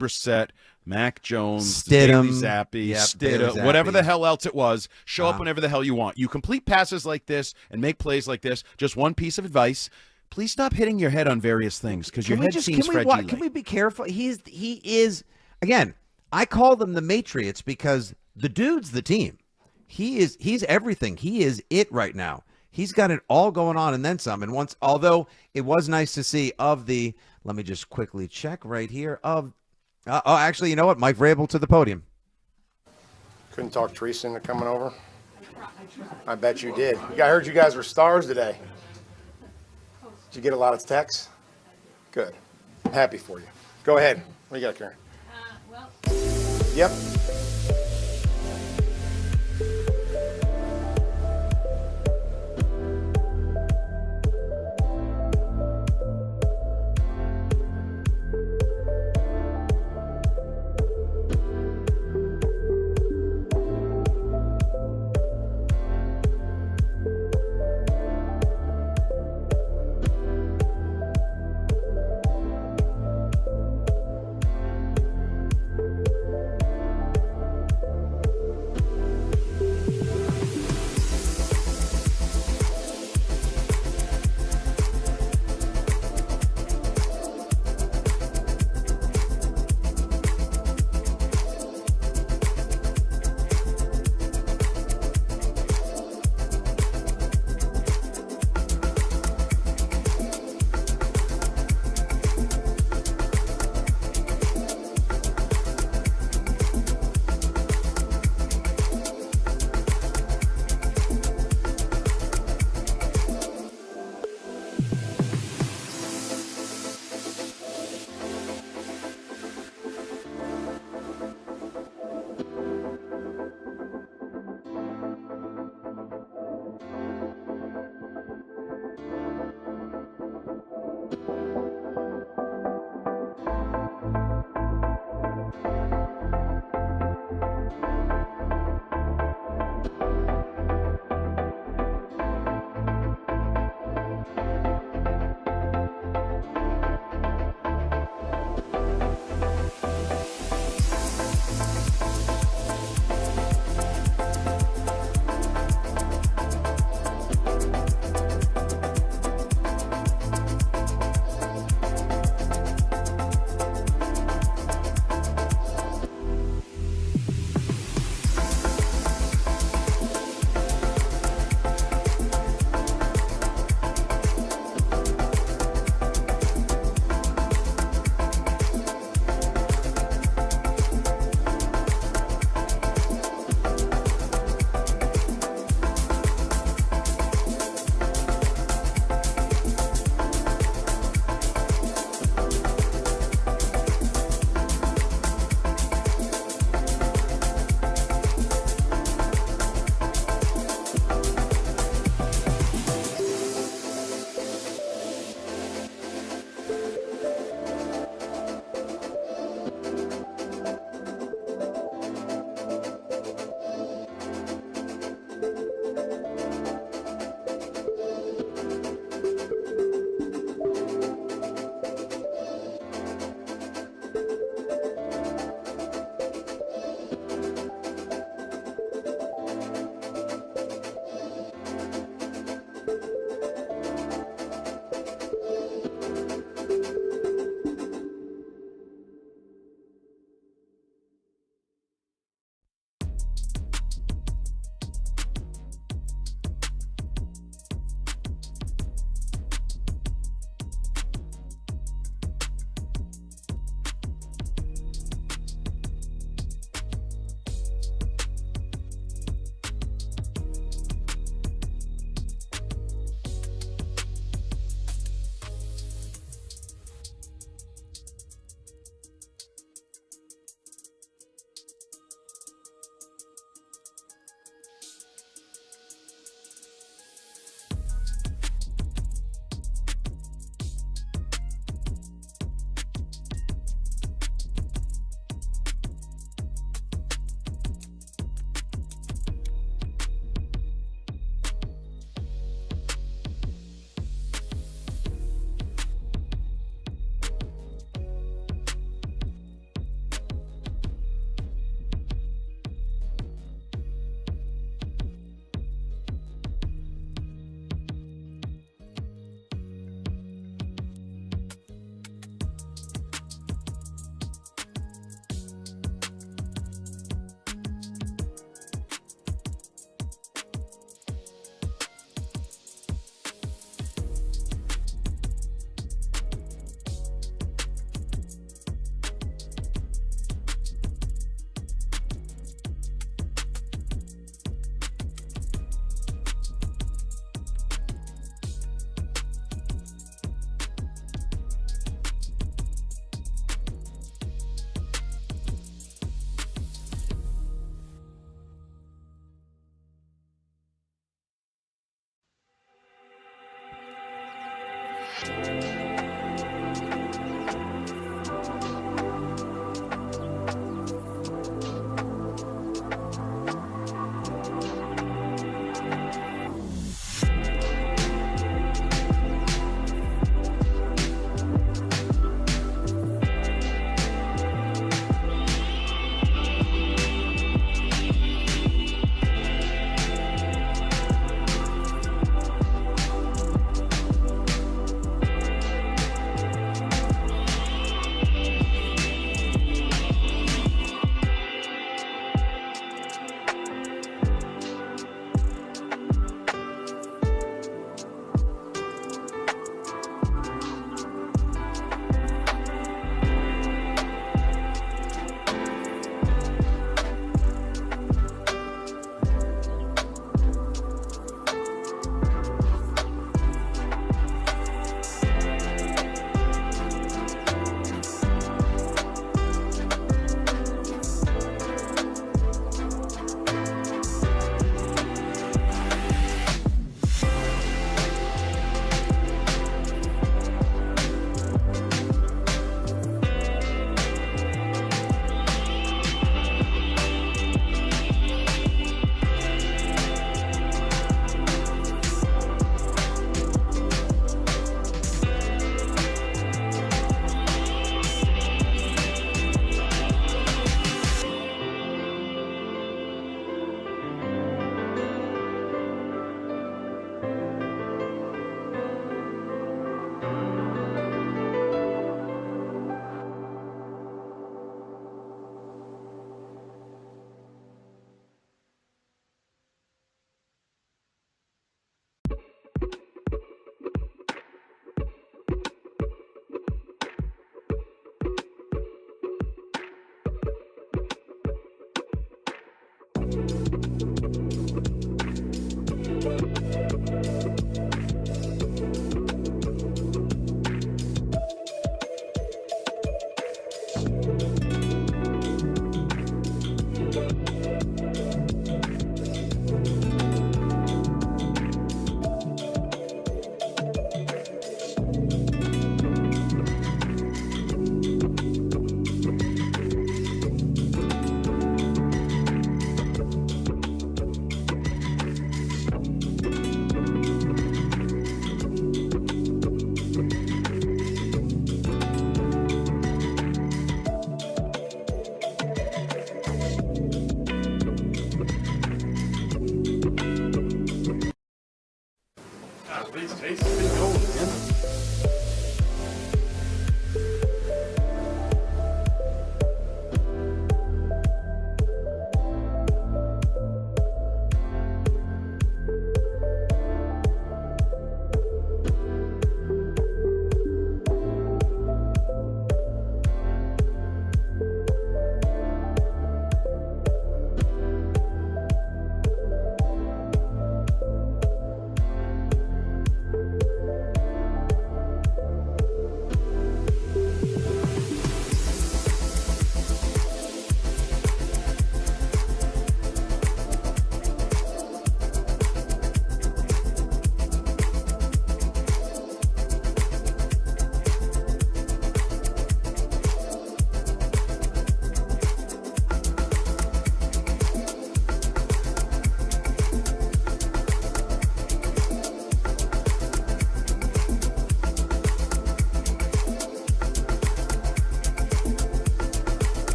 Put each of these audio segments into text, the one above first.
Brissett, Mac Jones, Stidham. Bailey Zappi, Yep, Stidham, Bailey Zappi. whatever the hell else it was, show up whenever the hell you want. You complete passes like this and make plays like this. Just one piece of advice. Please stop hitting your head on various things because your head seems fragile. Can we be careful? He is, again, I call them the Matriots because the dude's the team. He's everything. He is it right now. He's got it all going on and then some. And although it was nice to see let me just quickly check right here actually, you know what? Mike Vrabel to the podium. Couldn't talk Teresa into coming over? I bet you did. I heard you guys were stars today. Did you get a lot of texts? Good. I'm happy for you. Go ahead. What do you got, Karen? Yep.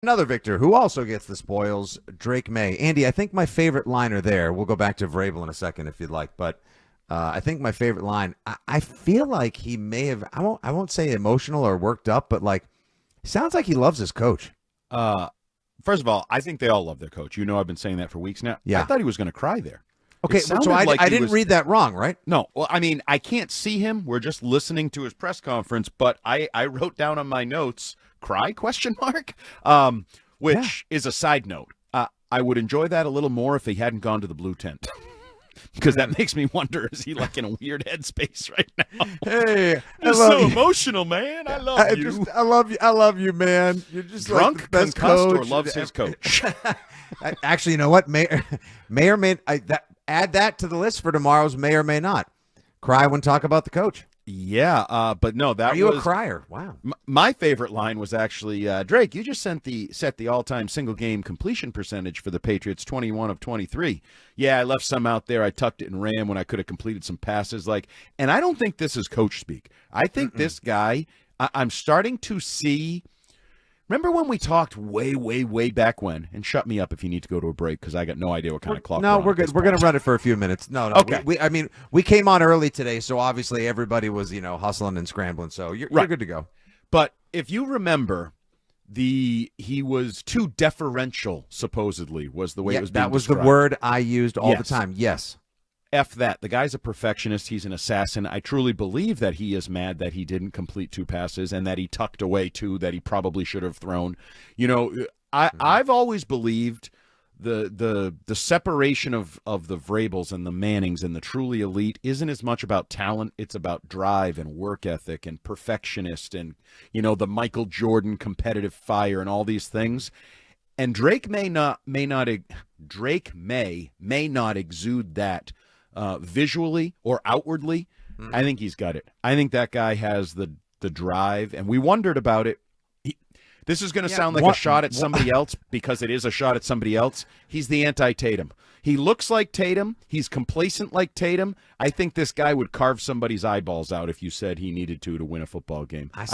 Another Victor who also gets the spoils, Drake May. Andy, I think my favorite liner there, we'll go back to Vrabel in a second if you'd like, but I think my favorite line, I feel like he may have, I won't say emotional or worked up, but like, sounds like he loves his coach. First of all, I think they all love their coach. You know, I've been saying that for weeks now. Yeah. I thought he was going to cry there. Okay, so I didn't read that wrong, right? No, well, I mean, I can't see him. We're just listening to his press conference, but I wrote down on my notes, cry, question mark, which is a side note. I would enjoy that a little more if he hadn't gone to the blue tent. Because that makes me wonder, is he like in a weird headspace right now? Hey, you're so emotional, man. I love you. I love you, man. You're just drunk, like the best concussed, coach. or loves his coach. Actually, you know what? May or may add that to the list for tomorrow's may or may not. Cry when talk about the coach. Yeah, but no, that Are you was a crier? Wow. My favorite line was actually, Drake, you just set the all-time single-game completion percentage for the Patriots, 21 of 23. Yeah, I left some out there. I tucked it and ran when I could have completed some passes. And I don't think this is coach speak. I think this guy, I'm starting to see. Remember when we talked way back when? And shut me up if you need to go to a break because I got no idea what kind of clock. No, we're good. We're going to run it for a few minutes. No. Okay. We came on early today, so obviously everybody was hustling and scrambling. So you're good to go. But if you remember, he was too deferential. Supposedly was the way it was being that was described. The word I used all the time. Yes. F that. The guy's a perfectionist. He's an assassin. I truly believe that he is mad that he didn't complete 2 passes and that he tucked away 2 that he probably should have thrown. I've always believed the separation of the Vrabels and the Mannings and the truly elite isn't as much about talent. It's about drive and work ethic and perfectionist and, the Michael Jordan competitive fire and all these things. And Drake may not exude that visually or outwardly. I think he's got it. I think that guy has the drive, and we wondered about it. This is going to sound like a shot at somebody else because it is a shot at somebody else. He's the anti-Tatum. He looks like Tatum. He's complacent like Tatum. I think this guy would carve somebody's eyeballs out if you said he needed to win a football game. I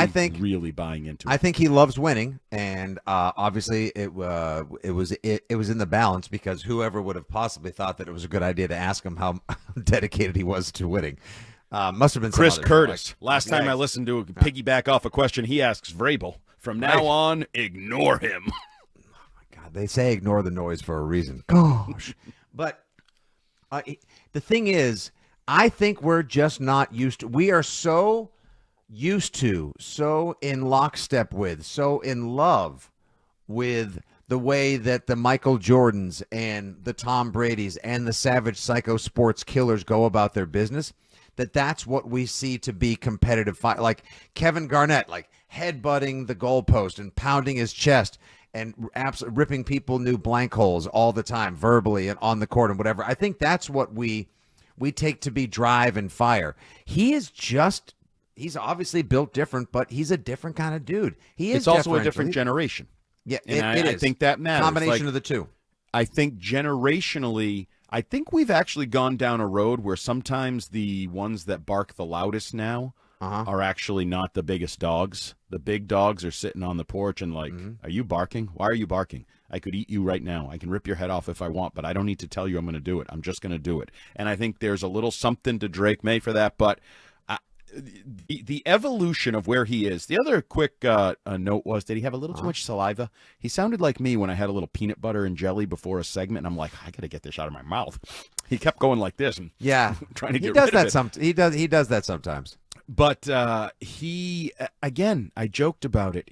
think really buying into it. I think he loves winning, and obviously it was in the balance because whoever would have possibly thought that it was a good idea to ask him how dedicated he was to winning. Must have been Chris Curtis. Last time I listened to piggyback off a question he asks Vrabel. From now on, ignore him. God, they say ignore the noise for a reason. Gosh. But the thing is, I think we're just not used to. We are so used to, so in lockstep with, so in love with the way that the Michael Jordans and the Tom Bradys and the Savage Psycho sports killers go about their business, that's what we see to be competitive fight. Like Kevin Garnett, headbutting the goalpost and pounding his chest and absolutely ripping people new blank holes all the time, verbally and on the court and whatever. I think that's what we take to be drive and fire. He's obviously built different, but he's a different kind of dude. It's also a different generation. Yeah, I think that matters. Combination of the two. I think generationally, I think we've actually gone down a road where sometimes the ones that bark the loudest now are actually not the biggest dogs. The big dogs are sitting on the porch and are you barking? Why are you barking? I could eat you right now. I can rip your head off if I want, but I don't need to tell you I'm going to do it. I'm just going to do it. And I think there's a little something to Drake May for that, but the evolution of where he is. The other quick note was, did he have a little too much saliva? He sounded like me when I had a little peanut butter and jelly before a segment, and I'm like, I got to get this out of my mouth. He kept going like this and trying to get rid of it. He does that sometimes. But he, again, I joked about it.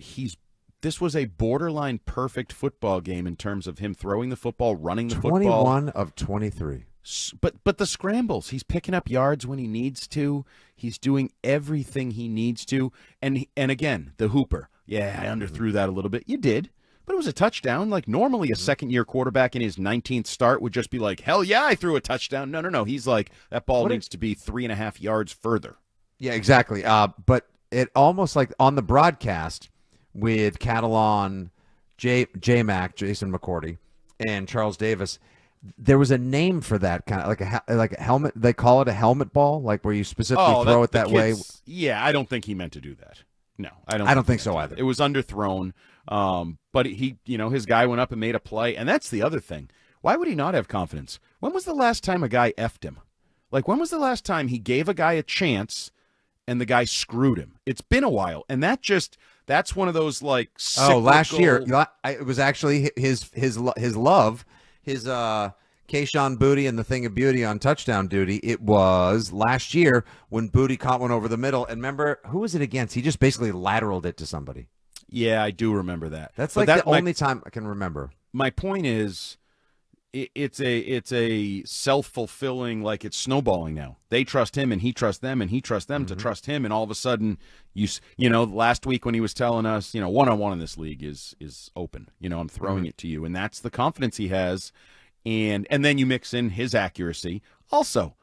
This was a borderline perfect football game in terms of him throwing the football, running the football. 21 of 23. But the scrambles, he's picking up yards when he needs to. He's doing everything he needs to. And again, the hooper. Yeah, I underthrew that a little bit. You did. But it was a touchdown. Like normally a second-year quarterback in his 19th start would just be like, hell yeah, I threw a touchdown. No. He's like, that ball needs to be 3.5 yards further. Yeah, exactly. But it almost like on the broadcast with Catalan J Mac, Jason McCourty, and Charles Davis. There was a name for that kind of like a helmet. They call it a helmet ball, like where you specifically throw it that way. Yeah, I don't think he meant to do that. No, I don't think so either. It was underthrown. But he, his guy went up and made a play, and that's the other thing. Why would he not have confidence? When was the last time a guy effed him? Like, when was the last time he gave a guy a chance and the guy screwed him? It's been a while, and that's one of those like cyclical... last year it was actually his love, his Keyshawn Booty and the Thing of Beauty on touchdown duty. It was last year when Booty caught one over the middle, and remember, who was it against? He just basically lateraled it to somebody. Yeah, I do remember that. That's the only time I can remember. My point is, it's a self-fulfilling, like it's snowballing now. They trust him, and he trusts them, and he trusts them to trust him, and all of a sudden, last week when he was telling us, one-on-one in this league is open. I'm throwing it to you, and that's the confidence he has, and then you mix in his accuracy. Also,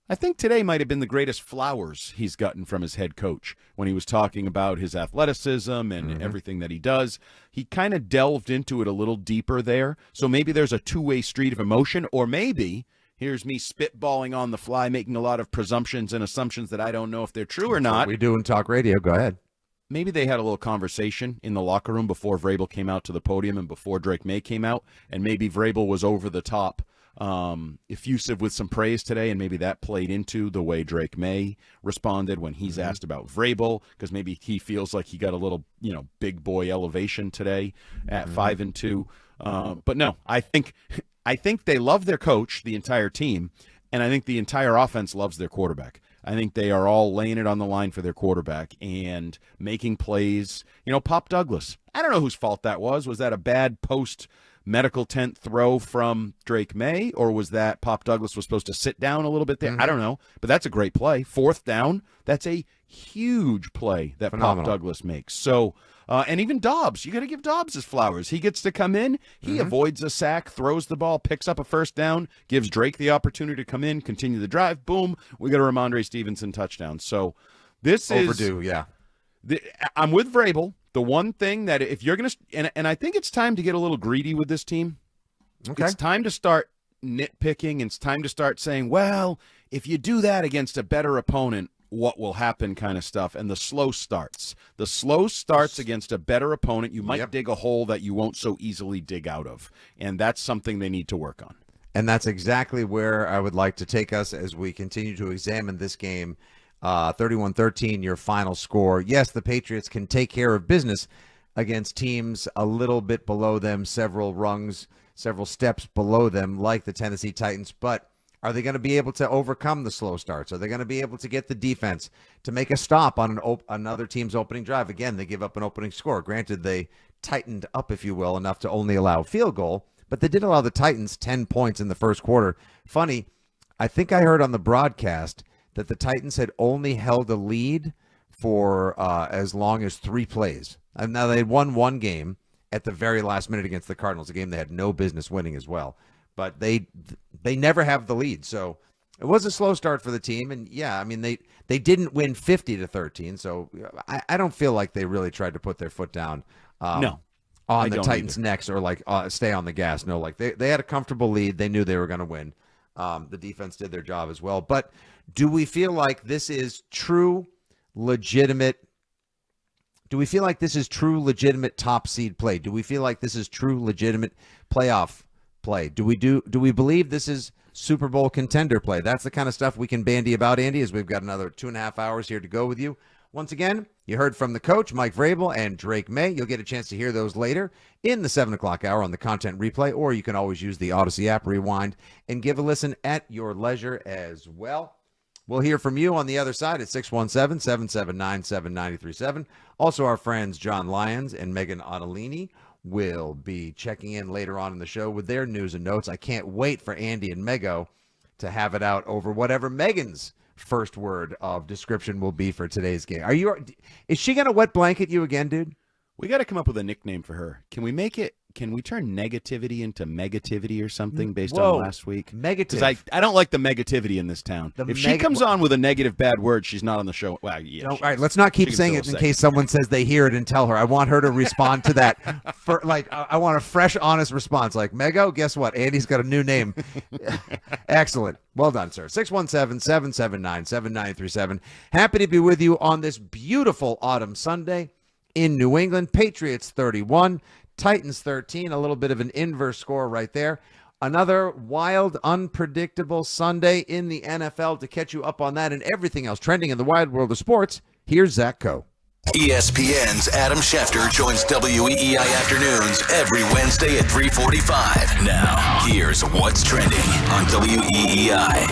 I think today might have been the greatest flowers he's gotten from his head coach when he was talking about his athleticism and everything that he does. He kind of delved into it a little deeper there. So maybe there's a two-way street of emotion, or maybe here's me spitballing on the fly, making a lot of presumptions and assumptions that I don't know if they're true or not. What we do in talk radio. Go ahead. Maybe they had a little conversation in the locker room before Vrabel came out to the podium and before Drake May came out, and maybe Vrabel was over the top effusive with some praise today, and maybe that played into the way Drake May responded when he's asked about Vrabel, because maybe he feels like he got a little, big boy elevation today at 5-2. But no, I think they love their coach, the entire team, and I think the entire offense loves their quarterback. I think they are all laying it on the line for their quarterback and making plays. Pop Douglas, I don't know whose fault that was. Was that a bad post-medical tent throw from Drake May, or was that Pop Douglas was supposed to sit down a little bit there? I don't know, but that's a great play. 4th down, that's a huge play that Phenomenal. Pop Douglas makes. So, and even Dobbs, you got to give Dobbs his flowers. He gets to come in, he avoids a sack, throws the ball, picks up a 1st down, gives Drake the opportunity to come in, continue the drive. Boom, we got a Ramondre Stevenson touchdown. So this overdue, yeah. I'm with Vrabel. The one thing that if you're going to, and I think it's time to get a little greedy with this team. Okay. It's time to start nitpicking, and it's time to start saying, well, if you do that against a better opponent, what will happen kind of stuff. And the slow starts. The slow starts against a better opponent. You might dig a hole that you won't so easily dig out of. And that's something they need to work on. And that's exactly where I would like to take us as we continue to examine this game. 31-13, your final score. Yes, the Patriots can take care of business against teams a little bit below them, several rungs, several steps below them, like the Tennessee Titans. But are they going to be able to overcome the slow starts? Are they going to be able to get the defense to make a stop on another team's opening drive? Again, they give up an opening score. Granted, they tightened up, if you will, enough to only allow a field goal, but they did allow the Titans 10 points in the first quarter. Funny, I think I heard on the broadcast that the Titans had only held a lead for as long as 3 plays. And now they had won one game at the very last minute against the Cardinals, a game they had no business winning as well. But they never have the lead. So it was a slow start for the team. And, yeah, I mean, they didn't win 50-13. So I don't feel like they really tried to put their foot down on the Titans' necks or, like, stay on the gas. No, like, they had a comfortable lead. They knew they were going to win. The defense did their job as well. But do we feel like this is true, legitimate? Do we feel like this is true, legitimate top seed play? Do we feel like this is true, legitimate playoff play? Do we believe this is Super Bowl contender play? That's the kind of stuff we can bandy about, Andy, as we've got another 2.5 hours here to go with you. Once again, you heard from the coach, Mike Vrabel, and Drake May. You'll get a chance to hear those later in the 7 o'clock hour on the content replay, or you can always use the Odyssey app, rewind, and give a listen at your leisure as well. We'll hear from you on the other side at 617-779-7937. Also, our friends John Lyons and Megan Ottolini will be checking in later on in the show with their news and notes. I can't wait for Andy and Mego to have it out over whatever Megan's first word of description will be for today's game. Is she going to wet blanket you again, dude? We got to come up with a nickname for her. Can we make it can we turn negativity into megativity or something based Whoa. on last week? Negative. Because I don't like the negativity in this town. If she comes on with a negative bad word, she's not on the show. Well, yeah. All right, let's not keep saying it in case someone says they hear it and tell her. I want her to respond to that. I want a fresh, honest response. Like, Mego, guess what? Andy's got a new name. Excellent. Well done, sir. 617-779-7937. Happy to be with you on this beautiful autumn Sunday in New England. Patriots 31, Titans 13. A little bit of an inverse score right there. Another wild, unpredictable Sunday in the NFL. To catch you up on that and everything else trending in the wide world of sports, here's Zach Coe. ESPN's Adam Schefter joins WEEI Afternoons every Wednesday at 3:45. Now, here's what's trending on WEEI.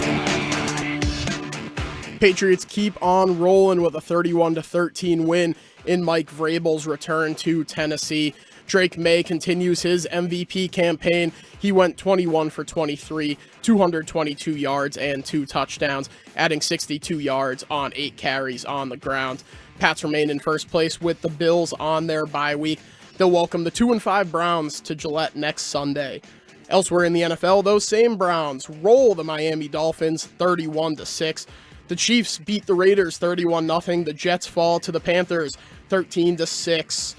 Patriots keep on rolling with a 31-13 win in Mike Vrabel's return to Tennessee. Drake May continues his MVP campaign. He went 21 for 23, 222 yards and 2 touchdowns, adding 62 yards on 8 carries on the ground. Pats remain in first place with the Bills on their bye week. They'll welcome the 2-5 Browns to Gillette next Sunday. Elsewhere in the NFL, those same Browns roll the Miami Dolphins 31-6. The Chiefs beat the Raiders 31-0. The Jets fall to the Panthers 13-6.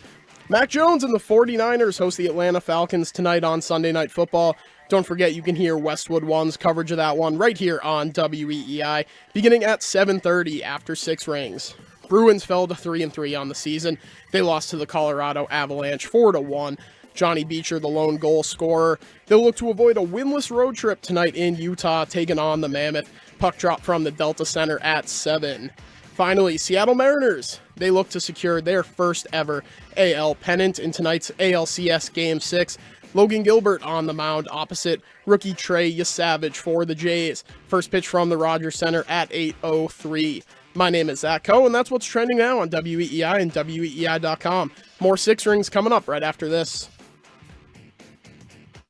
Mac Jones and the 49ers host the Atlanta Falcons tonight on Sunday Night Football. Don't forget you can hear Westwood One's coverage of that one right here on WEEI, beginning at 7:30 after 6 rings. Bruins fell to 3-3 on the season. They lost to the Colorado Avalanche 4-1. Johnny Beecher, the lone goal scorer. They'll look to avoid a winless road trip tonight in Utah, taking on the Mammoth. Puck drop from the Delta Center at 7. Finally, Seattle Mariners. They look to secure their first ever AL pennant in tonight's ALCS Game 6. Logan Gilbert on the mound opposite rookie Trey Yesavage for the Jays. First pitch from the Rogers Center at 8:03. My name is Zach Coe, and that's what's trending now on WEEI and WEEI.com. More 6 rings coming up right after this.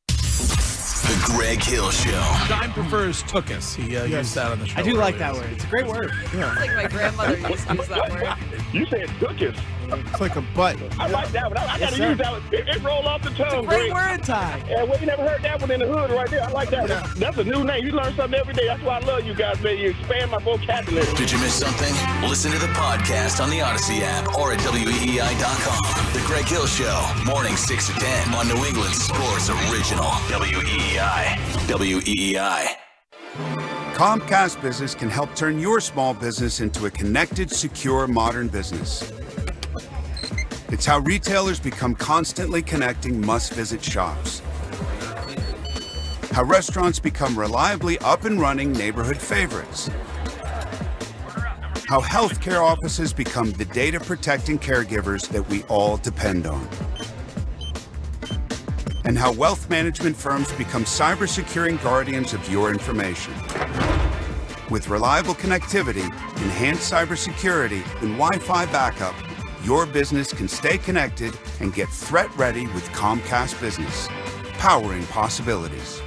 The Greg Hill Show. Dime prefers tookus. He used that on the show. I do like that word. It's a great word. Yeah. It's like my grandmother used to use that word. You said tookus. It's like a butt. I like that one. I got to use that one. It rolled off the tongue. It's a great word, Ty. Yeah, we never heard that one in the hood right there. I like that. Yeah. That's a new name. You learn something every day. That's why I love you guys, man. You expand my vocabulary. Did you miss something? Listen to the podcast on the Odyssey app or at WEEI.com. The Greg Hill Show, morning 6 to 10 on New England Sports Original. WEEI. WEEI. Comcast Business can help turn your small business into a connected, secure, modern business. It's how retailers become constantly connecting must-visit shops. How restaurants become reliably up and running neighborhood favorites. How healthcare offices become the data-protecting caregivers that we all depend on. And how wealth management firms become cyber-securing guardians of your information. With reliable connectivity, enhanced cybersecurity, and Wi-Fi backup, your business can stay connected and get threat-ready with Comcast Business, powering possibilities.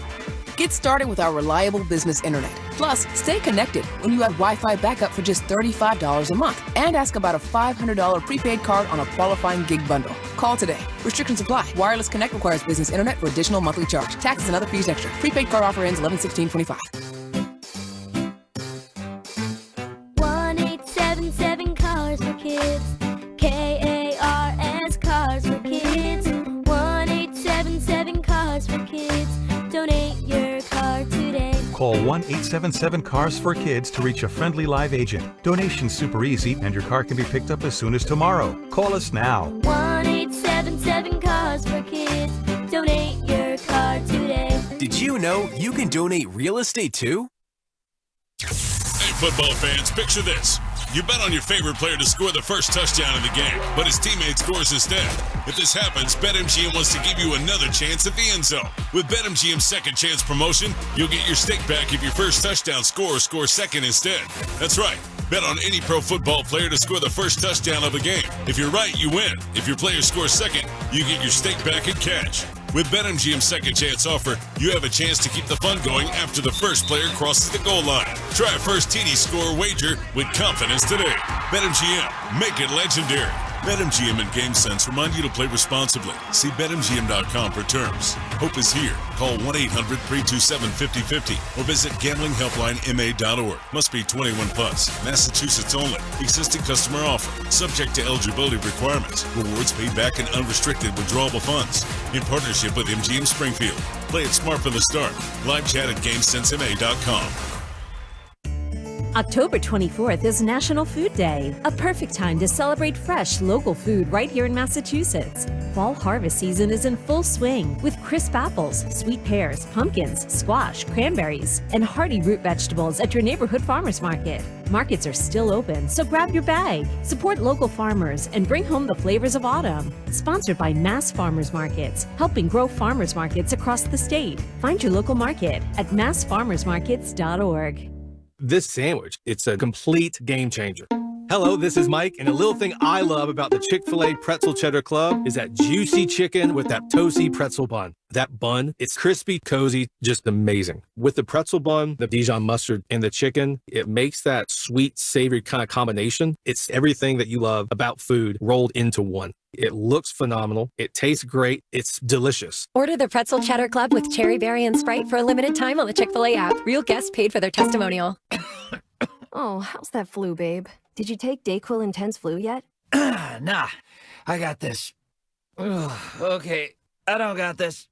Get started with our reliable business internet. Plus, stay connected when you have Wi-Fi backup for just $35 a month. And ask about a $500 prepaid card on a qualifying gig bundle. Call today. Restrictions apply. Wireless Connect requires business internet for additional monthly charge. Taxes and other fees extra. Prepaid card offer ends 11/16/25. 1-877 Cars for Kids. KARS Cars for Kids. 1-877 Cars for Kids. Donate your car today. Call 1-877 Cars for Kids to reach a friendly live agent. Donation's super easy, and your car can be picked up as soon as tomorrow. Call us now. 1-877 Cars for Kids. Donate your car today. Did you know you can donate real estate too? Hey, football fans, picture this. You bet on your favorite player to score the first touchdown of the game, but his teammate scores instead. If this happens, BetMGM wants to give you another chance at the end zone. With BetMGM's second chance promotion, you'll get your stake back if your first touchdown scorer scores second instead. That's right. Bet on any pro football player to score the first touchdown of a game. If you're right, you win. If your player scores second, you get your stake back in cash. With BetMGM's second chance offer, you have a chance to keep the fun going after the first player crosses the goal line. Try a first TD score wager with confidence today. BetMGM, make it legendary. BetMGM and GameSense remind you to play responsibly. See BetMGM.com for terms. Hope is here. Call 1-800-327-5050 or visit GamblingHelplineMA.org. Must be 21 plus. Massachusetts only. Existing customer offer. Subject to eligibility requirements. Rewards paid back in unrestricted withdrawable funds. In partnership with MGM Springfield. Play it smart from the start. Live chat at GameSenseMA.com. October 24th is National Food Day, a perfect time to celebrate fresh, local food right here in Massachusetts. Fall harvest season is in full swing with crisp apples, sweet pears, pumpkins, squash, cranberries, and hearty root vegetables at your neighborhood farmers market. Markets are still open, so grab your bag. Support local farmers and bring home the flavors of autumn. Sponsored by Mass Farmers Markets, helping grow farmers markets across the state. Find your local market at massfarmersmarkets.org. This sandwich, it's a complete game changer. Hello, this is Mike, and a little thing I love about the Chick-fil-A Pretzel Cheddar Club is that juicy chicken with that toasty pretzel bun. That bun, it's crispy, cozy, just amazing. With the pretzel bun, the Dijon mustard, and the chicken, it makes that sweet, savory kind of combination. It's everything that you love about food rolled into one. It looks phenomenal. It tastes great. It's delicious. Order the Pretzel Cheddar Club with Cherry Berry and Sprite for a limited time on the Chick-fil-A app. Real guests paid for their testimonial. Oh, how's that flu, babe? Did you take DayQuil Intense Flu yet? Nah, I got this. Ugh, okay, I don't got this.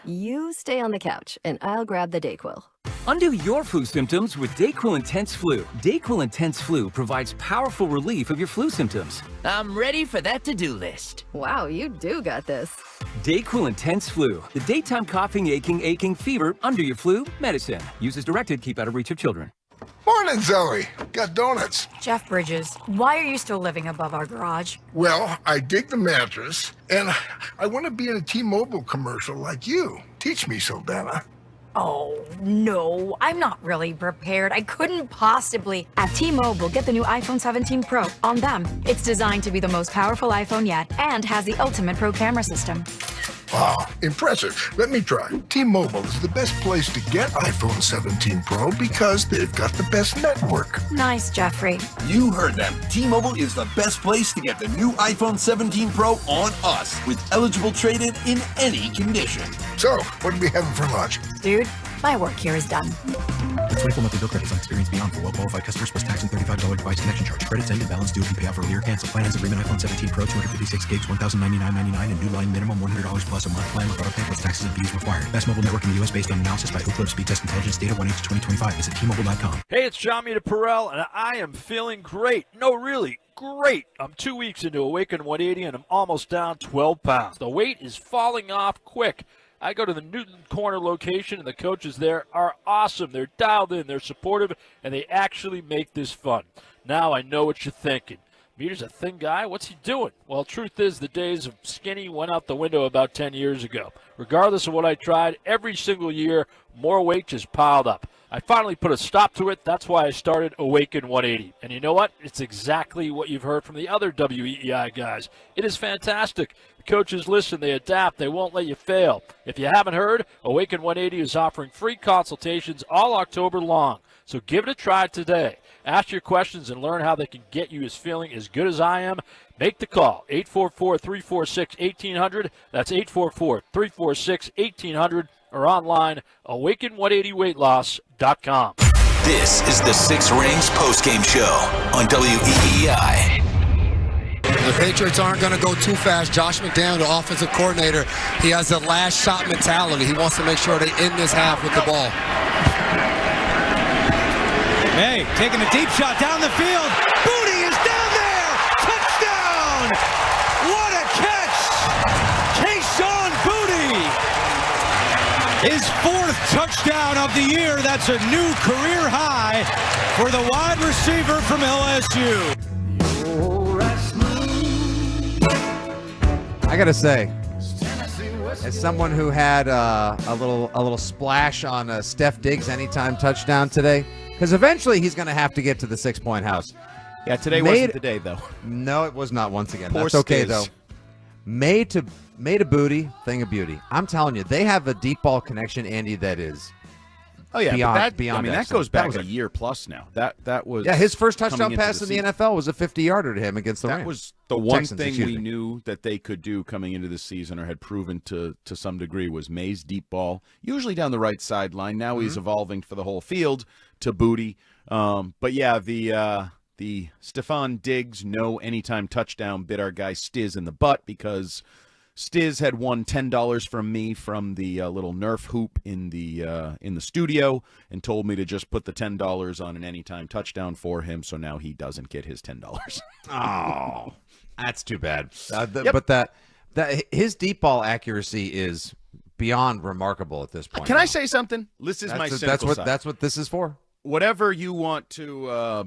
You stay on the couch, and I'll grab the DayQuil. Undo your flu symptoms with DayQuil Intense Flu. DayQuil Intense Flu provides powerful relief of your flu symptoms. I'm ready for that to-do list. Wow, you do got this. DayQuil Intense Flu. The daytime coughing, aching, fever, under your flu, medicine. Use as directed, keep out of reach of children. Morning, Zoe. Got donuts. Jeff Bridges, why are you still living above our garage? Well, I dig the mattress, and I want to be in a T-Mobile commercial like you. Teach me, Saldana. Oh, no, I'm not really prepared. I couldn't possibly. At T-Mobile, get the new iPhone 17 Pro. On them, it's designed to be the most powerful iPhone yet and has the ultimate pro camera system. Wow, impressive. Let me try. T-Mobile is the best place to get iPhone 17 Pro because they've got the best network. Nice, Jeffrey. You heard them. T-Mobile is the best place to get the new iPhone 17 Pro on us with eligible trade-in in any condition. So, what are we having for lunch? Dude, my work here is done. The 24 monthly bill credits on experience beyond for well-qualified customers plus tax and $35 device connection charge. Credits end and balance due if you pay off earlier. Cancel finance agreement iPhone 17 Pro 256 gigs $1,099.99 and new line minimum $100 plus a month plan with auto pay plus taxes and fees required. Best mobile network in the U.S. based on analysis by Ookla Speed Test Intelligence data 1/8/2025. Visit T-Mobile.com. Hey, it's John Mita Perrell, and I am feeling great. No, really. Great. I'm 2 weeks into Awaken 180, and I'm almost down 12 pounds. The weight is falling off quick. I go to the Newton Corner location, and the coaches there are awesome. They're dialed in, they're supportive, and they actually make this fun. Now I know what you're thinking. Mita's a thin guy. What's he doing? Well, truth is the days of skinny went out the window about 10 years ago. Regardless of what I tried, every single year, more weight just piled up. I finally put a stop to it. That's why I started Awaken 180. And you know what? It's exactly what you've heard from the other WEEI guys. It is fantastic. The coaches listen, they adapt, they won't let you fail. If you haven't heard, Awaken 180 is offering free consultations all October long. So give it a try today. Ask your questions and learn how they can get you feeling as good as I am. Make the call, 844-346-1800. That's 844-346-1800. Or online, awaken180weightloss.com. This is the Six Rings postgame show on WEEI. The Patriots aren't going to go too fast. Josh McDaniel, the offensive coordinator, he has a last shot mentality. He wants to make sure they end this half with the ball. Hey, taking a deep shot down the field. Booty is down there. Touchdown. What a catch. Kayshon Booty. His fourth touchdown of the year. That's a new career high for the wide receiver from LSU. I gotta say, as someone who had a little splash on Steph Diggs' anytime touchdown today, because eventually he's going to have to get to the 6-point house. Yeah, today wasn't the day, though. No, it was not once again. Poor That's okay, Stiz. though. Made a booty, thing of beauty. I'm telling you, they have a deep ball connection, Andy, that is Oh yeah, beyond. That goes back a year plus now. That was his first touchdown pass in the NFL was a 50-yarder to him against the Rams. That was the one Texans, thing we knew that they could do coming into the season, or had proven to some degree, was May's deep ball, usually down the right sideline. Now he's evolving for the whole field to Booty. But yeah, the Stephon Diggs no anytime touchdown bit our guy Stiz in the butt, because Stiz had won $10 from me from the little Nerf hoop in the studio, and told me to just put the $10 on an anytime touchdown for him. So now he doesn't get his $10. Oh, that's too bad. Yep. But that his deep ball accuracy is beyond remarkable at this point. Can I say something? This is my cynical side. That's what this is for. Whatever you want to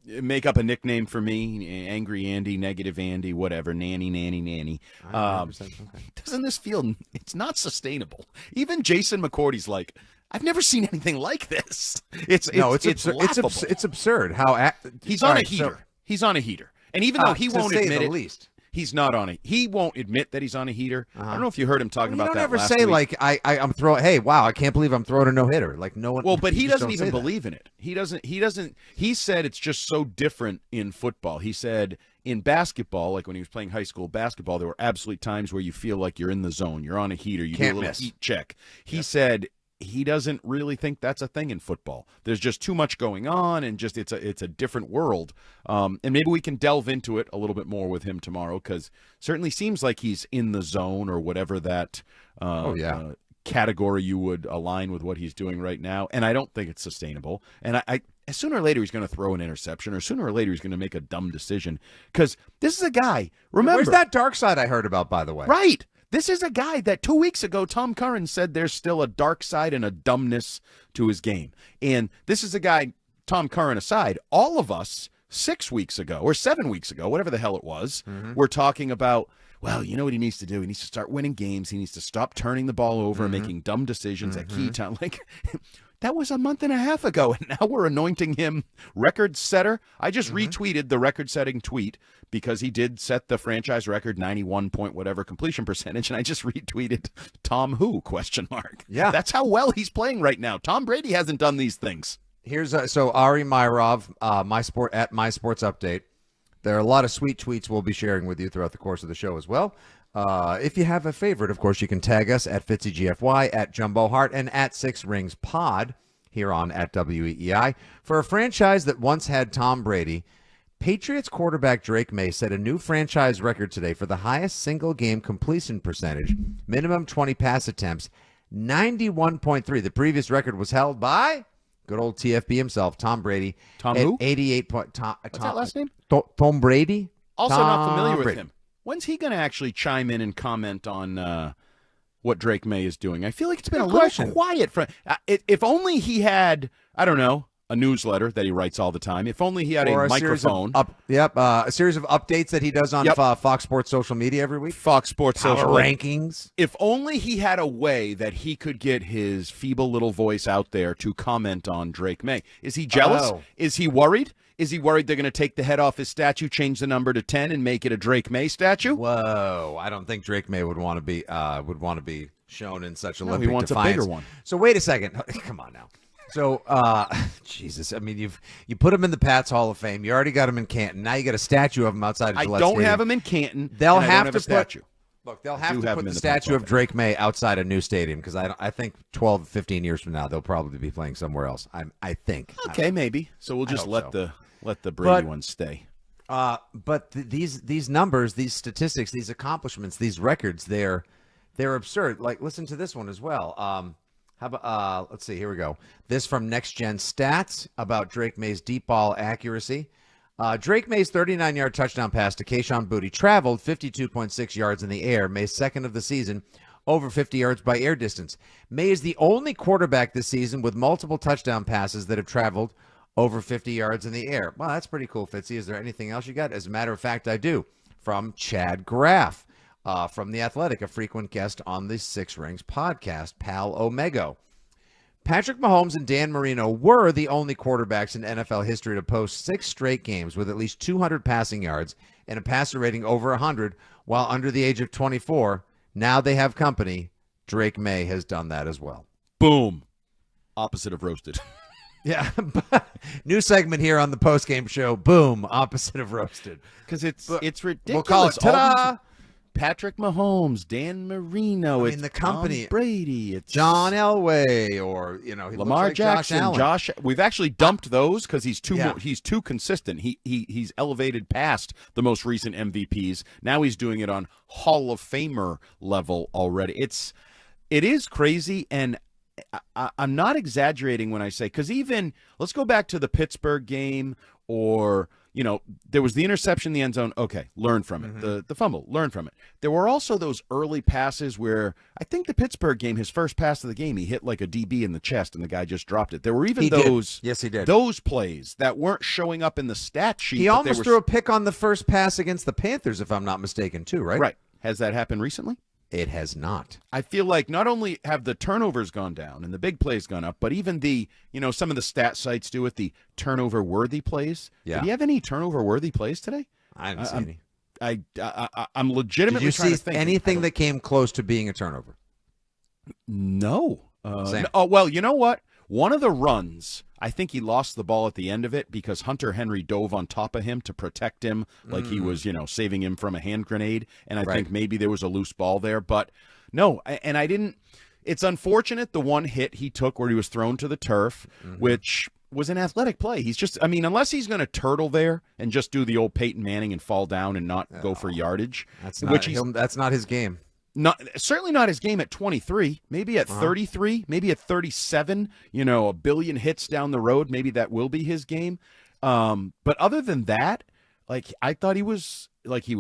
make up a nickname for me, Angry Andy, Negative Andy, whatever, nanny. Doesn't this feel, it's not sustainable? Even Jason McCourty's like, I've never seen anything like this. It's absurd. It's absurd how he's on a heater. He's on a heater. And even though he won't admit it, least. He's not on it. He won't admit that he's on a heater. I don't know if you heard him talking about that last say week. like I'm throwing. Hey, wow! I can't believe I'm throwing a no hitter. Like no one. Well, but he doesn't even believe in it. He doesn't. He said it's just so different in football. He said in basketball, like when he was playing high school basketball, there were absolute times where you feel like you're in the zone. You're on a heater. You Can't do a little miss. heat check. He said he doesn't really think that's a thing in football. There's just too much going on, and just it's a different world. And maybe we can delve into it a little bit more with him tomorrow, because certainly seems like he's in the zone, or whatever that category you would align with what he's doing right now. And I don't think it's sustainable. And I sooner or later he's going to throw an interception, or sooner or later he's going to make a dumb decision, because this is a guy. Remember, where's that dark side I heard about, by the way? Right. This is a guy that 2 weeks ago, Tom Curran said there's still a dark side and a dumbness to his game. And this is a guy, Tom Curran aside, all of us 6 weeks ago or 7 weeks ago, whatever the hell it was, we're talking about, well, you know what he needs to do? He needs to start winning games. He needs to stop turning the ball over and making dumb decisions at key time. Like, that was a month and a half ago, and now we're anointing him record setter. I just retweeted the record-setting tweet, because he did set the franchise record, 91 point whatever completion percentage, and I just retweeted Tom who ? Yeah. That's how well he's playing right now. Tom Brady hasn't done these things. Here's so Ari Myrov, my sports update. There are a lot of sweet tweets we'll be sharing with you throughout the course of the show as well. If you have a favorite, of course, you can tag us at FitzyGFY, at Jumbo Hart, and at 6 Rings Pod here on at WEEI. For a franchise that once had Tom Brady, Patriots quarterback Drake May set a new franchise record today for the highest single-game completion percentage, minimum 20 pass attempts, 91.3. The previous record was held by good old TFB himself, Tom Brady. Tom who? 88. What's that last name? Tom Brady. Also Tom not familiar with Brady. him. When's he going to actually chime in and comment on what Drake May is doing? I feel like it's been a little quiet. If only he had, I don't know, a newsletter that he writes all the time. If only he had a microphone. A series of updates that he does on Fox Sports social media every week. Fox Sports social rankings. If only he had a way that he could get his feeble little voice out there to comment on Drake May. Is he jealous? Oh. Is he worried? Is he worried they're going to take the head off his statue, change the number to 10, and make it a Drake May statue? Whoa! I don't think Drake May would want to be shown in such Olympic he wants defiance. a bigger one. So wait a second. Come on now. So, Jesus, I mean, you put him in the Pats Hall of Fame. You already got him in Canton. Now you got a statue of him outside of Gillette Stadium. I don't have him in Canton. They'll have to put statue. Look, they'll have to put the statue of Drake May outside a new stadium, because I think 12, 15 years from now they'll probably be playing somewhere else. I think. Okay, maybe. So we'll just let the Brady one stay. But these numbers, these statistics, these accomplishments, these records, they're absurd. Like, listen to this one as well. How about let's see, here we go. This from Next Gen Stats about Drake May's deep ball accuracy. Drake May's 39-yard touchdown pass to Kayshon Boutte traveled 52.6 yards in the air, May's second of the season, over 50 yards by air distance. May is the only quarterback this season with multiple touchdown passes that have traveled over 50 yards in the air. Well, that's pretty cool, Fitzy. Is there anything else you got? As a matter of fact, I do. From Chad Graff. From The Athletic, a frequent guest on the Six Rings podcast, Pal Omego. Patrick Mahomes and Dan Marino were the only quarterbacks in NFL history to post 6 straight games with at least 200 passing yards and a passer rating over 100 while under the age of 24. Now they have company. Drake May has done that as well. Boom. opposite of roasted. Yeah. New segment here on the post-game show. Boom. Opposite of roasted. Because it's ridiculous. We'll call it ta-da! Patrick Mahomes, Dan Marino. The company. Tom Brady. It's John Elway, or he Lamar looks like Jackson. Josh Allen. We've actually dumped those because he's too consistent. He's elevated past the most recent MVPs. Now he's doing it on Hall of Famer level already. It is crazy, and I'm not exaggerating when I say, because even let's go back to the Pittsburgh game, or there was the interception in the end zone. Okay, learn from it. The fumble, learn from it. There were also those early passes where I think the Pittsburgh game, his first pass of the game, he hit like a DB in the chest and the guy just dropped it. There were even those. Yes, he did. Those plays that weren't showing up in the stat sheet. He almost threw a pick on the first pass against the Panthers, if I'm not mistaken, too, right? Right. Has that happened recently? It has not. I feel like not only have the turnovers gone down and the big plays gone up, but even the, some of the stat sites do it, the turnover-worthy plays. Yeah. Did you have any turnover-worthy plays today? I didn't see any. I'm legitimately trying to think. Did you see anything that came close to being a turnover? No. Same. Oh, well, you know what? One of the runs, I think he lost the ball at the end of it because Hunter Henry dove on top of him to protect him like he was, saving him from a hand grenade. And I think maybe there was a loose ball there. But no, and I didn't. It's unfortunate the one hit he took where he was thrown to the turf, which was an athletic play. He's just, unless he's going to turtle there and just do the old Peyton Manning and fall down and not go for yardage. That's not his game. Certainly not his game at 23, maybe at 33, maybe at 37, a billion hits down the road. Maybe that will be his game. But other than that, I thought he was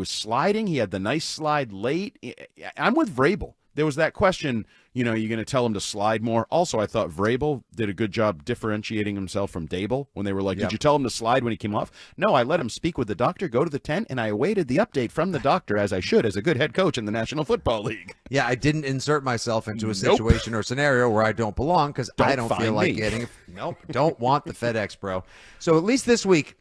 sliding. He had the nice slide late. I'm with Vrabel. There was that question, you're going to tell him to slide more. Also, I thought Vrabel did a good job differentiating himself from Dable when they were like, did you tell him to slide when he came off? No, I let him speak with the doctor, go to the tent, and I awaited the update from the doctor as I should as a good head coach in the National Football League. Yeah, I didn't insert myself into a situation or scenario where I don't belong because I don't feel like getting – nope, don't want the FedEx, bro. So at least this week,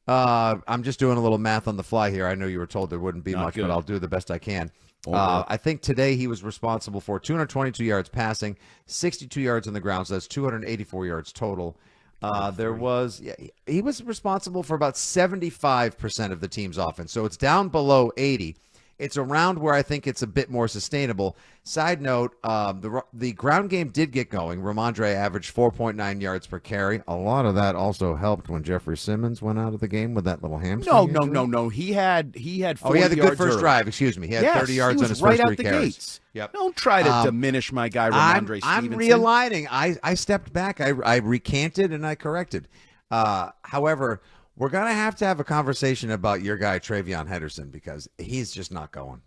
I'm just doing a little math on the fly here. I know you were told there wouldn't be much, but I'll do the best I can. I think today he was responsible for 222 yards passing, 62 yards on the ground, so that's 284 yards total. He was responsible for about 75% of the team's offense, so it's down below 80. It's around where I think it's a bit more sustainable. Side note, the ground game did get going. Ramondre averaged 4.9 yards per carry. A lot of that also helped when Jeffrey Simmons went out of the game with that little hamstring. No. He had 40 he had the good first drive. Excuse me. He had 30 yards on his right first out 3 the carries. Gates. Yep. Don't try to diminish my guy Ramondre Stevenson. I'm realigning. I stepped back. I recanted and I corrected. However, we're going to have a conversation about your guy, Travion Henderson, because he's just not going.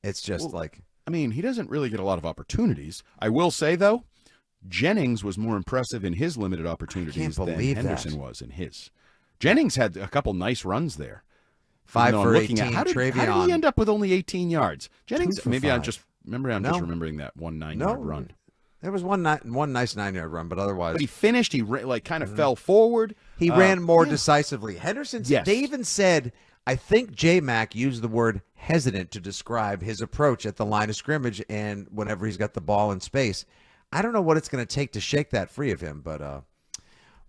It's just he doesn't really get a lot of opportunities. I will say, though, Jennings was more impressive in his limited opportunities than Henderson was in his. Jennings had a couple nice runs there. 5 for 18, how did he end up with only 18 yards? Jennings, maybe I'm just remembering that 1 9-yard run. There was one nice 9-yard run, but otherwise. But he finished. He kind of fell forward. He ran more decisively. Henderson, they even said, I think J-Mac used the word hesitant to describe his approach at the line of scrimmage and whenever he's got the ball in space. I don't know what it's going to take to shake that free of him, but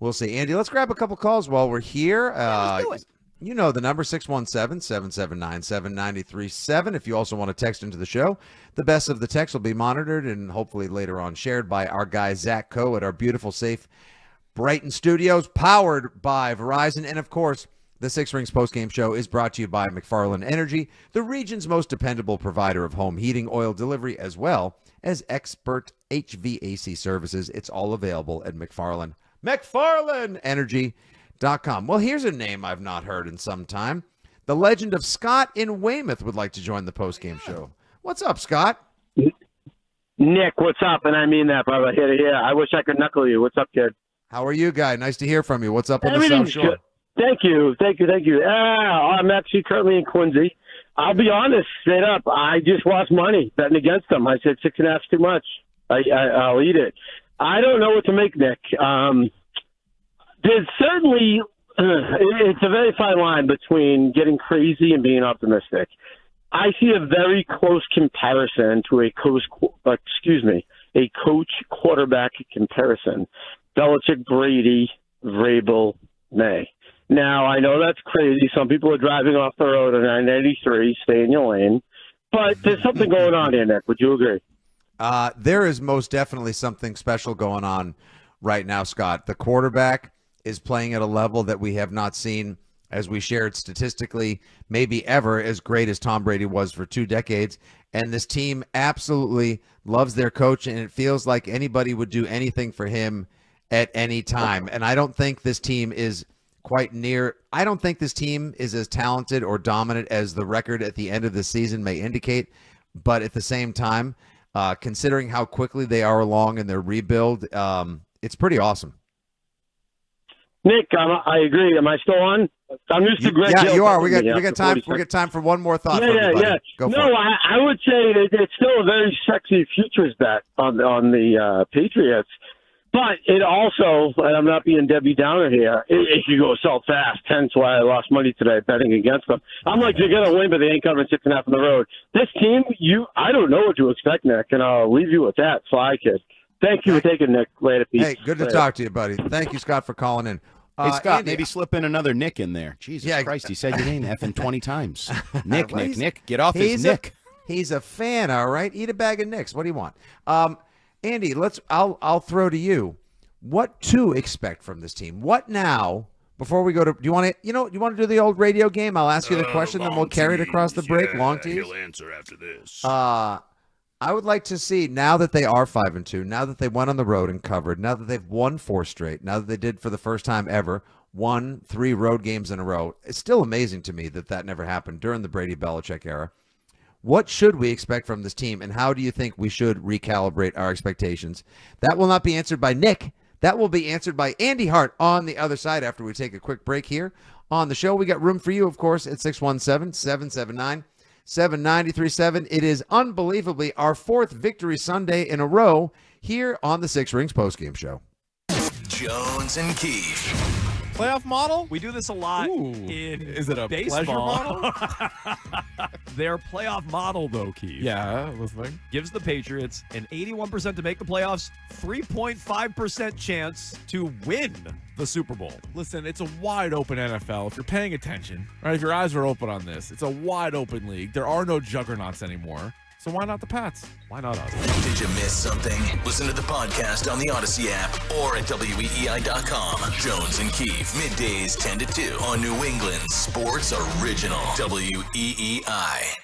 we'll see. Andy, let's grab a couple calls while we're here. Let's do it. You know the number, 617-779-7937. If you also want to text into the show, the best of the text will be monitored and hopefully later on shared by our guy Zach Coe at our beautiful, safe Brighton studios, powered by Verizon. And, of course, the Six Rings postgame show is brought to you by McFarland Energy, the region's most dependable provider of home heating oil delivery, as well as expert HVAC services. It's all available at McFarland Energy.com. Well, here's a name I've not heard in some time. The legend of Scott in Weymouth would like to join the postgame show. What's up, Scott? Nick, what's up? And I mean that, brother. Here. I wish I could knuckle you. What's up, kid? How are you, guy? Nice to hear from you. What's up on the South Shore? Good. Thank you. I'm actually currently in Quincy. I'll be honest, straight up, I just lost money betting against them. I said 6.5 is too much. I'll eat it. I don't know what to make, Nick. There's certainly it's a very fine line between getting crazy and being optimistic. I see a very close comparison to a a coach-quarterback comparison. Belichick, Brady, Vrabel, May. Now, I know that's crazy. Some people are driving off the road on 993, stay in your lane. But there's something going on here, Nick. Would you agree? There is most definitely something special going on right now, Scott. The quarterback is playing at a level that we have not seen, as we shared statistically, maybe ever as great as Tom Brady was for 2 decades. And this team absolutely loves their coach, and it feels like anybody would do anything for him at any time. And I don't think this team is I don't think this team is as talented or dominant as the record at the end of the season may indicate. But at the same time, considering how quickly they are along in their rebuild, it's pretty awesome. Nick, I agree. Am I still on? I'm used to Greg. Yeah, you are. We got time. We got time for one more thought. Yeah. Go for it. I would say that it's still a very sexy futures bet on the Patriots. But it also, and I'm not being Debbie Downer here, if you go sell fast, hence why I lost money today betting against them. I'm like, they're going to win, but they ain't covering 6.5 on the road. This team, I don't know what to expect, Nick, and I'll leave you with that, Fly Kid. Thank you for taking Nick. Later, peace. Hey, good to talk to you, buddy. Thank you, Scott, for calling in. Hey, Scott, Andy, maybe slip in another Nick in there. Jesus Christ, he said your name effing 20 times. Nick, well, Nick, get off his Nick. He's a fan, all right? Eat a bag of Nicks. What do you want? Andy, I'll throw to you. What to expect from this team? What now? Before we go to, do you want to do the old radio game? I'll ask you the question, then we'll carry it across the break. Long tease. He'll answer after this. I would like to see, now that they are 5-2, now that they went on the road and covered, now that they've won 4 straight, now that they did for the first time ever, won 3 road games in a row. It's still amazing to me that never happened during the Brady Belichick era. What should we expect from this team, and how do you think we should recalibrate our expectations? That will not be answered by Nick. That will be answered by Andy Hart on the other side after we take a quick break here on the show. We got room for you, of course, at 617-779-7937. It is unbelievably our 4th victory Sunday in a row here on the Six Rings postgame show. Jones and Keefe. Playoff model? We do this a lot in Is it a baseball. pleasure model? Their playoff model, though, Keith. Yeah, listening. Gives the Patriots an 81% to make the playoffs, 3.5% chance to win the Super Bowl. Listen, it's a wide open NFL. If you're paying attention, right? If your eyes are open on this, it's a wide open league. There are no juggernauts anymore. So why not the Pats? Why not us? Did you miss something? Listen to the podcast on the Odyssey app or at WEEI.com. Jones and Keefe, middays 10 to 2 on New England Sports Original, WEEI.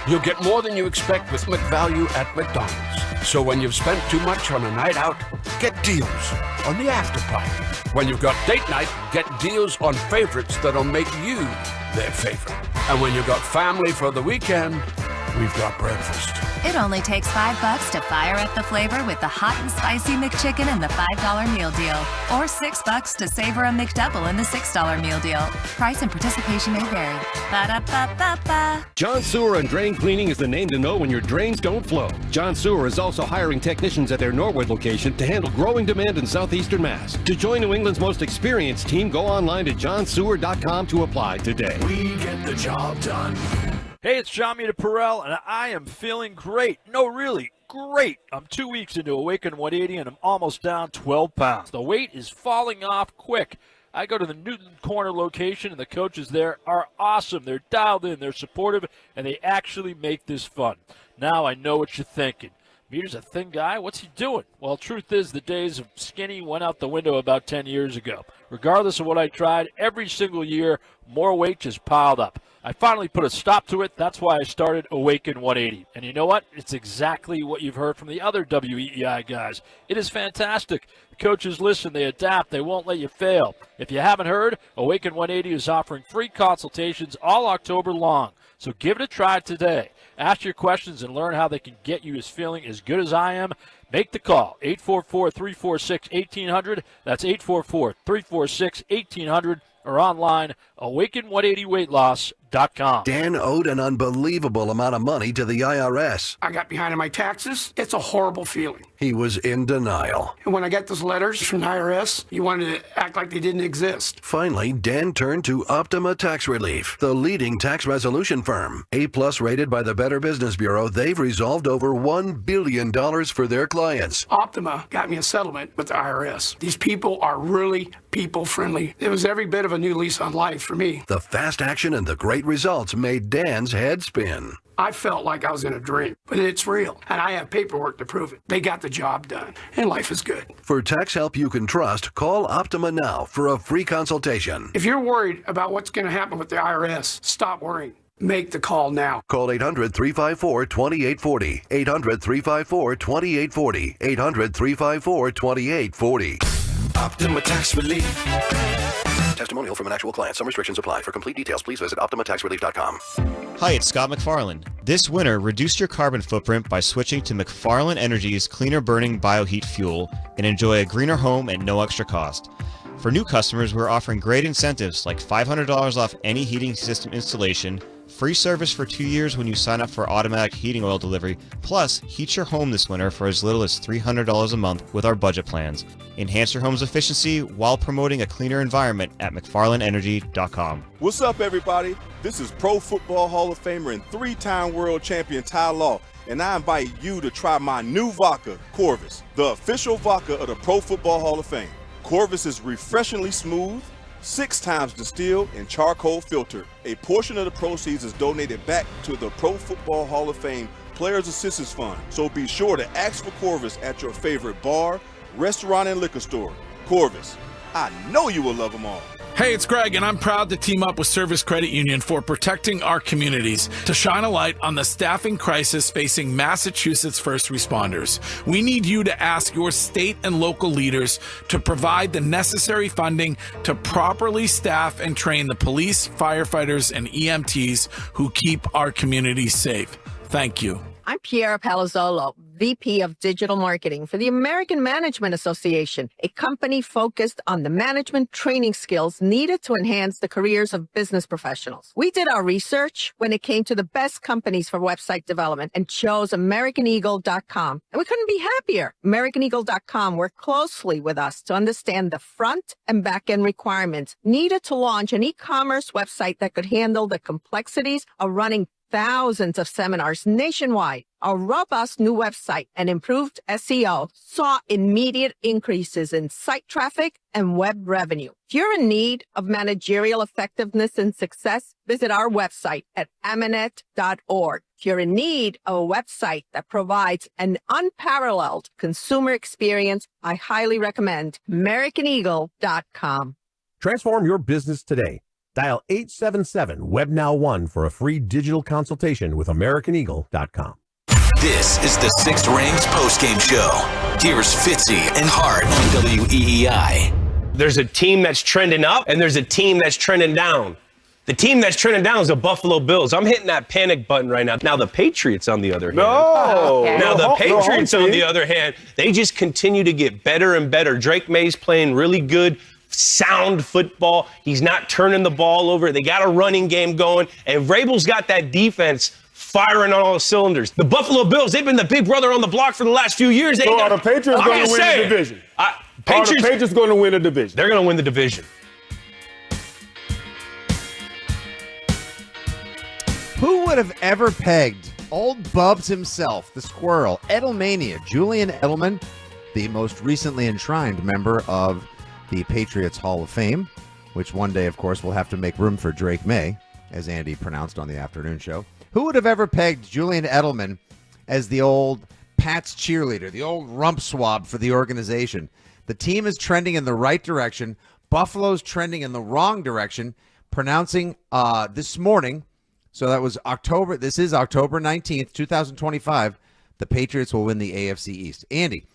You'll get more than you expect with McValue at McDonald's. So when you've spent too much on a night out, get deals on the after party. When you've got date night, get deals on favorites that'll make you their favorite. And when you've got family for the weekend, we've got breakfast. It only takes $5 to fire up the flavor with the hot and spicy McChicken and the $5 meal deal. Or $6 to savor a McDouble and the $6 meal deal. Price and participation may vary. Ba-da-ba-ba-ba. John Sewer and Drain Cleaning is the name to know when your drains don't flow. John Sewer is also hiring technicians at their Norwood location to handle growing demand in southeastern Mass. To join New England's most experienced team, go online to johnsewer.com to apply today. We get the job done. Hey, it's John Mita Perrell, and I am feeling great. No, really, great. I'm 2 weeks into Awaken 180, and I'm almost down 12 pounds. The weight is falling off quick. I go to the Newton Corner location, and the coaches there are awesome. They're dialed in, they're supportive, and they actually make this fun. Now I know what you're thinking. Mita's a thin guy. What's he doing? Well, truth is, the days of skinny went out the window about 10 years ago. Regardless of what I tried, every single year, more weight just piled up. I finally put a stop to it. That's why I started Awaken 180. And you know what? It's exactly what you've heard from the other WEEI guys. It is fantastic. The coaches listen, they adapt, they won't let you fail. If you haven't heard, Awaken 180 is offering free consultations all October long. So give it a try today. Ask your questions and learn how they can get you as feeling as good as I am. Make the call, 844-346-1800. That's 844-346-1800. Or online, awaken180weightloss.com. Dan owed an unbelievable amount of money to the IRS. I got behind on my taxes. It's a horrible feeling. He was in denial. And when I got those letters from the IRS, you wanted to act like they didn't exist. Finally, Dan turned to Optima Tax Relief, the leading tax resolution firm. A-plus rated by the Better Business Bureau, they've resolved over $1 billion for their clients. Optima got me a settlement with the IRS. These people are really people-friendly. It was every bit of a new lease on life for me. The fast action and the great results made Dan's head spin. I felt like I was in a dream, but it's real, and I have paperwork to prove it. They got the job done, and life is good. For tax help you can trust, call Optima now for a free consultation. If you're worried about what's going to happen with the IRS, stop worrying. Make the call now. Call 800-354-2840. 800-354-2840. 800-354-2840. Optima Tax Relief. Testimonial from an actual client. Some restrictions apply. For complete details, please visit OptimaTaxRelief.com. Hi, it's Scott McFarland. This winter, reduce your carbon footprint by switching to McFarland Energy's cleaner burning bioheat fuel and enjoy a greener home at no extra cost. For new customers, we're offering great incentives like $500 off any heating system installation, free service for 2 years when you sign up for automatic heating oil delivery, plus heat your home this winter for as little as $300 a month with our budget plans. Enhance your home's efficiency while promoting a cleaner environment at McFarlandEnergy.com. What's up, everybody? This is Pro Football Hall of Famer and three-time world champion Ty Law, and I invite you to try my new vodka, Corvus, the official vodka of the Pro Football Hall of Fame. Corvus is refreshingly smooth, 6 times distilled and charcoal filtered. A portion of the proceeds is donated back to the Pro Football Hall of Fame Players Assistance Fund. So be sure to ask for Corvus at your favorite bar, restaurant, and liquor store. Corvus, I know you will love them all. Hey, it's Greg, and I'm proud to team up with Service Credit Union for protecting our communities to shine a light on the staffing crisis facing Massachusetts first responders. We need you to ask your state and local leaders to provide the necessary funding to properly staff and train the police, firefighters, and EMTs who keep our communities safe. Thank you. I'm Piera Palazzolo, VP of Digital Marketing for the American Management Association, a company focused on the management training skills needed to enhance the careers of business professionals. We did our research when it came to the best companies for website development and chose AmericanEagle.com. And we couldn't be happier. AmericanEagle.com worked closely with us to understand the front and back end requirements needed to launch an e-commerce website that could handle the complexities of running thousands of seminars nationwide. Our robust new website and improved SEO saw immediate increases in site traffic and web revenue. If you're in need of managerial effectiveness and success, visit our website at amanet.org. If you're in need of a website that provides an unparalleled consumer experience, I highly recommend AmericanEagle.com. Transform your business today. Dial 877-WEB-NOW-1 for a free digital consultation with AmericanEagle.com. This is the Sixth Rings postgame show. Here's Fitzy and Hart on WEEI. There's a team that's trending up, and there's a team that's trending down. The team that's trending down is the Buffalo Bills. I'm hitting that panic button right now. Now the Patriots, on the other hand. Now the Patriots, on the other hand, they just continue to get better and better. Drake May's playing really good, sound football. He's not turning the ball over. They got a running game going, and Vrabel's got that defense firing on all cylinders. The Buffalo Bills, they've been the big brother on the block for the last few years. So are the Patriots going to win the division? Are the Patriots going to win the division? They're going to win the division. Who would have ever pegged old Bubs himself, the squirrel, Edelmania, Julian Edelman, the most recently enshrined member of the Patriots Hall of Fame, which one day, of course, will have to make room for Drake May, as Andy pronounced on the afternoon show. Who would have ever pegged Julian Edelman as the old Pats cheerleader, the old rump swab for the organization? The team is trending in the right direction. Buffalo's trending in the wrong direction, pronouncing this morning, so that was October, this is October 19th, 2025, the Patriots will win the AFC East. Andy,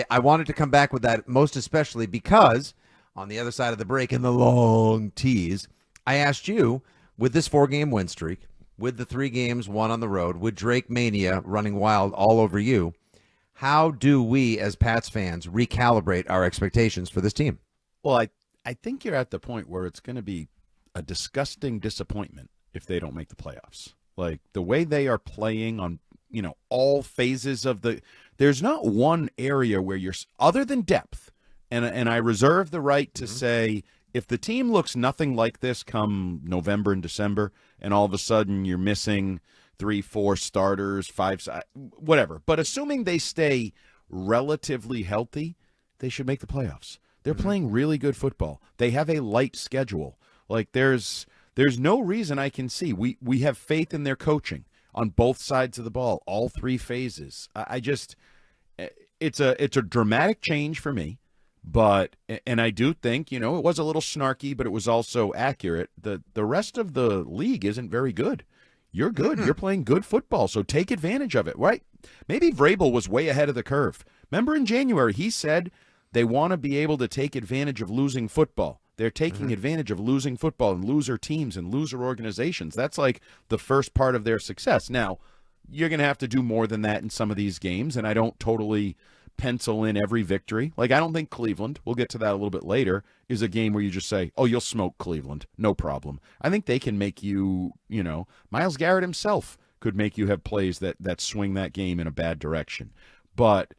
I wanted to come back with that most especially because on the other side of the break in the long tease, I asked you, with this 4-game win streak, with the 3 games won on the road, with Drake Mania running wild all over you, how do we as Pats fans recalibrate our expectations for this team? Well, I think you're at the point where it's going to be a disgusting disappointment if they don't make the playoffs. Like, the way they are playing on, all phases of there's not one area where you're, other than depth, and I reserve the right to say, if the team looks nothing like this come November and December, and all of a sudden you're missing 3-4 starters, 5, whatever. But assuming they stay relatively healthy, they should make the playoffs. They're playing really good football. They have a light schedule. Like, there's no reason I can see. We have faith in their coaching on both sides of the ball, all 3 phases. It's a dramatic change for me. But, and I do think, it was a little snarky, but it was also accurate. The rest of the league isn't very good. You're good. You're playing good football, so take advantage of it, right? Maybe Vrabel was way ahead of the curve. Remember in January, he said they want to be able to take advantage of losing football. They're taking advantage of losing football and loser teams and loser organizations. That's like the first part of their success. Now, you're going to have to do more than that in some of these games, and I don't totally pencil in every victory. Like, I don't think Cleveland, we'll get to that a little bit later, is a game where you just say, oh, you'll smoke Cleveland, no problem. I think they can make you, Myles Garrett himself could make you have plays that swing that game in a bad direction. But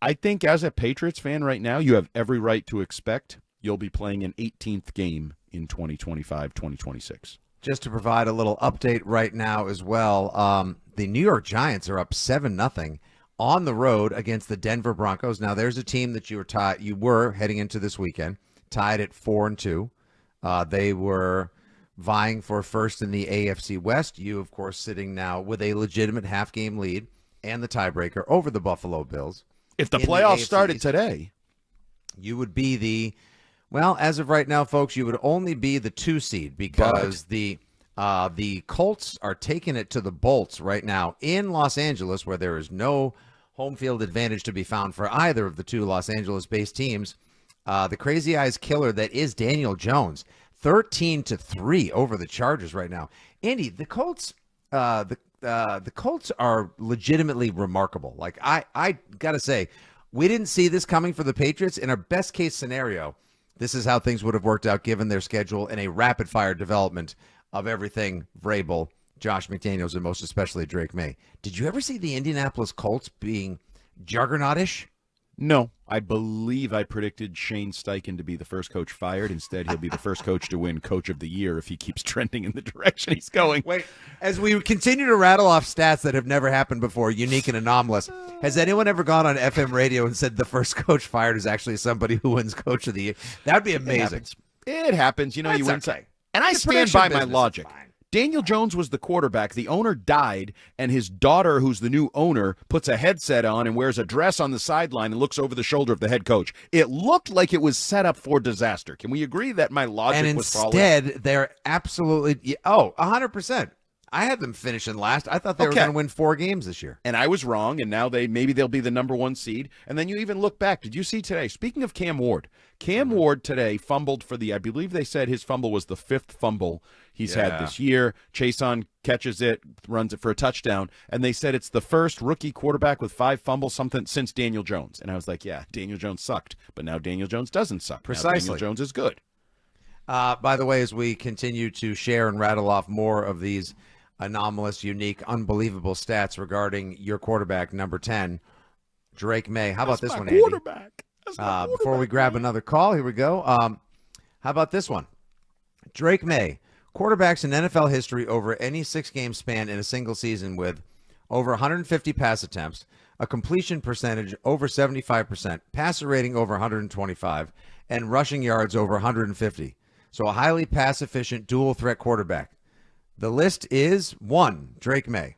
I think as a Patriots fan right now, you have every right to expect you'll be playing an 18th game in 2025, 2026. Just to provide a little update right now as well, the New York Giants are up 7-0 on the road against the Denver Broncos. Now, there's a team that you were heading into this weekend, tied at 4-2. They were vying for first in the AFC West. You, of course, sitting now with a legitimate half-game lead and the tiebreaker over the Buffalo Bills. If the playoffs started today, you would be as of right now, folks, you would only be the 2 seed because the Colts are taking it to the Bolts right now in Los Angeles, where there is no home field advantage to be found for either of the 2 Los Angeles-based teams. The crazy eyes killer that is Daniel Jones, 13-3 over the Chargers right now. Andy, the Colts, the Colts are legitimately remarkable. Like, I gotta say, we didn't see this coming for the Patriots. In our best case scenario, this is how things would have worked out given their schedule in a rapid-fire development of everything Vrabel, Josh McDaniels, and most especially Drake May. Did you ever see the Indianapolis Colts being juggernautish? No. I believe I predicted Shane Steichen to be the first coach fired. Instead, he'll be the first coach to win Coach of the Year if he keeps trending in the direction he's going. Wait, as we continue to rattle off stats that have never happened before, unique and anomalous, has anyone ever gone on FM radio and said the first coach fired is actually somebody who wins Coach of the Year? That'd be amazing. It happens. You That's win. okay. And I stand by my logic. Daniel Jones was the quarterback. The owner died, and his daughter, who's the new owner, puts a headset on and wears a dress on the sideline and looks over the shoulder of the head coach. It looked like it was set up for disaster. Can we agree that my logic was followed? And instead, they're absolutely 100%. I had them finishing last. I thought they were going to win 4 games this year. And I was wrong, and now maybe they'll be the number 1 seed. And then you even look back. Did you see today? Speaking of Cam Ward, Ward today fumbled for I believe they said his fumble was the 5th fumble he's had this year. Chason catches it, runs it for a touchdown, and they said it's the first rookie quarterback with 5 fumbles since Daniel Jones. And I was like, yeah, Daniel Jones sucked, but now Daniel Jones doesn't suck. Precisely. Now Daniel Jones is good. By the way, as we continue to share and rattle off more of these anomalous, unique, unbelievable stats regarding your quarterback, number 10, Drake May. How about this one, Andy? Before we grab another call, here we go. How about this one? Drake May, quarterbacks in NFL history over any 6-game span in a single season with over 150 pass attempts, a completion percentage over 75%, passer rating over 125, and rushing yards over 150. So a highly pass-efficient, dual-threat quarterback. The list is 1, Drake May.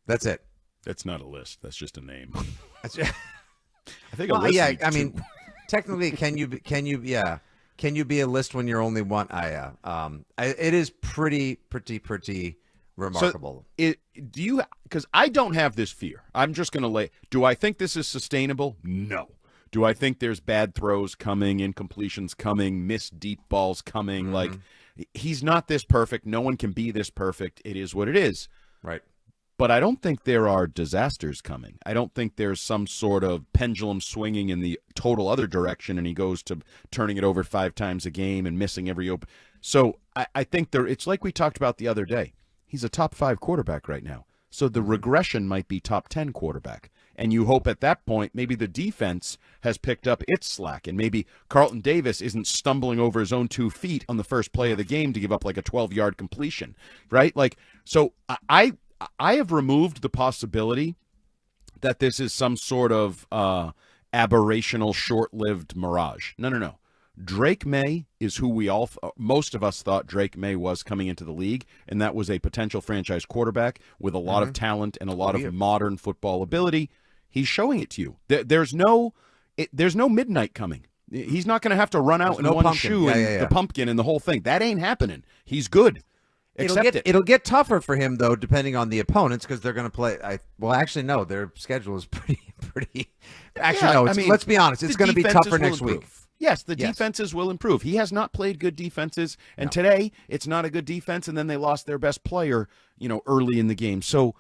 That's it. That's not a list. That's just a name. I think a list needs I mean, technically, can you be a list when you're only one? It is pretty remarkable. So because I don't have this fear. I'm just going to do I think this is sustainable? No. Do I think there's bad throws coming, incompletions coming, missed deep balls coming? Mm-hmm. Like, he's not this perfect. No one can be this perfect. It is what it is. Right. But I don't think there are disasters coming. I don't think there's some sort of pendulum swinging in the total other direction and he goes to turning it over 5 times a game and missing every open. So I think it's like we talked about the other day. He's a top 5 quarterback right now. So the regression might be top 10 quarterback. And you hope at that point maybe the defense has picked up its slack, and maybe Carlton Davis isn't stumbling over his own 2 feet on the first play of the game to give up like a 12-yard completion, right? Like, so I have removed the possibility that this is some sort of aberrational, short-lived mirage. No. Drake May is who most of us thought Drake May was coming into the league, and that was a potential franchise quarterback with a lot of talent and a lot of modern football ability. He's showing it to you. There's no midnight coming. He's not going to have to run out in one pumpkin. Shoe and the pumpkin and the whole thing. That ain't happening. He's good. It'll get tougher for him though, depending on the opponents, because they're going to play. Actually, no, their schedule is pretty. Actually, no. Let's be honest. It's going to be tougher next week. Yes, the defenses will improve. He has not played good defenses, and today it's not a good defense, and then they lost their best player, early in the game. So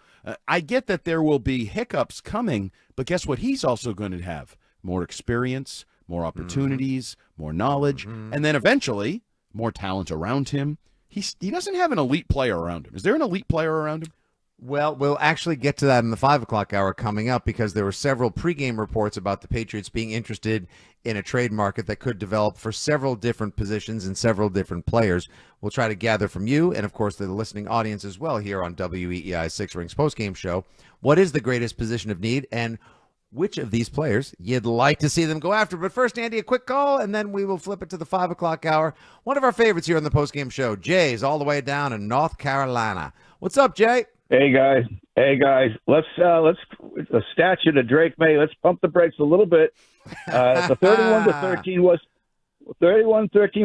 I get that there will be hiccups coming, but guess what? He's also going to have more experience, more opportunities, more knowledge, and then eventually more talent around him. He doesn't have an elite player around him. Is there an elite player around him? Well, we'll actually get to that in the 5 o'clock hour coming up, because there were several pregame reports about the Patriots being interested in a trade market that could develop for several different positions and several different players. We'll try to gather from you and, of course, the listening audience as well here on WEEI 6 Rings postgame show. What is the greatest position of need, and which of these players you'd like to see them go after? But first, Andy, a quick call, and then we will flip it to the 5 o'clock hour. One of our favorites here on the postgame show, Jay's all the way down in North Carolina. What's up, Jay? Hey guys, let's a statue to Drake May. Let's pump the brakes a little bit. The 31-13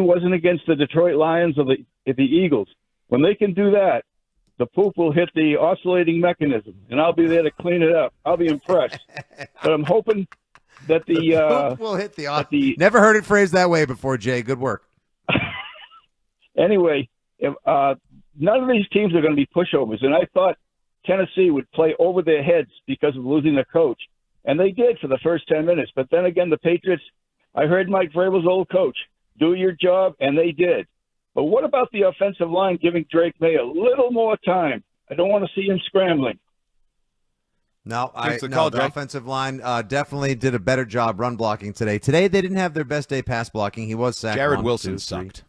wasn't against the Detroit Lions or the Eagles. When they can do that, the poop will hit the oscillating mechanism, and I'll be there to clean it up. I'll be impressed. But I'm hoping that the poop will hit the never heard it phrased that way before, Jay. Good work. Anyway, none of these teams are going to be pushovers, and I thought Tennessee would play over their heads because of losing their coach, and they did for the first 10 minutes. But then again, the Patriots, I heard Mike Vrabel's old coach, do your job, and they did. But what about the offensive line giving Drake May a little more time? I don't want to see him scrambling. The offensive line definitely did a better job run blocking today. Today they didn't have their best day pass blocking. He was sacked. Jared Wilson sucked.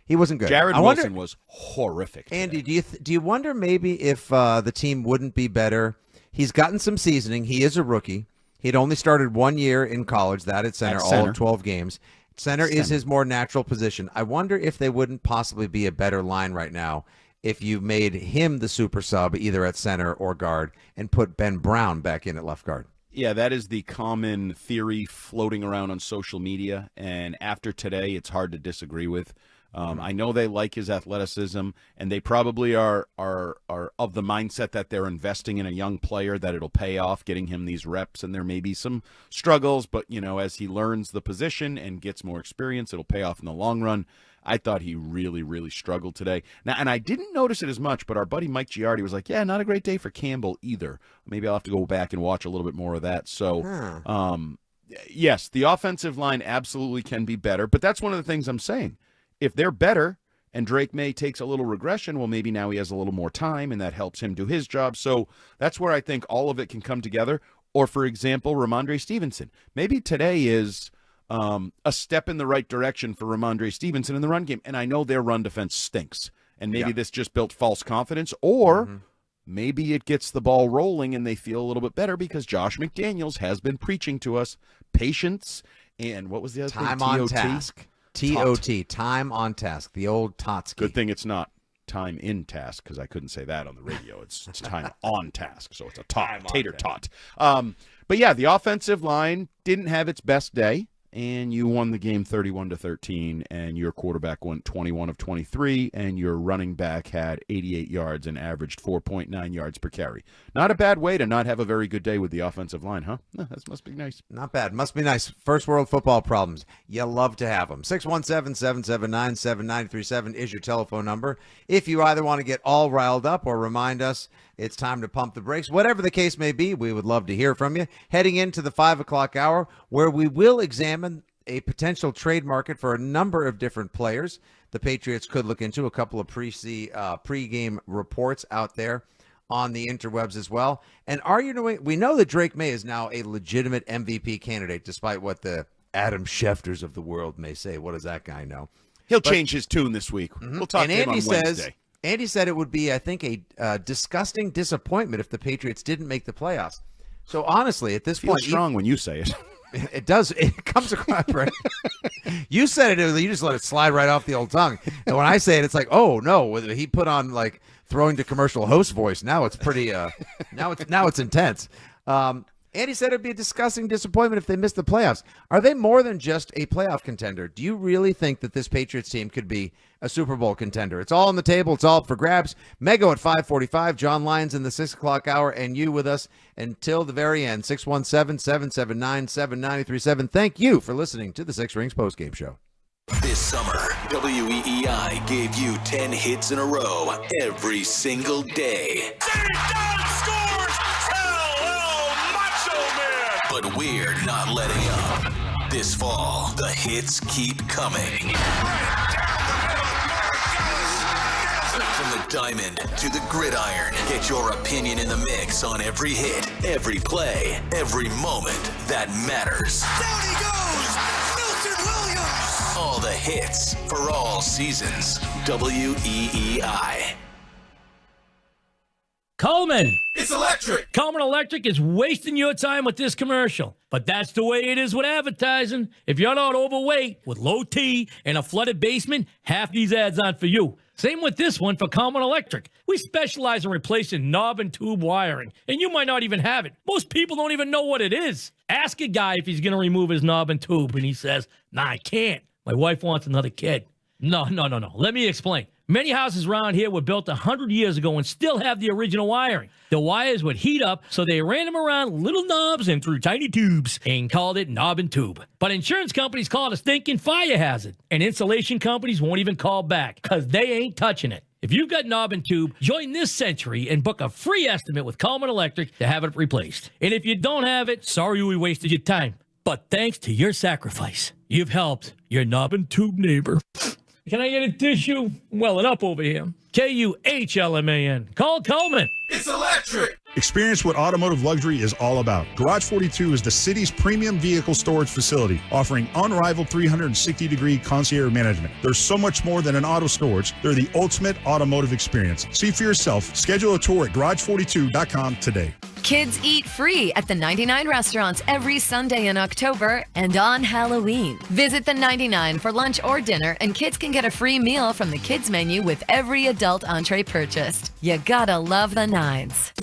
He wasn't good. Jared Wilson was horrific today. Andy, do you wonder maybe if the team wouldn't be better? He's gotten some seasoning. He is a rookie. He'd only started 1 year in college, that at center, all 12 games. Center is his more natural position. I wonder if they wouldn't possibly be a better line right now if you made him the super sub either at center or guard and put Ben Brown back in at left guard. Yeah, that is the common theory floating around on social media, and after today, it's hard to disagree with. I know they like his athleticism, and they probably are of the mindset that they're investing in a young player, that it'll pay off getting him these reps, and there may be some struggles, but, as he learns the position and gets more experience, it'll pay off in the long run. I thought he really, really struggled today. Now, and I didn't notice it as much, but our buddy Mike Giardi was like, yeah, not a great day for Campbell either. Maybe I'll have to go back and watch a little bit more of that. So, yes, the offensive line absolutely can be better, but that's one of the things I'm saying. If they're better and Drake May takes a little regression, well, maybe now he has a little more time, and that helps him do his job. So that's where I think all of it can come together. Or, for example, Ramondre Stevenson. Maybe today is a step in the right direction for Ramondre Stevenson in the run game. And I know their run defense stinks, and maybe this just built false confidence. Or maybe it gets the ball rolling and they feel a little bit better because Josh McDaniels has been preaching to us patience and what was the other thing? Time on task. TOT, time on task, the old Totsky. Good thing it's not time in task, because I couldn't say that on the radio. It's time on task, so it's a tater tot. But yeah, the offensive line didn't have its best day, and you won the game 31-13, and your quarterback went 21 of 23, and your running back had 88 yards and averaged 4.9 yards per carry. Not a bad way to not have a very good day with the offensive line, huh? That must be nice. Not bad. Must be nice. First world football problems. You love to have them. 617-779-7937 is your telephone number. If you either want to get all riled up or remind us it's time to pump the brakes, whatever the case may be, we would love to hear from you. Heading into the 5 o'clock hour, where we will examine a potential trade market for a number of different players. the Patriots could look into. A couple of pre-game reports out there on the interwebs as well. And we know that Drake May is now a legitimate MVP candidate, despite what the Adam Schefters of the world may say. What does that guy know? He'll change his tune this week. We'll talk to him on Wednesday. Andy said it would be, I think, a disgusting disappointment if the Patriots didn't make the playoffs. So honestly, at this point, strong when you say it. It does. It comes across right. You said it. You just let it slide right off the old tongue. And when I say it, it's like, oh no. He put on like throwing to commercial host voice. Now it's pretty. Now it's intense. Andy said it'd be a disgusting disappointment if they missed the playoffs. Are they more than just a playoff contender? Do you really think that this Patriots team could be a Super Bowl contender? It's all on the table. It's all up for grabs. Mego at 5:45. John Lyons in the 6 o'clock hour, and you with us until the very end. 617-779-7937. Thank you for listening to the Six Rings postgame show. This summer, WEEI gave you 10 hits in a row every single day. But we're not letting up. This fall, the hits keep coming. From the diamond to the gridiron, get your opinion in the mix on every hit, every play, every moment that matters. Down he goes! Milton Williams! All the hits for all seasons. WEEI. Coleman. It's electric. Coleman Electric is wasting your time with this commercial. But that's the way it is with advertising. If you're not overweight, with low T and a flooded basement, half these ads aren't for you. Same with this one for Coleman Electric. We specialize in replacing knob and tube wiring, and you might not even have it. Most people don't even know what it is. Ask a guy if he's going to remove his knob and tube, and he says, nah, I can't. My wife wants another kid. No. Let me explain. Many houses around here were built 100 years ago and still have the original wiring. The wires would heat up, so they ran them around little knobs and through tiny tubes and called it knob and tube. But insurance companies call it a stinking fire hazard, and insulation companies won't even call back because they ain't touching it. If you've got knob and tube, join this century and book a free estimate with Coleman Electric to have it replaced. And if you don't have it, sorry we wasted your time. But thanks to your sacrifice, you've helped your knob and tube neighbor. Can I get a tissue? I'm welling up over here. Kuhlman. Call Coleman. It's electric. Experience what automotive luxury is all about. Garage 42 is the city's premium vehicle storage facility, offering unrivaled 360-degree concierge management. There's so much more than an auto storage. They're the ultimate automotive experience. See for yourself. Schedule a tour at garage42.com today. Kids eat free at the 99 restaurants every Sunday in October and on Halloween. Visit the 99 for lunch or dinner, and kids can get a free meal from the kids menu with every adult entree purchased. You gotta love the nines.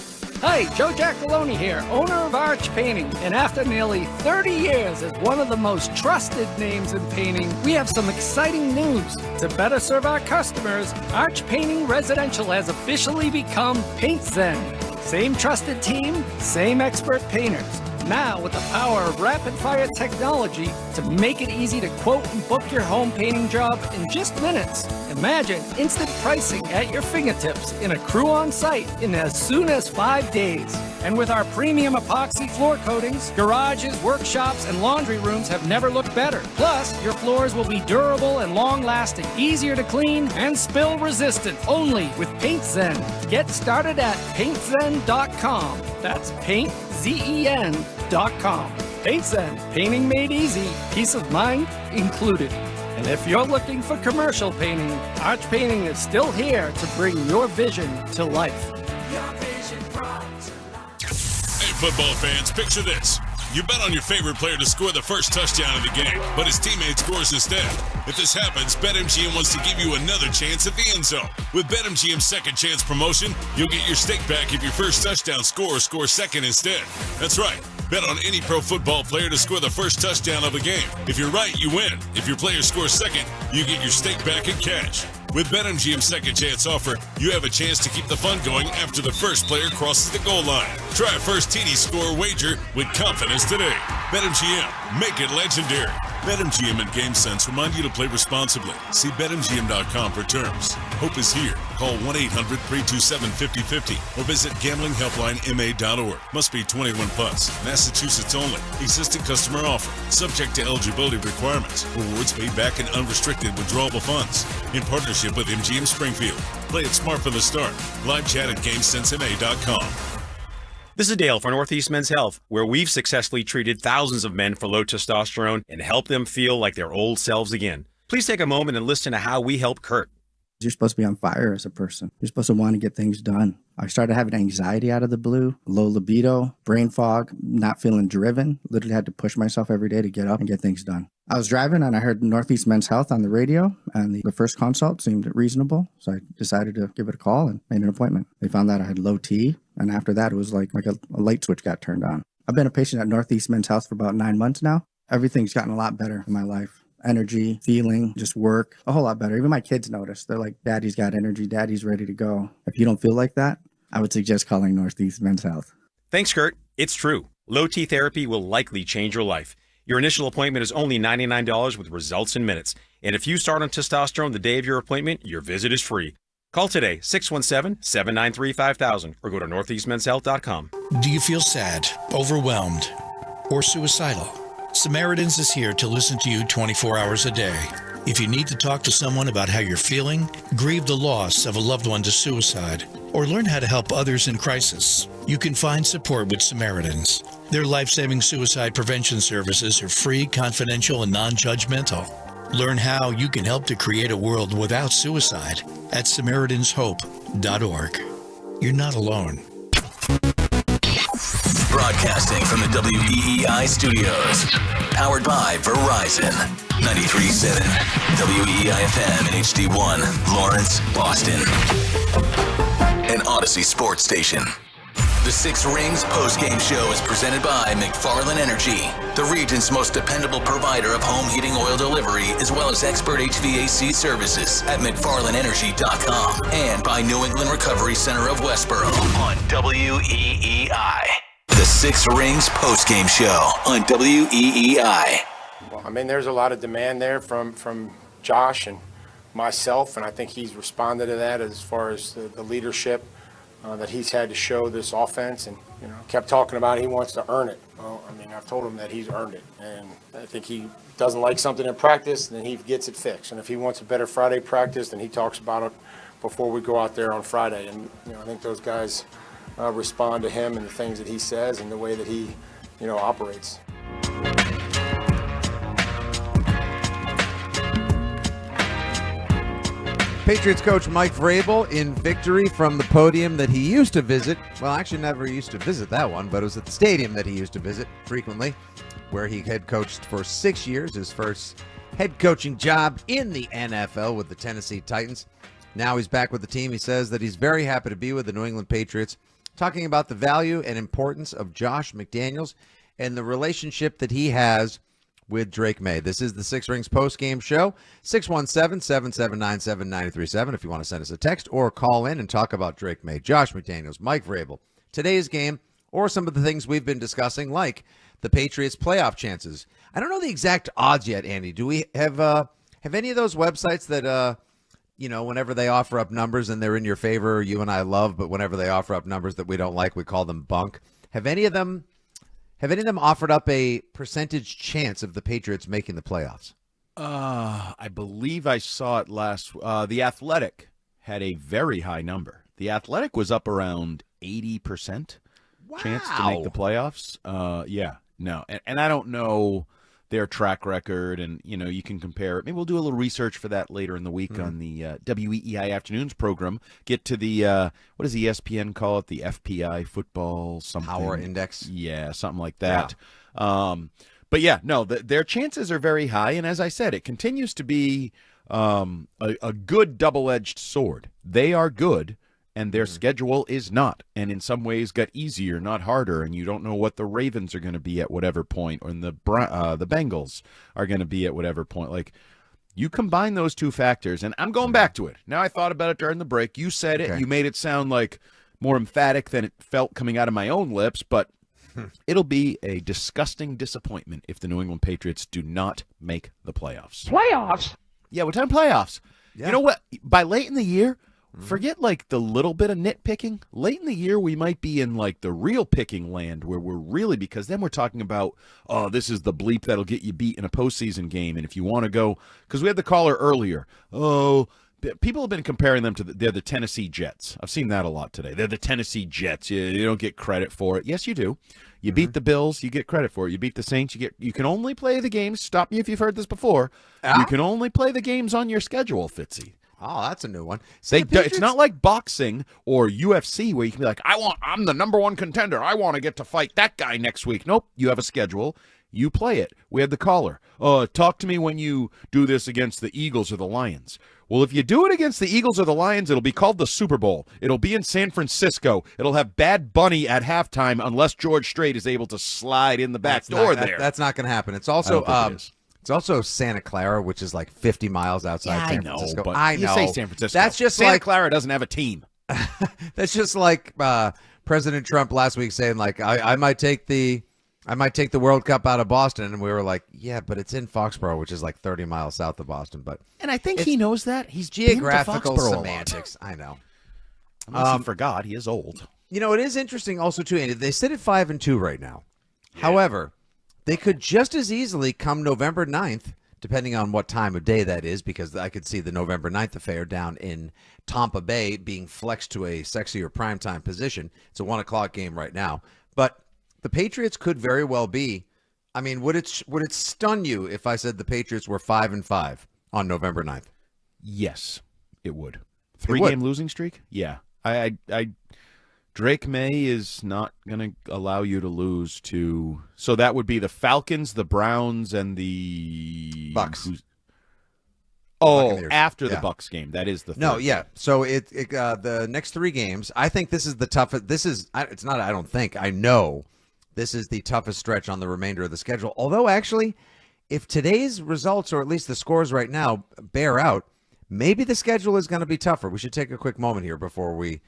Hi, Joe Giacalone here, owner of Arch Painting. And after nearly 30 years as one of the most trusted names in painting, we have some exciting news. To better serve our customers, Arch Painting Residential has officially become Paint Zen. Same trusted team, same expert painters. Now with the power of rapid-fire technology to make it easy to quote and book your home painting job in just minutes. Imagine instant pricing at your fingertips in a crew on site in as soon as 5 days. And with our premium epoxy floor coatings, garages, workshops, and laundry rooms have never looked better. Plus, your floors will be durable and long-lasting, easier to clean, and spill-resistant, only with Paint Zen. Get started at paintzen.com. That's paintzen.com. Paint Zen, painting made easy, peace of mind included. And if you're looking for commercial painting, Arch Painting is still here to bring your vision to life. Hey, football fans, picture this. You bet on your favorite player to score the first touchdown of the game, but his teammate scores instead. If this happens, BetMGM wants to give you another chance at the end zone. With BetMGM's second chance promotion, you'll get your stake back if your first touchdown scorer scores second instead. That's right. Bet on any pro football player to score the first touchdown of a game. If you're right, you win. If your player scores second, you get your stake back in cash. With BetMGM's second chance offer, you have a chance to keep the fun going after the first player crosses the goal line. Try a first TD score wager with confidence today. BetMGM, make it legendary. BetMGM and GameSense remind you to play responsibly. See BetMGM.com for terms. Hope is here. Call 1-800-327-5050 or visit gamblinghelplinema.org. Must be 21 plus. Massachusetts only. Existing customer offer. Subject to eligibility requirements. Rewards paid back in unrestricted withdrawable funds. In partnership with MGM Springfield. Play it smart from the start. Live chat at GameSenseMA.com. This is Dale for Northeast Men's Health, where we've successfully treated thousands of men for low testosterone and helped them feel like their old selves again. Please take a moment and listen to how we help Kurt. You're supposed to be on fire as a person. You're supposed to want to get things done. I started having anxiety out of the blue, low libido, brain fog, not feeling driven. Literally had to push myself every day to get up and get things done. I was driving and I heard Northeast Men's Health on the radio, and the first consult seemed reasonable. So I decided to give it a call and made an appointment. They found that I had low T, and after that it was like a light switch got turned on. I've been a patient at Northeast Men's Health for about 9 months now. Everything's gotten a lot better in my life. Energy, feeling, just work, a whole lot better. Even my kids notice. They're like, Daddy's got energy, Daddy's ready to go. If you don't feel like that, I would suggest calling Northeast Men's Health. Thanks, Kurt. It's true. Low T therapy will likely change your life. Your initial appointment is only $99 with results in minutes. And if you start on testosterone the day of your appointment, your visit is free. Call today, 617-793-5000, or go to northeastmenshealth.com. Do you feel sad, overwhelmed, or suicidal? Samaritans is here to listen to you 24 hours a day. If you need to talk to someone about how you're feeling, grieve the loss of a loved one to suicide, or learn how to help others in crisis, you can find support with Samaritans. Their life-saving suicide prevention services are free, confidential, and non-judgmental. Learn how you can help to create a world without suicide at SamaritansHope.org. You're not alone. Broadcasting from the WEEI studios. Powered by Verizon. 93.7 WEEI FM and HD1, Lawrence, Boston. An Odyssey sports station. The Six Rings post-game show is presented by McFarland Energy, the region's most dependable provider of home heating oil delivery, as well as expert HVAC services at McFarlandEnergy.com, and by New England Recovery Center of Westboro on WEEI. The Six Rings post-game show on WEEI. Well, I mean, there's a lot of demand there from Josh and myself, and I think he's responded to that as far as the leadership that he's had to show this offense, and kept talking about he wants to earn it. Well, I mean, I've told him that he's earned it, and I think he doesn't like something in practice, then he gets it fixed. And if he wants a better Friday practice, then he talks about it before we go out there on Friday. And I think those guys respond to him and the things that he says and the way that he operates. Patriots coach Mike Vrabel in victory from the podium that he used to visit. Well, actually never used to visit that one, but it was at the stadium that he used to visit frequently, where he head coached for 6 years, his first head coaching job in the NFL with the Tennessee Titans. Now he's back with the team. He says that he's very happy to be with the New England Patriots, talking about the value and importance of Josh McDaniels and the relationship that he has with Drake May. This is the Six Rings post-game show, 617-779-7937 if you want to send us a text or call in and talk about Drake May, Josh McDaniels, Mike Vrabel, today's game, or some of the things we've been discussing, like the Patriots' playoff chances. I don't know the exact odds yet, Andy. Do we have any of those websites that, whenever they offer up numbers and they're in your favor, you and I love, but whenever they offer up numbers that we don't like, we call them bunk? Have any of them offered up a percentage chance of the Patriots making the playoffs? I believe I saw it last. The Athletic had a very high number. The Athletic was up around 80% chance to make the playoffs. Yeah, no, and I don't know their track record, and you can compare it. Maybe we'll do a little research for that later in the week on the WEEI Afternoons program. Get to the what does ESPN call it? The FPI football something power index. Yeah, something like that. Yeah. But yeah, no, their chances are very high, and as I said, it continues to be a good double-edged sword. They are good, and their schedule is not, and in some ways got easier, not harder, and you don't know what the Ravens are going to be at whatever point, or the Bengals are going to be at whatever point. Like, you combine those two factors, and I'm going back to it. Now, I thought about it during the break. You said it. You made it sound like more emphatic than it felt coming out of my own lips, but it'll be a disgusting disappointment if the New England Patriots do not make the playoffs. Playoffs? Yeah, we're talking playoffs. Yeah. You know what? By late in the year, forget like the little bit of nitpicking. Late in the year, we might be in like the real picking land where we're really, because then we're talking about, oh, this is the bleep that'll get you beat in a postseason game. And if you want to go, because we had the caller earlier, people have been comparing them to they're the Tennessee Jets. I've seen that a lot today. They're the Tennessee Jets. You don't get credit for it. Yes, you do. You beat the Bills, you get credit for it. You beat the Saints, you can only play the games. Stop me if you've heard this before. You can only play the games on your schedule, Fitzy. Oh, that's a new one. It's not like boxing or UFC where you can be like, I'm the number one contender. I want to get to fight that guy next week. Nope, you have a schedule. You play it. We had the caller. Talk to me when you do this against the Eagles or the Lions. Well, if you do it against the Eagles or the Lions, it'll be called the Super Bowl. It'll be in San Francisco. It'll have Bad Bunny at halftime unless George Strait is able to slide in the back door there. That's not going to happen. It's also it's also Santa Clara, which is like 50 miles outside San Francisco. But I know. You say San Francisco. That's just Santa like Clara doesn't have a team. That's just like President Trump last week saying like I might take the World Cup out of Boston, and we were like, yeah, but it's in Foxborough, which is like 30 miles south of Boston. But and I think he knows that. He's geographical semantics. I know. Unless he forgot, he is old. You know, it is interesting also too, Andy. They sit at 5-2 right now. Yeah. However, they could just as easily come November 9th, depending on what time of day that is, because I could see the November 9th affair down in Tampa Bay being flexed to a sexier primetime position. It's a 1:00 game right now, but the Patriots could very well be. I mean, would it stun you if I said the Patriots were 5-5 on November 9th? Yes, it would. 3-game losing streak? Yeah. Drake May is not going to allow you to lose to. So that would be the Falcons, the Browns, and the Bucks. After the Bucks game. That is the third. No, yeah. So the next 3 games, I think this is the toughest. It's not, I don't think. I know this is the toughest stretch on the remainder of the schedule. Although, actually, if today's results, or at least the scores right now, bear out, maybe the schedule is going to be tougher. We should take a quick moment here before we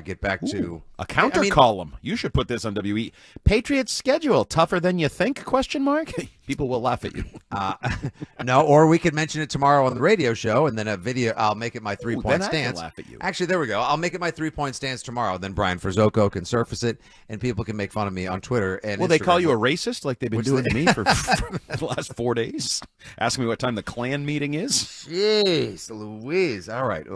get back to a counter column. You should put this on WE. Patriots schedule tougher than you think? ? People will laugh at you. No, or we could mention it tomorrow on the radio show, and then a video. I'll make it my 3-point stance. Laugh at you. Actually, there we go. I'll make it my 3-point stance tomorrow. Then Brian Frizzoco can surface it, and people can make fun of me on Twitter and Will Instagram. They call you a racist like they've been doing to me for the last 4 days? Asking me what time the Klan meeting is? Jeez, Louise. All right.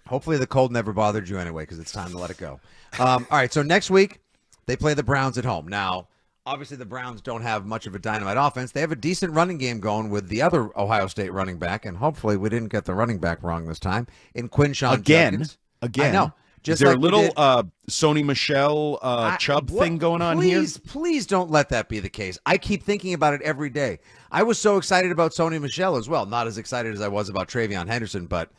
Hopefully the cold never bothered you anyway, because it's time to let it go. All right, so next week they play the Browns at home. Now, obviously the Browns don't have much of a dynamite offense. They have a decent running game going with the other Ohio State running back, and hopefully we didn't get the running back wrong this time in Quinshon Judkins. Again. I know. Is there a little Sony Michel Chubb thing going on here? Please don't let that be the case. I keep thinking about it every day. I was so excited about Sony Michel as well. Not as excited as I was about Travion Henderson, but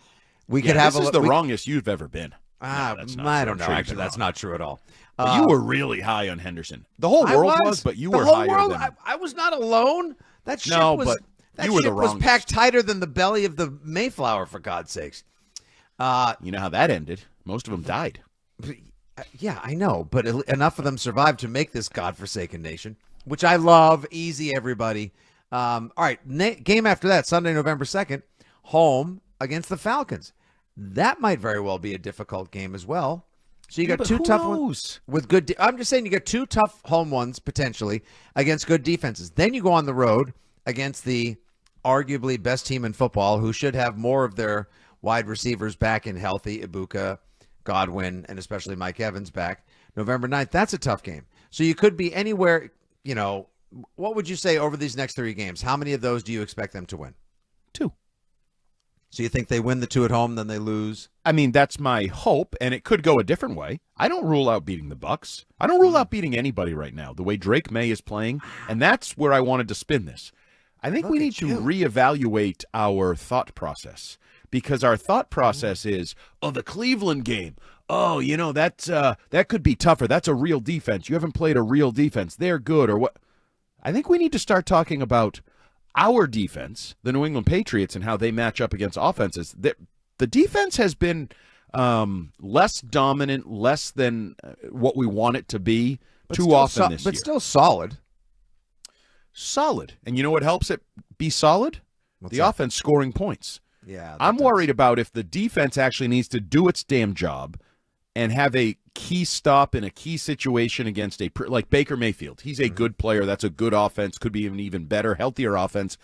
we could have this is the wrongest you've ever been. I don't know. Actually, that's not true at all. You were really high on Henderson. The whole world was, but you were higher than I was not alone. That ship was packed tighter than the belly of the Mayflower, for God's sakes. You know how that ended. Most of them died. Yeah, I know, but enough of them survived to make this godforsaken nation, which I love. Easy, everybody. All right, game after that, Sunday, November 2nd, home against the Falcons. That might very well be a difficult game as well. So you got 2 tough ones with good. I'm just saying you got 2 tough home ones potentially against good defenses. Then you go on the road against the arguably best team in football, who should have more of their wide receivers back and healthy. Ibuka, Godwin, and especially Mike Evans back. November 9th, that's a tough game. So you could be anywhere. You know, what would you say over these next 3 games? How many of those do you expect them to win? 2. So you think they win the 2 at home, then they lose? I mean, that's my hope, and it could go a different way. I don't rule out beating the Bucks. I don't rule out beating anybody right now, the way Drake May is playing, and that's where I wanted to spin this. I think we need to reevaluate our thought process, because our thought process is, the Cleveland game. Oh, you know, that could be tougher. That's a real defense. You haven't played a real defense. They're good, or what? I think we need to start talking about our defense, the New England Patriots, and how they match up against offenses. The defense has been less dominant, less than what we want it to be too often this year. But still solid. Solid. And you know what helps it be solid? The offense scoring points. Yeah, I'm worried about if the defense actually needs to do its damn job and have a key stop in a key situation against like Baker Mayfield. He's a good player. That's a good offense. Could be an even better, healthier offense.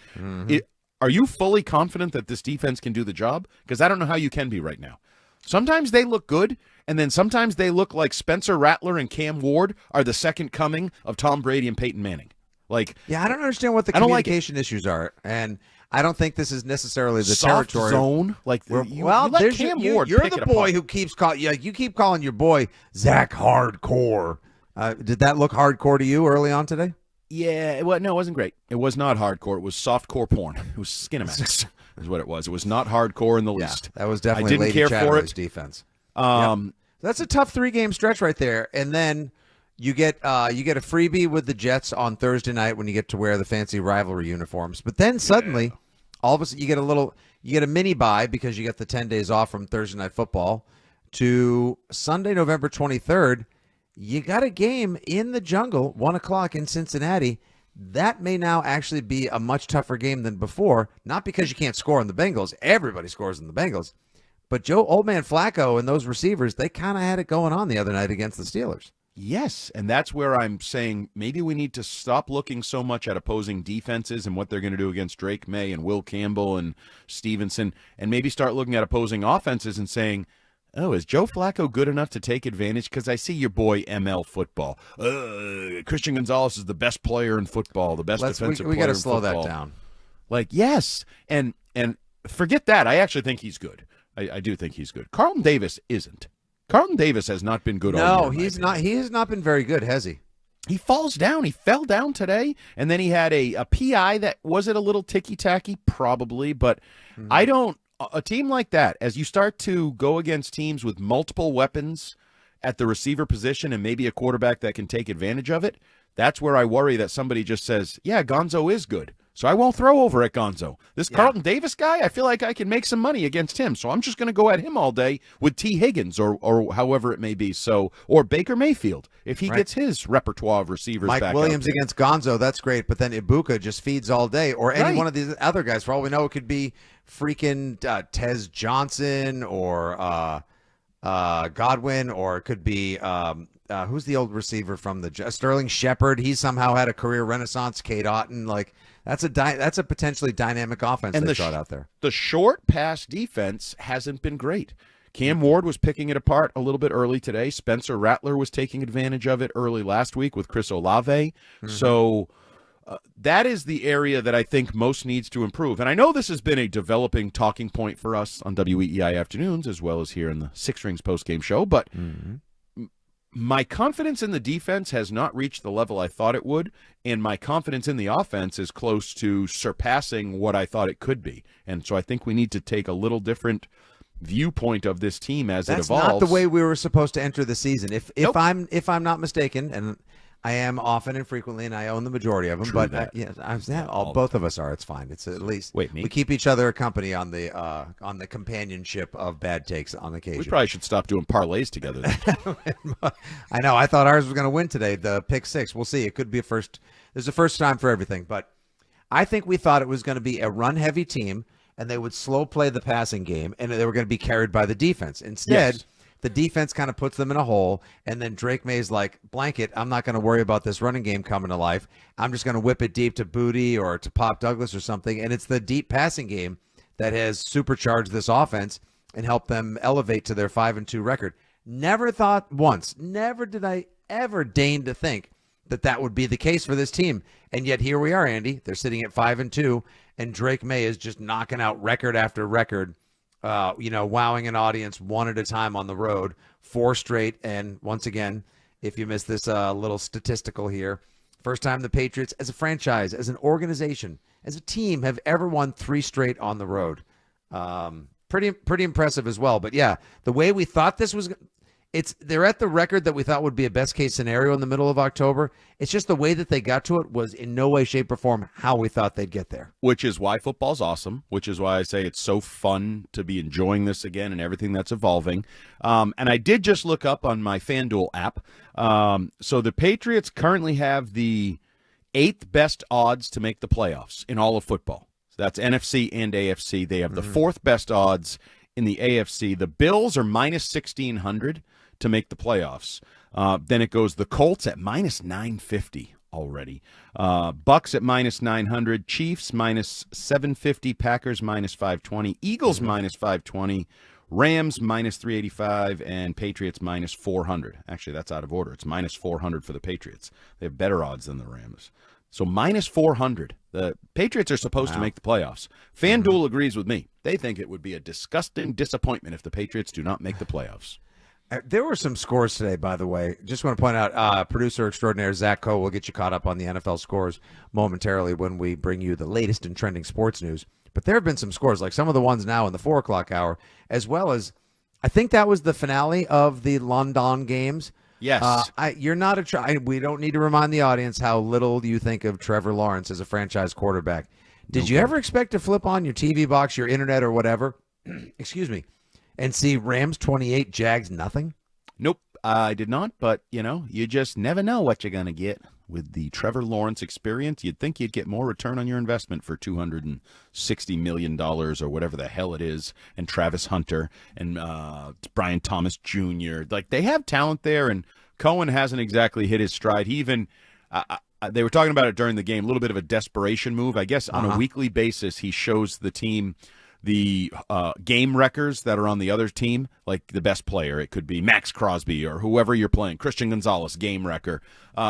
Are you fully confident that this defense can do the job? Because I don't know how you can be right now. Sometimes they look good, and then sometimes they look like Spencer Rattler and Cam Ward are the second coming of Tom Brady and Peyton Manning. Like, yeah, I don't understand what the communication issues are, and I don't think this is necessarily the soft territory zone. Like, well, you let Cam Ward you're pick the it boy apart. who keeps you keep calling your boy Zach Hardcore. Did that look hardcore to you early on today? Yeah, no, it wasn't great. It was not hardcore. It was softcore porn. It was Skinemax is what it was. It was not hardcore in the least. That was definitely I didn't care for it. Defense. Yep. That's a tough 3-game stretch right there, and then you get a freebie with the Jets on Thursday night when you get to wear the fancy rivalry uniforms. But then suddenly, all of a sudden, you get a mini bye because you get the 10 days off from Thursday Night Football to Sunday, November 23rd. You got a game in the jungle, 1:00 in Cincinnati. That may now actually be a much tougher game than before, not because you can't score on the Bengals. Everybody scores on the Bengals. But Old Man Flacco and those receivers, they kind of had it going on the other night against the Steelers. Yes, and that's where I'm saying maybe we need to stop looking so much at opposing defenses and what they're going to do against Drake May and Will Campbell and Stevenson, and maybe start looking at opposing offenses and saying, oh, is Joe Flacco good enough to take advantage? Because I see your boy ML football. Christian Gonzalez is the best player in football, the best defensive player in football. We got to slow that down. Like, yes, and forget that. I actually think he's good. I do think he's good. Carlton Davis isn't. Carlton Davis has not been good all year. No, he's not. He has not been very good, has he? He falls down. He fell down today, and then he had a PI that, was it a little ticky-tacky? Probably, but I don't. A team like that, as you start to go against teams with multiple weapons at the receiver position and maybe a quarterback that can take advantage of it, that's where I worry that somebody just says, yeah, Gonzo is good, so I won't throw over at Gonzo. This Carlton Davis guy, I feel like I can make some money against him, so I'm just going to go at him all day with T. Higgins or however it may be. So, or Baker Mayfield, if he gets his repertoire of receivers Mike back Williams out there. against Gonzo, that's great, but then Ibuka just feeds all day, or any one of these other guys. For all we know, it could be freaking Tez Johnson or Godwin, or it could be who's the old receiver from the Sterling Shepard. He somehow had a career renaissance. Cade Otton, like that's a potentially dynamic offense they shot out there. The short pass defense hasn't been great. Cam Ward was picking it apart a little bit early today. Spencer Rattler was taking advantage of it early last week with Chris Olave. So that is the area that I think most needs to improve. And I know this has been a developing talking point for us on WEEI Afternoons as well as here in the Six Rings postgame show. But my confidence in the defense has not reached the level I thought it would, and my confidence in the offense is close to surpassing what I thought it could be. And so I think we need to take a little different viewpoint of this team as it evolves. That's not the way we were supposed to enter the season. If I'm not mistaken, and I am often and frequently, and I own the majority of them. True but both of us are. It's fine. It's at least me? We keep each other company on the companionship of bad takes on occasion. We probably should stop doing parlays together then. I know. I thought ours was going to win today. The pick six. We'll see. It could be a first. There's a first time for everything. But I think we thought it was going to be a run heavy team, and they would slow play the passing game, and they were going to be carried by the defense. Instead, the defense kind of puts them in a hole, and then Drake May's like, blanket, I'm not going to worry about this running game coming to life. I'm just going to whip it deep to Booty or to Pop Douglas or something, and it's the deep passing game that has supercharged this offense and helped them elevate to their 5-2 record. Never thought once, never did I ever deign to think that would be the case for this team, and yet here we are, Andy. They're sitting at 5-2, and Drake May is just knocking out record after record, wowing an audience one at a time on the road, 4 straight. And once again, if you missed this little statistical here, first time the Patriots as a franchise, as an organization, as a team have ever won 3 straight on the road. Pretty impressive as well. But yeah, the way we thought this was, they're at the record that we thought would be a best case scenario in the middle of October. It's just the way that they got to it was in no way, shape, or form how we thought they'd get there. Which is why football's awesome, which is why I say it's so fun to be enjoying this again and everything that's evolving. And I did just look up on my FanDuel app. So the Patriots currently have the 8th best odds to make the playoffs in all of football. So that's NFC and AFC. They have the fourth best odds in the AFC. The Bills are minus 1,600 to make the playoffs. Then it goes the Colts at minus 950 already. Bucks at minus 900. Chiefs minus 750. Packers minus 520. Eagles minus 520. Rams minus 385 and Patriots minus 400. Actually, that's out of order. It's minus 400 for the Patriots. They have better odds than the Rams. So minus 400. The Patriots are supposed to make the playoffs. FanDuel agrees with me. They think it would be a disgusting disappointment if the Patriots do not make the playoffs. There were some scores today, by the way. Just want to point out, producer extraordinaire Zach Coe will get you caught up on the NFL scores momentarily when we bring you the latest and trending sports news. But there have been some scores, like some of the ones now in the 4 o'clock hour, as well as I think that was the finale of the London games. Yes. You're not we don't need to remind the audience how little you think of Trevor Lawrence as a franchise quarterback. Did you ever expect to flip on your TV box, your internet, or whatever, excuse me, and see Rams 28, Jags nothing? Nope, I did not. But, you just never know what you're going to get. With the Trevor Lawrence experience, you'd think you'd get more return on your investment for $260 million or whatever the hell it is, and Travis Hunter and Brian Thomas Jr. Like, they have talent there, and Cohen hasn't exactly hit his stride. He even they were talking about it during the game, a little bit of a desperation move. I guess on a weekly basis, he shows the team the game records that are on the other team, like the best player. It could be Max Crosby or whoever you're playing, Christian Gonzalez, game wrecker.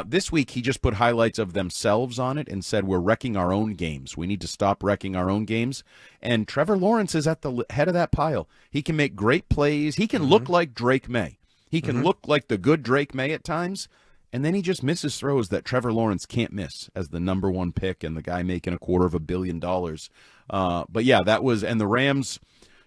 This week, he just put highlights of themselves on it and said, we're wrecking our own games. We need to stop wrecking our own games. And Trevor Lawrence is at the head of that pile. He can make great plays. He can look like Drake May. He can look like the good Drake May at times. And then he just misses throws that Trevor Lawrence can't miss as the number one pick and the guy making $250 million. But yeah, that was, and the Rams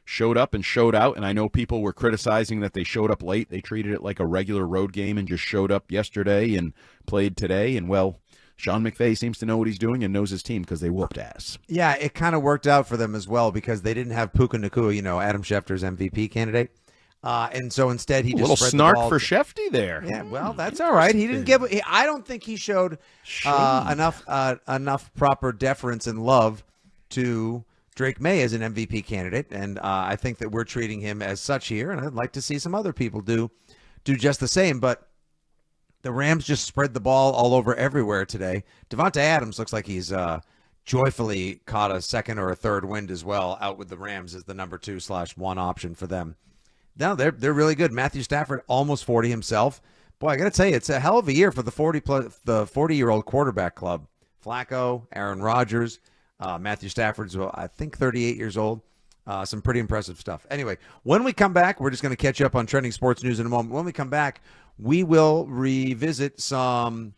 showed up and showed out. And I know people were criticizing that they showed up late. They treated it like a regular road game and just showed up yesterday and played today. And well, Sean McVay seems to know what he's doing and knows his team because they whooped ass. Yeah, it kind of worked out for them as well because they didn't have Puka Nacua, Adam Schefter's MVP candidate. And so instead he just a little spread snark the ball for Shefty there. Yeah, well, that's all right. He didn't give. I don't think he showed enough proper deference and love to Drake May as an MVP candidate, and I think that we're treating him as such here. And I'd like to see some other people do just the same. But the Rams just spread the ball all over everywhere today. Devontae Adams looks like he's joyfully caught a second or a third wind as well. Out with the Rams as the number 2/1 option for them. No, they're really good. Matthew Stafford almost 40 himself. Boy, I got to tell you, it's a hell of a year for the 40-year-old quarterback club. Flacco, Aaron Rodgers, Matthew Stafford's, I think, 38 years old. Some pretty impressive stuff. Anyway, when we come back, we're just going to catch you up on trending sports news in a moment. When we come back, we will revisit some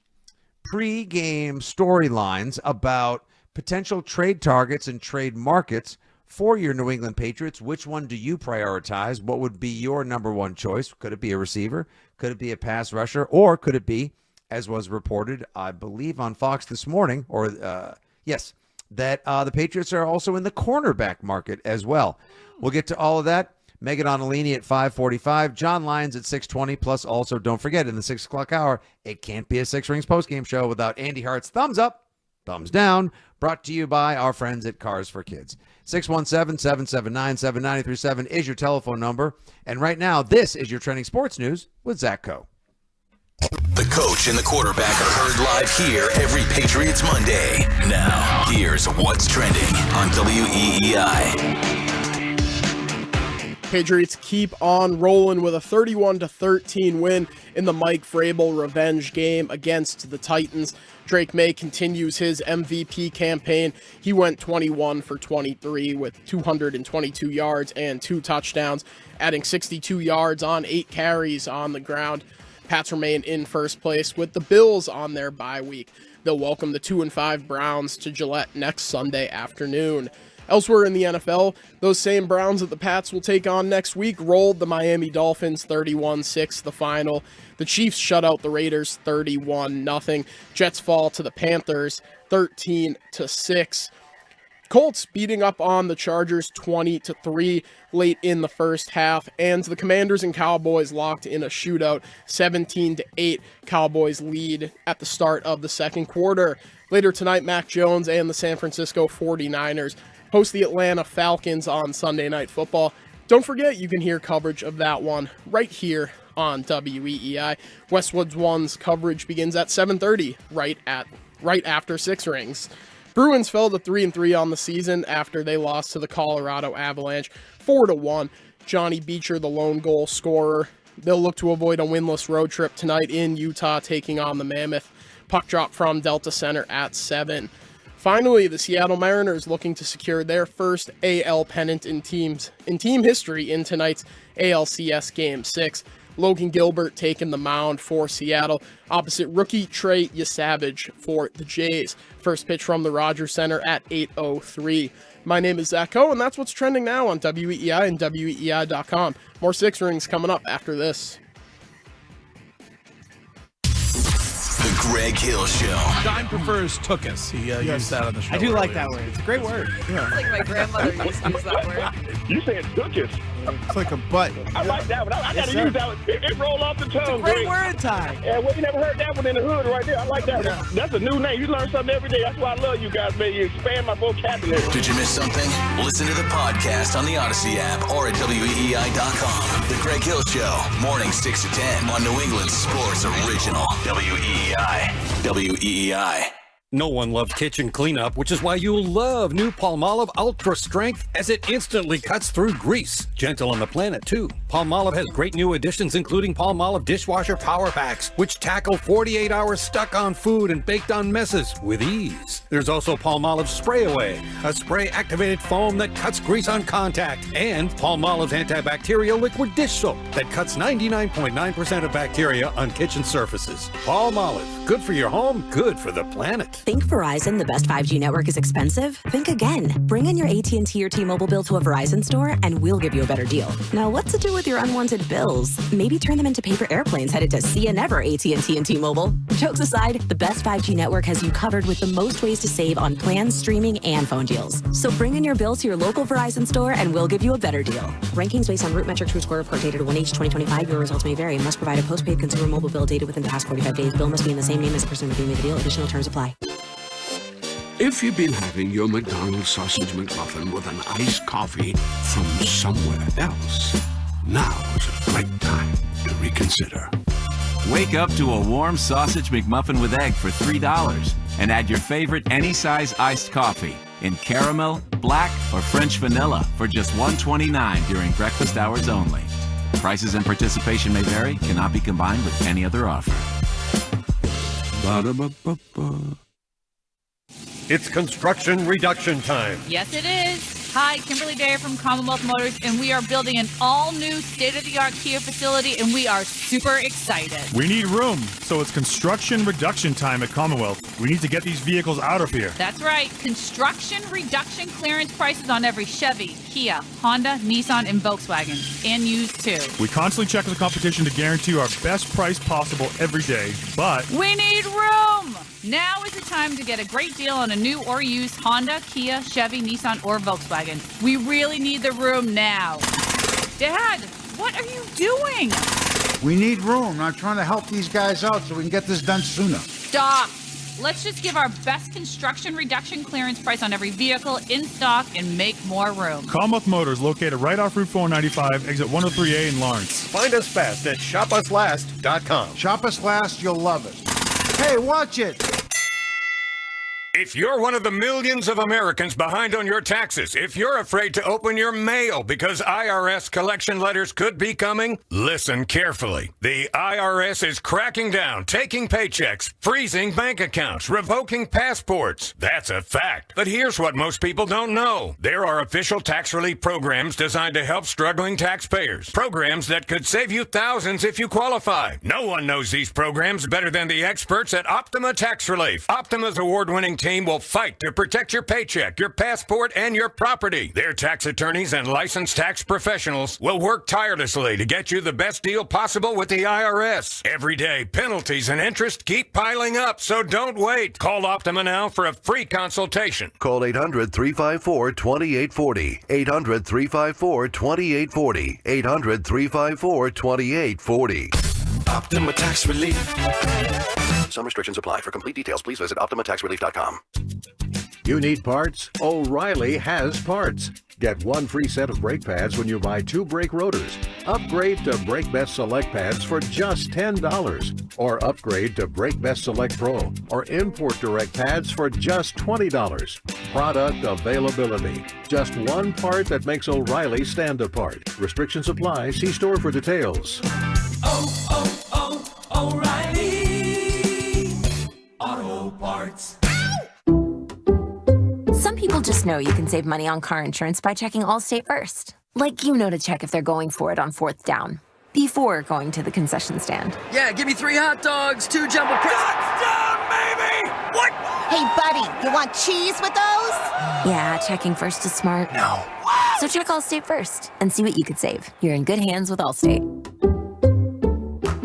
pre-game storylines about potential trade targets and trade markets for your New England Patriots. Which one do you prioritize? What would be your number one choice? Could it be a receiver? Could it be a pass rusher? Or could it be, as was reported, I believe on Fox this morning, or yes, that the Patriots are also in the cornerback market as well. We'll get to all of that. Megan Onalini at 5:45, John Lyons at 6:20, plus also don't forget in the 6 o'clock hour, it can't be a Six Rings postgame show without Andy Hart's thumbs up, thumbs down, brought to you by our friends at Cars for Kids. 617-779-7937 is your telephone number. And right now, this is your trending sports news with Zach Coe. The coach and the quarterback are heard live here every Patriots Monday. Now, here's what's trending on WEEI. Patriots keep on rolling with a 31-13 win in the Mike Vrabel revenge game against the Titans. Drake May continues his MVP campaign. He went 21 for 23 with 222 yards and 2 touchdowns, adding 62 yards on 8 carries on the ground. Pats remain in first place with the Bills on their bye week. They'll welcome the 2-5 Browns to Gillette next Sunday afternoon. Elsewhere in the NFL, those same Browns that the Pats will take on next week rolled the Miami Dolphins 31-6 the final. The Chiefs shut out the Raiders 31-0. Jets fall to the Panthers 13-6. Colts beating up on the Chargers 20-3 late in the first half, and the Commanders and Cowboys locked in a shootout, 17-8. Cowboys lead at the start of the second quarter. Later tonight, Mac Jones and the San Francisco 49ers host the Atlanta Falcons on Sunday Night Football. Don't forget, you can hear coverage of that one right here on WEEI. Westwood's One's coverage begins at 7:30, right after Six Rings. Bruins fell to 3-3 on the season after they lost to the Colorado Avalanche 4-1. Johnny Beecher, the lone goal scorer. They'll look to avoid a winless road trip tonight in Utah, taking on the Mammoth. Puck drop from Delta Center at 7. Finally, the Seattle Mariners looking to secure their first AL pennant in team history in tonight's ALCS Game 6. Logan Gilbert taking the mound for Seattle, opposite rookie Trey Yesavage for the Jays. First pitch from the Rogers Center at 8:03. My name is Zach Coe, and that's what's trending now on WEEI and WEEI.com. More Six Rings coming up after this. The Greg Hill Show. Don prefers tookus. He used that on the show. I do like that word. It's a great word. Yeah. It's like my grandmother used to use that word. You said tookus. It's like a butt. I like that one. I got to use that one. It rolled off the tongue. It's a great word, Ty. Yeah, well, you never heard that one in the hood right there. I like that one. That's a new name. You learn something every day. That's why I love you guys, man. You expand my vocabulary. Did you miss something? Listen to the podcast on the Odyssey app or at WEEI.com. The Greg Hill Show, morning 6 to 10 on New England Sports Original. WEEI. WEEI. No one loves kitchen cleanup, which is why you'll love new Palmolive Ultra Strength, as it instantly cuts through grease. Gentle on the planet, too. Palmolive has great new additions, including Palmolive Dishwasher Power Packs, which tackle 48 hours stuck on food and baked on messes with ease. There's also Palmolive Spray Away, a spray-activated foam that cuts grease on contact, and Palmolive's antibacterial liquid dish soap that cuts 99.9% of bacteria on kitchen surfaces. Palmolive, good for your home, good for the planet. Think Verizon, the best 5G network, is expensive? Think again. Bring in your AT&T or T-Mobile bill to a Verizon store and we'll give you a better deal. Now, what to do with your unwanted bills? Maybe turn them into paper airplanes headed to See Ya Never AT&T and T-Mobile. Jokes aside, the best 5G network has you covered with the most ways to save on plans, streaming, and phone deals. So bring in your bill to your local Verizon store and we'll give you a better deal. Rankings based on root metric true score report dated 1H 2025. Your results may vary. Must provide a postpaid consumer mobile bill dated within the past 45 days. Bill must be in the same name as the person redeeming the deal. Additional terms apply. If you've been having your McDonald's sausage McMuffin with an iced coffee from somewhere else, now is a great time to reconsider. Wake up to a warm sausage McMuffin with egg for $3 and add your favorite any size iced coffee in caramel, black, or French vanilla for just $1.29 during breakfast hours only. Prices and participation may vary, cannot be combined with any other offer. Ba-da-ba-ba-ba. It's construction reduction time. Yes, it is. Hi, Kimberly Dare from Commonwealth Motors, and we are building an all-new state-of-the-art Kia facility, and we are super excited. We need room, so it's construction reduction time at Commonwealth. We need to get these vehicles out of here. That's right. Construction reduction clearance prices on every Chevy, Kia, Honda, Nissan, and Volkswagen, and used too. We constantly check the competition to guarantee our best price possible every day, but we need room! Now is the time to get a great deal on a new or used Honda, Kia, Chevy, Nissan, or Volkswagen. We really need the room now. Dad, what are you doing? We need room. I'm trying to help these guys out so we can get this done sooner. Stop. Let's just give our best construction reduction clearance price on every vehicle in stock and make more room. Commonwealth Motors, located right off Route 495, exit 103A in Lawrence. Find us fast at shopuslast.com. Shop us last, you'll love it. Hey, watch it. If you're one of the millions of Americans behind on your taxes, if you're afraid to open your mail because IRS collection letters could be coming, listen carefully. The IRS is cracking down, taking paychecks, freezing bank accounts, revoking passports. That's a fact. But here's what most people don't know. There are official tax relief programs designed to help struggling taxpayers. Programs that could save you thousands if you qualify. No one knows these programs better than the experts at Optima Tax Relief. Optima's award-winning team will fight to protect your paycheck, your passport, and your property. Their tax attorneys and licensed tax professionals will work tirelessly to get you the best deal possible with the IRS. Every day, penalties and interest keep piling up, so don't wait. Call Optima now for a free consultation. Call 800-354-2840. 800-354-2840. 800-354-2840. Optima Tax Relief. Some restrictions apply. For complete details, please visit OptimaTaxRelief.com. You need parts? O'Reilly has parts. Get one free set of brake pads when you buy 2 brake rotors. Upgrade to Brake Best Select pads for just $10. Or upgrade to Brake Best Select Pro or Import Direct pads for just $20. Product availability. Just one part that makes O'Reilly stand apart. Restrictions apply. See store for details. O'Reilly Auto Parts. Some people just know you can save money on car insurance by checking Allstate first. Like you know to check if they're going for it on 4th down before going to the concession stand. Yeah, give me 3 hot dogs, 2 jumbo Touchdown, baby! What? Hey, buddy, you want cheese with those? Yeah, checking first is smart. No. So check Allstate first and see what you could save. You're in good hands with Allstate.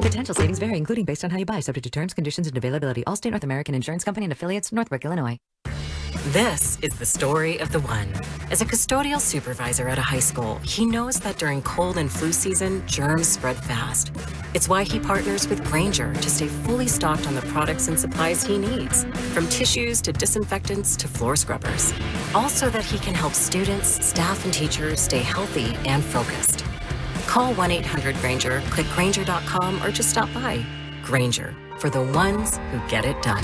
Potential savings vary, including based on how you buy, subject to terms, conditions, and availability. Allstate North American Insurance Company and affiliates, Northbrook, Illinois. This is the story of the one. As a custodial supervisor at a high school, he knows that during cold and flu season, germs spread fast. It's why he partners with Grainger to stay fully stocked on the products and supplies he needs, from tissues to disinfectants to floor scrubbers. All so that he can help students, staff, and teachers stay healthy and focused. Call 1-800-GRAINGER, click Grainger.com, or just stop by. Grainger, for the ones who get it done.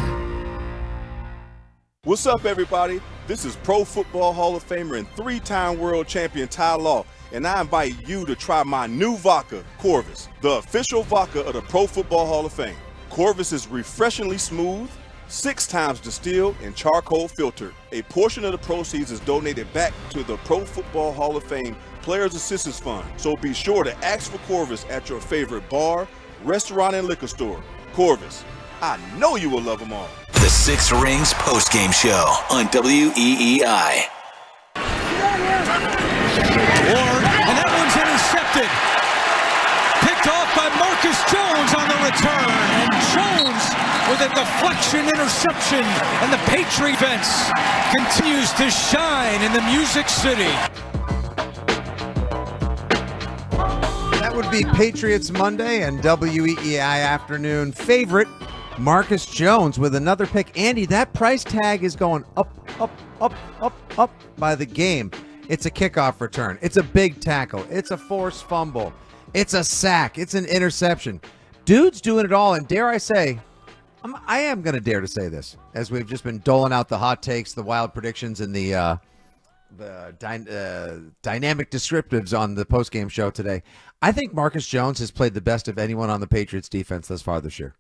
What's up, everybody? This is Pro Football Hall of Famer and 3-time world champion Ty Law, and I invite you to try my new vodka, Corvus, the official vodka of the Pro Football Hall of Fame. Corvus is refreshingly smooth, 6 times distilled and charcoal filtered. A portion of the proceeds is donated back to the Pro Football Hall of Fame Players Assistance Fund, so be sure to ask for Corvus at your favorite bar, restaurant, and liquor store. Corvus, I know you will love them all. The Six Rings postgame show on WEEI. And that one's intercepted. Picked off by Marcus Jones on the return. And Jones with a deflection interception. And the Patriot defense continues to shine in the Music City. That would be Patriots Monday and WEEI afternoon favorite Marcus Jones with another pick. Andy, that price tag is going up by the game. It's a kickoff return. It's a big tackle. It's a forced fumble. It's a sack. It's an interception. Dude's doing it all. And dare I say, I am going to dare to say this, as we've just been doling out the hot takes, the wild predictions, and the dynamic descriptives on the postgame show today. I think Marcus Jones has played the best of anyone on the Patriots defense thus far this year.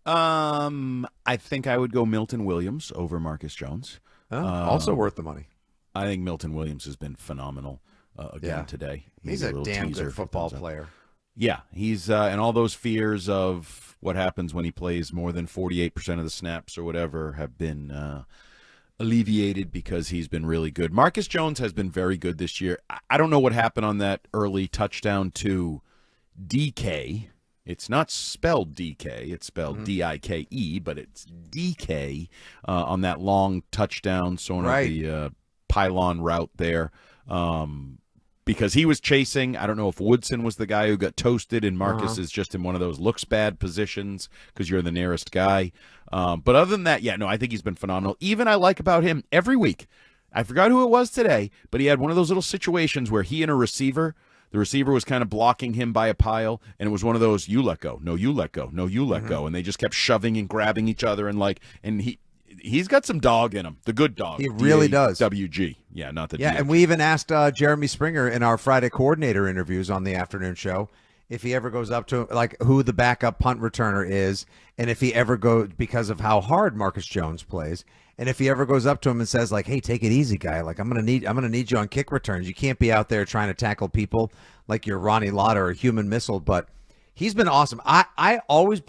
I think I would go Milton Williams over Marcus Jones. Also worth the money. I think Milton Williams has been phenomenal again today. He's a damn good football player. Yeah, he's and all those fears of what happens when he plays more than 48% of the snaps or whatever have been alleviated because he's been really good. Marcus Jones has been very good this year. I don't know what happened on that early touchdown to DK. It's not spelled DK. It's spelled D-I-K-E, but it's DK on that long touchdown, sort of the pylon route there. Because he was chasing. I don't know if Woodson was the guy who got toasted, and Marcus is just in one of those looks bad positions because you're the nearest guy. But other than that, I think he's been phenomenal. Even I like about him every week. I forgot who it was today, but he had one of those little situations where he and a receiver, the receiver was kind of blocking him by a pile, and it was one of those, you let go, no, you let go, no, you let go. And they just kept shoving and grabbing each other, and he's got some dog in him, the good dog. He really does. WG. Yeah, not the Yeah, DH. and we even asked Jeremy Springer in our Friday coordinator interviews on the afternoon show if he ever goes up to, like, who the backup punt returner is, and if he ever goes, because of how hard Marcus Jones plays, and if he ever goes up to him and says, like, hey, take it easy, guy. Like, I'm gonna need you on kick returns. You can't be out there trying to tackle people like you're Ronnie Lott or a human missile. But he's been awesome. I always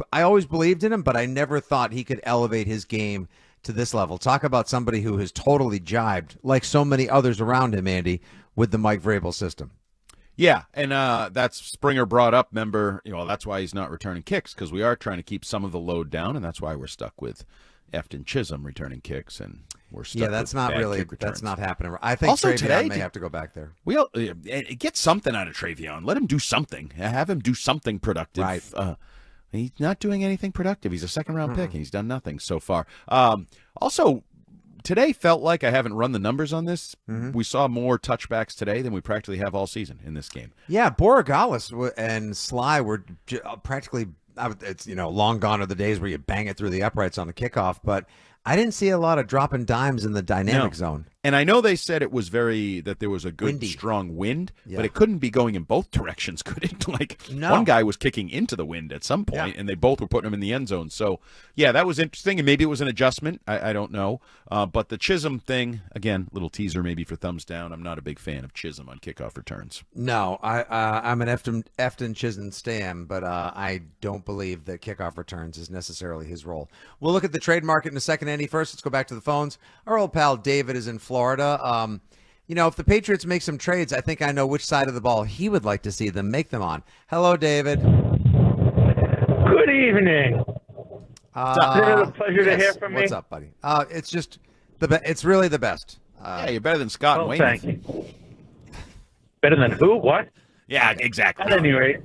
believed in him, but I never thought he could elevate his game to this level. Talk about somebody who has totally jibed, like so many others around him, Andy, with the Mike Vrabel system. Yeah, and that's Springer brought up. Remember, that's why he's not returning kicks, because we are trying to keep some of the load down, and that's why we're stuck with Efton Chisholm returning kicks, and we're stuck. Yeah, that's with not bad really. kick returns. That's not happening. I think Also Travion today, may have to go back there. Get something out of Travion. Let him do something. Have him do something productive. Right. He's not doing anything productive. He's a second-round pick, and he's done nothing so far. Also, today felt like, I haven't run the numbers on this, we saw more touchbacks today than we practically have all season in this game. Yeah, Borregales and Sly were practically, it's long gone are the days where you bang it through the uprights on the kickoff, but I didn't see a lot of dropping dimes in the dynamic zone. And I know they said it was that there was a good, Windy. strong wind, Yeah. but it couldn't be going in both directions, could it? One guy was kicking into the wind at some point, and they both were putting him in the end zone. So, yeah, that was interesting, and maybe it was an adjustment. I don't know. But the Chisholm thing, again, little teaser maybe for thumbs down. I'm not a big fan of Chisholm on kickoff returns. No, I'm an Efton Chisholm stan, but I don't believe that kickoff returns is necessarily his role. We'll look at the trade market in a second, Andy. First, let's go back to the phones. Our old pal David is in Florida. If the Patriots make some trades, I think I know which side of the ball he would like to see them make them on. Hello, David. Good evening. It's a pleasure to hear from me. What's up, buddy? It's just it's really the best. Yeah, you're better than Scott and Wayne. Thank you. Better than who? What? Yeah, exactly. At any rate,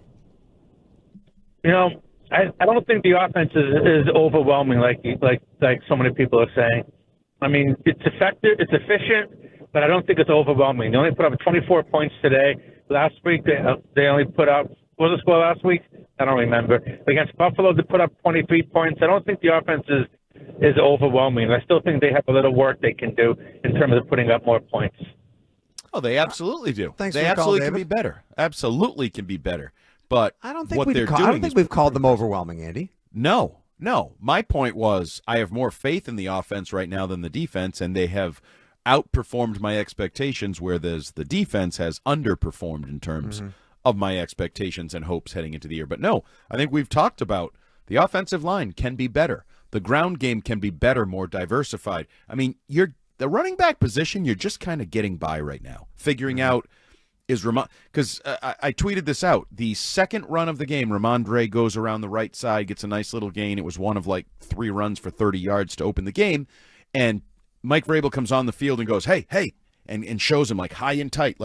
I don't think the offense is overwhelming like so many people are saying. I mean, it's effective, it's efficient, but I don't think it's overwhelming. They only put up 24 points today. Last week, they only put up, what was the score last week? I don't remember. Against Buffalo, they put up 23 points. I don't think the offense is overwhelming. I still think they have a little work they can do in terms of putting up more points. Oh, they absolutely do. Thanks they for the call, absolutely can David. be better. Absolutely can be better. But I don't think what they're doing I don't think we've called them overwhelming, Andy. No. My point was I have more faith in the offense right now than the defense, and they have outperformed my expectations, where the defense has underperformed in terms of my expectations and hopes heading into the year. But no, I think we've talked about the offensive line can be better. The ground game can be better, more diversified. I mean, the running back position, you're just kind of getting by right now, figuring out because I tweeted this out. The second run of the game, Ramondre goes around the right side, gets a nice little gain. It was one of 3 runs for 30 yards to open the game. And Mike Vrabel comes on the field and goes, hey, and shows him high and tight.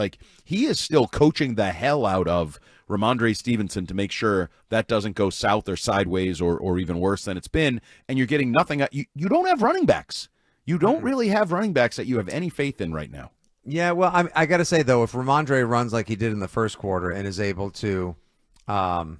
He is still coaching the hell out of Ramondre Stevenson to make sure that doesn't go south or sideways or even worse than it's been. And you're getting nothing. You don't have running backs. You don't really have running backs that you have any faith in right now. Yeah, well, I got to say, though, if Ramondre runs like he did in the first quarter and is able to run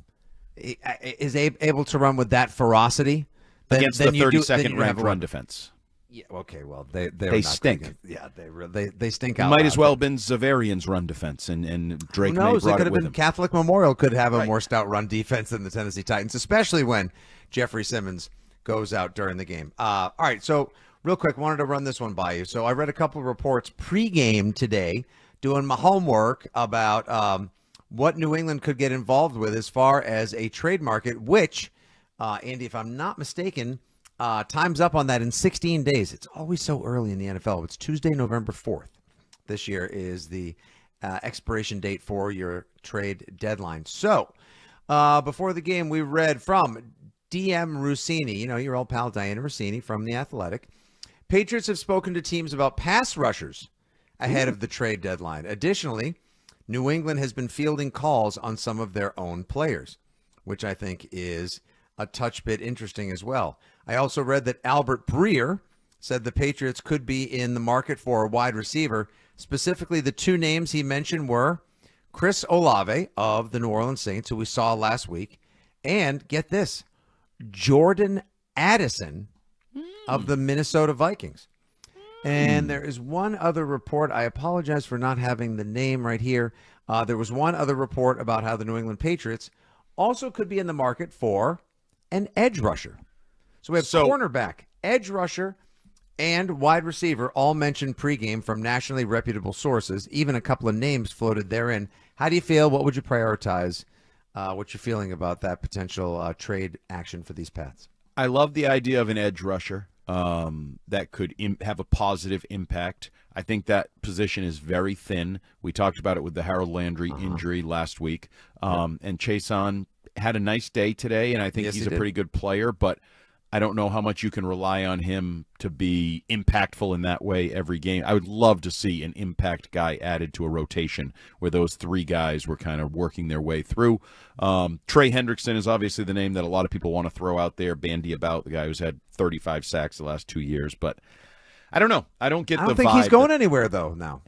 with that ferocity, then, against then the you 32nd ranked run defense. Yeah, okay, well, they stink. Yeah, they stink out. Might as well have been Zavarian's run defense, and Drake Who knows? May It brought could it have with been him. Catholic Memorial could have a more stout run defense than the Tennessee Titans, especially when Jeffrey Simmons goes out during the game. All right, so real quick, wanted to run this one by you. So I read a couple of reports pregame today, doing my homework about what New England could get involved with as far as a trade market, which, Andy, if I'm not mistaken, time's up on that in 16 days. It's always so early in the NFL. It's Tuesday, November 4th. This year is the expiration date for your trade deadline. So before the game, we read from DM Rossini, your old pal Diana Rossini from The Athletic. Patriots have spoken to teams about pass rushers ahead of the trade deadline. Additionally, New England has been fielding calls on some of their own players, which I think is a touch bit interesting as well. I also read that Albert Breer said the Patriots could be in the market for a wide receiver. Specifically, the 2 names he mentioned were Chris Olave of the New Orleans Saints, who we saw last week, and get this, Jordan Addison of the Minnesota Vikings. And there is one other report. I apologize for not having the name right here. There was one other report about how the New England Patriots also could be in the market for an edge rusher. So we have cornerback, edge rusher, and wide receiver all mentioned pregame from nationally reputable sources. Even a couple of names floated therein. How do you feel? What would you prioritize? What you're feeling about that potential trade action for these paths? I love the idea of an edge rusher. that could have a positive impact. I think that position is very thin. We talked about it with the Harold Landry injury last week. And Chason had a nice day today, and I think he's a pretty good player, but I don't know how much you can rely on him to be impactful in that way every game. I would love to see an impact guy added to a rotation where those three guys were kind of working their way through. Trey Hendrickson is obviously the name that a lot of people want to throw out there, bandy about, the guy who's had 35 sacks the last 2 years. But I don't know. I don't think he's going anywhere, though, now.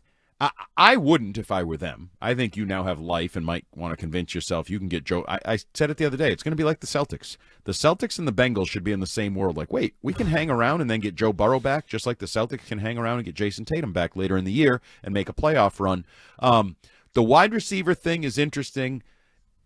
I wouldn't if I were them. I think you now have life and might want to convince yourself you can get Joe. I said it the other day. It's going to be like the Celtics. The Celtics and the Bengals should be in the same world. Like, wait, we can hang around and then get Joe Burrow back, just like the Celtics can hang around and get Jason Tatum back later in the year and make a playoff run. The wide receiver thing is interesting.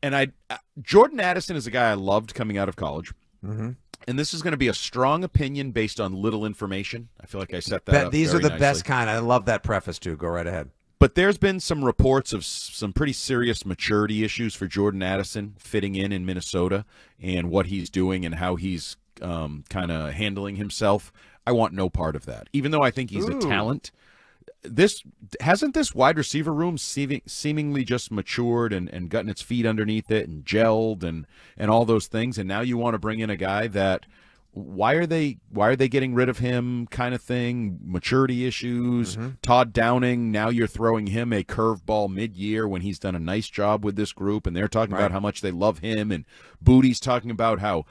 And Jordan Addison is a guy I loved coming out of college. Mm-hmm. And this is going to be a strong opinion based on little information. I feel like I set that up These are the nicely. best kind. I love that preface, too. Go right ahead. But there's been some reports of some pretty serious maturity issues for Jordan Addison fitting in Minnesota and what he's doing and how he's kind of handling himself. I want no part of that. Even though I think he's a talent, this wide receiver room seemingly just matured and gotten its feet underneath it and gelled and all those things. And now you want to bring in a guy that why are they getting rid of him kind of thing, maturity issues, Todd Downing, now you're throwing him a curveball mid-year when he's done a nice job with this group, and they're talking about how much they love him, and Booty's talking about how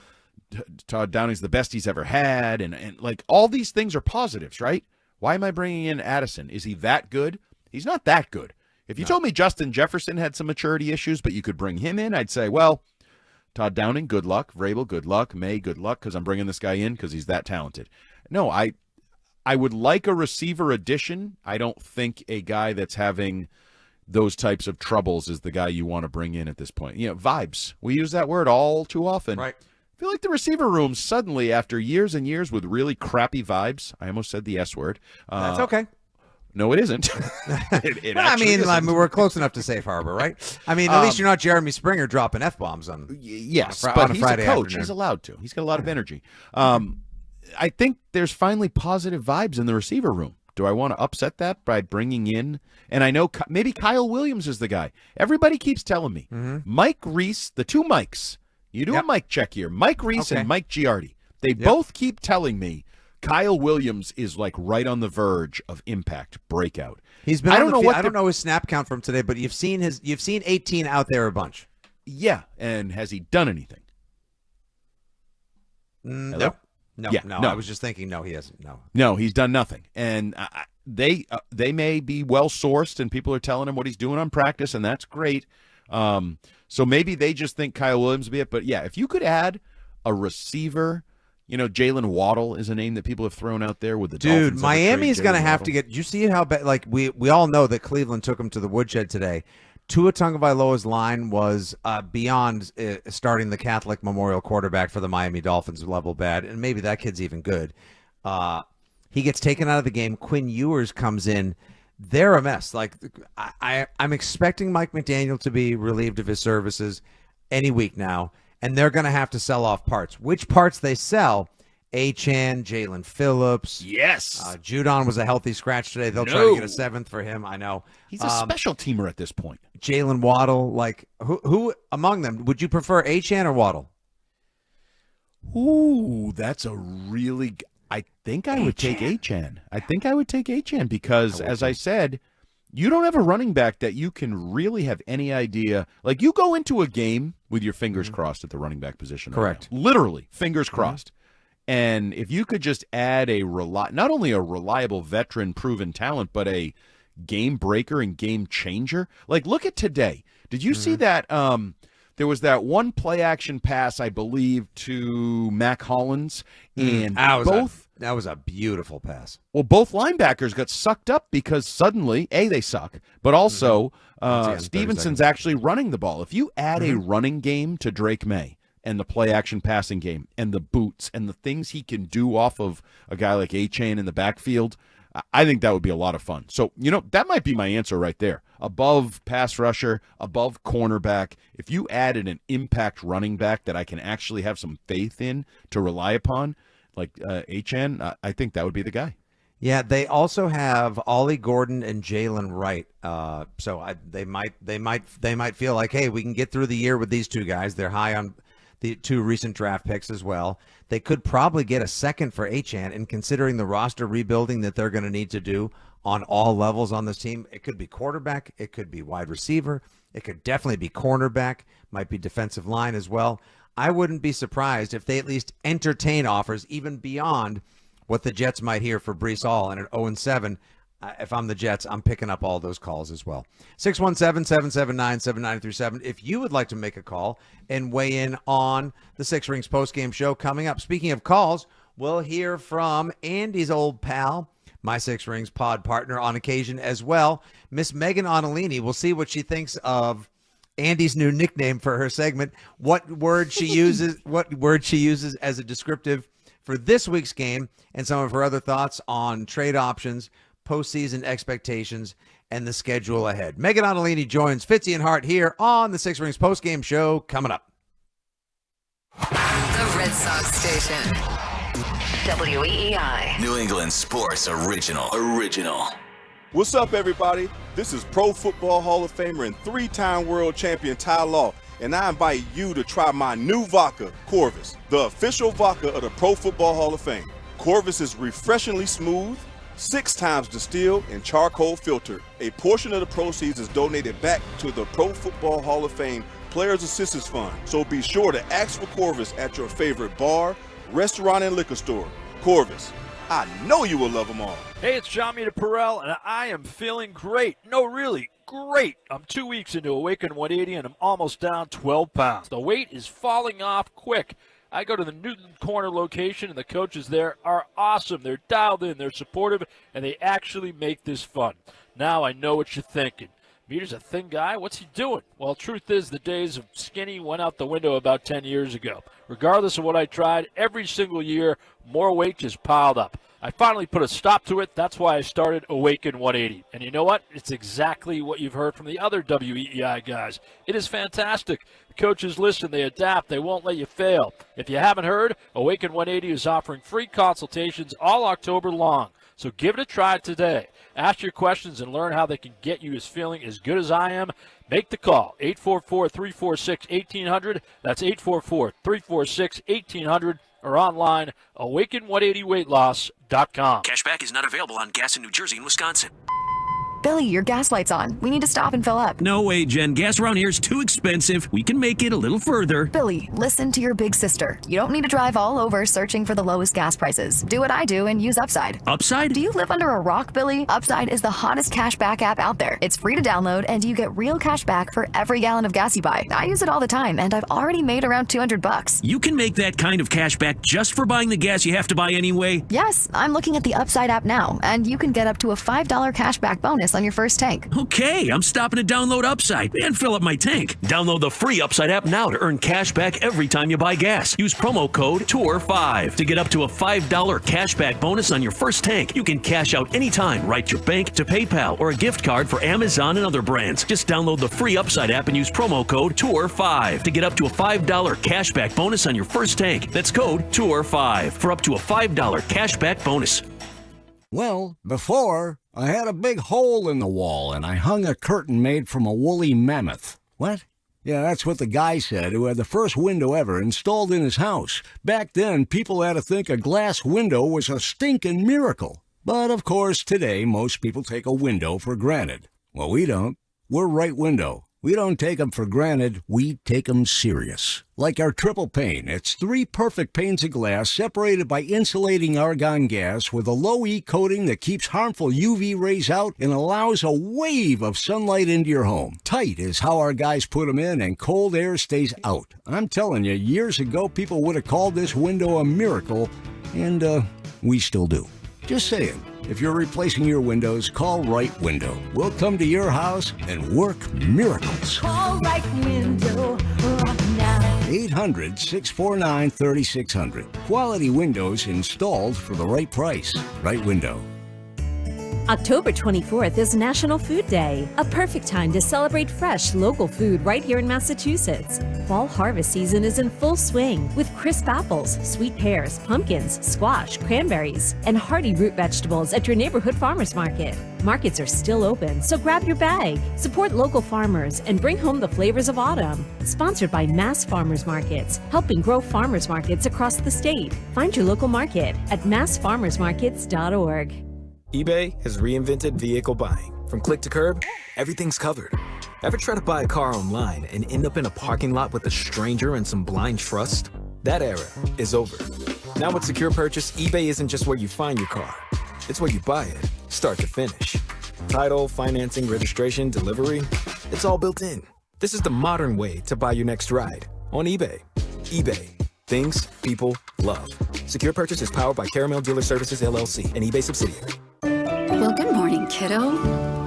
Todd Downing's the best he's ever had, and like all these things are positives, right? Why am I bringing in Addison? Is he that good? He's not that good. If you told me Justin Jefferson had some maturity issues, but you could bring him in, I'd say, well, Todd Downing, good luck. Vrabel, good luck. May, good luck, because I'm bringing this guy in because he's that talented. No, I would like a receiver addition. I don't think a guy that's having those types of troubles is the guy you want to bring in at this point. You know, vibes. We use that word all too often. Right. I feel like the receiver room suddenly, after years and years with really crappy vibes, I almost said the S word. That's okay. No, it isn't. I mean, we're close enough to safe harbor, right? I mean, at least you're not Jeremy Springer dropping F-bombs on yes, on but a he's Friday a coach. afternoon. He's allowed to. He's got a lot of energy. I think there's finally positive vibes in the receiver room. Do I want to upset that by bringing in? And I know maybe Kyle Williams is the guy. Everybody keeps telling me. Mike Reese, the two Mikes. You do a mic check here. Mike Reese and Mike Giardi. They both keep telling me Kyle Williams is like right on the verge of impact breakout. He's been. I don't know his snap count from today, but you've seen 18 out there a bunch. Yeah, and has he done anything? No. No. I was just thinking. No, he hasn't. No, he's done nothing. And they may be well sourced, and people are telling him what he's doing on practice, and that's great. So maybe they just think Kyle Williams will be it. But yeah, if you could add a receiver. You know, Jalen Waddle is a name that people have thrown out there with the Dolphins. Dude, Miami's going to have to get – you see how – like, we all know that Cleveland took him to the woodshed today. Tua Tagovailoa's line was beyond starting the Catholic Memorial quarterback for the Miami Dolphins level bad, and maybe that kid's even good. He gets taken out of the game. Quinn Ewers comes in. They're a mess. Like, I'm expecting Mike McDaniel to be relieved of his services any week now. And they're going to have to sell off parts. Which parts they sell? Achane, Jalen Phillips. Yes. Judon was a healthy scratch today. They'll try to get a seventh for him. I know. He's a special teamer at this point. Jalen Waddle. Like, who among them? Would you prefer Achane or Waddle? Ooh, that's a really – I think I would take Achane. I think I would take Achane because, as I said – you don't have a running back that you can really have any idea. Like, you go into a game with your fingers crossed at the running back position. Correct. Right now. Literally, fingers crossed. And if you could just add not only a reliable veteran proven talent, but a game breaker and game changer. Like, look at today. Did you see that there was that one play action pass, I believe, to Mac Hollins, and that was a beautiful pass. Well, both linebackers got sucked up because suddenly, they suck, but also Stevenson's actually running the ball. If you add a running game to Drake May and the play-action passing game and the boots and the things he can do off of a guy like Achane in the backfield, I think that would be a lot of fun. So, that might be my answer right there. Above pass rusher, above cornerback, if you added an impact running back that I can actually have some faith in to rely upon, like Achane, I think that would be the guy. Yeah, they also have Ollie Gordon and Jalen Wright. They might feel like, hey, we can get through the year with these two guys. They're high on the 2 recent draft picks as well. They could probably get a second for Achane, and considering the roster rebuilding that they're going to need to do on all levels on this team, it could be quarterback, it could be wide receiver, it could definitely be cornerback, might be defensive line as well. I wouldn't be surprised if they at least entertain offers even beyond what the Jets might hear for Breece Hall. And at 0-7, if I'm the Jets, I'm picking up all those calls as well. 617-779-7937. If you would like to make a call and weigh in on the Six Rings postgame show coming up. Speaking of calls, we'll hear from Andy's old pal, my Six Rings pod partner on occasion as well, Miss Megan Onalini. We'll see what she thinks of Andy's new nickname for her segment, what word she uses as a descriptive for this week's game, and some of her other thoughts on trade options, postseason expectations, and the schedule ahead. Megan Onalini joins Fitzy and Hart here on the Six Rings postgame show coming up. The Red Sox station. WEEI. New England Sports Original. What's up, everybody? This is Pro Football Hall of Famer and 3-time world champion Ty Law, and I invite you to try my new vodka, Corvus, the official vodka of the Pro Football Hall of Fame. Corvus is refreshingly smooth, 6 times distilled and charcoal filtered. A portion of the proceeds is donated back to the Pro Football Hall of Fame Players Assistance Fund. So be sure to ask for Corvus at your favorite bar, restaurant, and liquor store. Corvus, I know you will love them all. Hey, it's John Mita Perrell, and I am feeling great. No, really, great. I'm 2 weeks into Awaken 180, and I'm almost down 12 pounds. The weight is falling off quick. I go to the Newton Corner location, and the coaches there are awesome. They're dialed in, they're supportive, and they actually make this fun. Now I know what you're thinking. Mita's a thin guy. What's he doing? Well, truth is, the days of skinny went out the window about 10 years ago. Regardless of what I tried, every single year, more weight just piled up. I finally put a stop to it. That's why I started Awaken 180. And you know what? It's exactly what you've heard from the other WEEI guys. It is fantastic. The coaches listen, they adapt, they won't let you fail. If you haven't heard, Awaken 180 is offering free consultations all October long. So give it a try today. Ask your questions and learn how they can get you feeling as good as I am. Make the call, 844-346-1800. That's 844-346-1800. Or online, awaken180weightloss.com. Cashback is not available on gas in New Jersey and Wisconsin. Billy, your gas light's on. We need to stop and fill up. No way, Jen. Gas around here is too expensive. We can make it a little further. Billy, listen to your big sister. You don't need to drive all over searching for the lowest gas prices. Do what I do and use Upside. Upside? Do you live under a rock, Billy? Upside is the hottest cashback app out there. It's free to download, and you get real cash back for every gallon of gas you buy. I use it all the time, and I've already made around $200. You can make that kind of cash back just for buying the gas you have to buy anyway? Yes, I'm looking at the Upside app now, and you can get up to a $5 cashback bonus on your first tank. Okay, I'm stopping to download Upside and fill up my tank. Download the free Upside app now to earn cash back every time you buy gas. Use promo code TOUR5 to get up to a $5 cashback bonus on your first tank. You can cash out anytime, right to your bank, to PayPal, or a gift card for Amazon and other brands. Just download the free Upside app and use promo code TOUR5 to get up to a $5 cashback bonus on your first tank. That's code TOUR5 for up to a $5 cashback bonus. Well, before, I had a big hole in the wall, and I hung a curtain made from a woolly mammoth. What? Yeah, that's what the guy said who had the first window ever installed in his house. Back then, people had to think a glass window was a stinking miracle. But, of course, today, most people take a window for granted. Well, we don't. We're Right Window. We don't take them for granted, we take them serious. Like our triple pane, it's 3 perfect panes of glass separated by insulating argon gas with a low-E coating that keeps harmful UV rays out and allows a wave of sunlight into your home. Tight is how our guys put them in, and cold air stays out. I'm telling you, years ago people would have called this window a miracle, and we still do. Just saying. If you're replacing your windows, call Right Window. We'll come to your house and work miracles. Call Right Window right now. 800-649-3600. Quality windows installed for the right price. Right Window. October 24th is National Food Day, a perfect time to celebrate fresh, local food right here in Massachusetts. Fall harvest season is in full swing with crisp apples, sweet pears, pumpkins, squash, cranberries, and hearty root vegetables at your neighborhood farmers market. Markets are still open, so grab your bag. Support local farmers and bring home the flavors of autumn. Sponsored by Mass Farmers Markets, helping grow farmers markets across the state. Find your local market at massfarmersmarkets.org. eBay has reinvented vehicle buying. From click to curb, everything's covered. Ever try to buy a car online and end up in a parking lot with a stranger and some blind trust? That era is over. Now with Secure Purchase, eBay isn't just where you find your car. It's where you buy it, start to finish. Title, financing, registration, delivery, it's all built in. This is the modern way to buy your next ride on eBay. eBay. Things people love. Secure Purchase is powered by Caramel Dealer Services, LLC, an eBay subsidiary. Well, good morning, kiddo.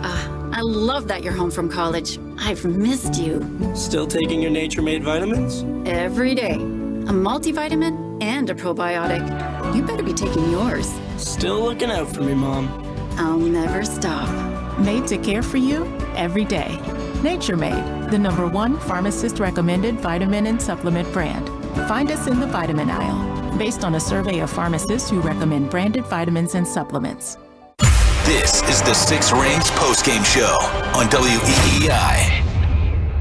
I love that you're home from college. I've missed you. Still taking your Nature Made vitamins? Every day. A multivitamin and a probiotic. You better be taking yours. Still looking out for me, Mom. I'll never stop. Made to care for you every day. Nature Made, the #1 pharmacist-recommended vitamin and supplement brand. Find us in the vitamin aisle, based on a survey of pharmacists who recommend branded vitamins and supplements. This is the Six Rings postgame show on WEEI.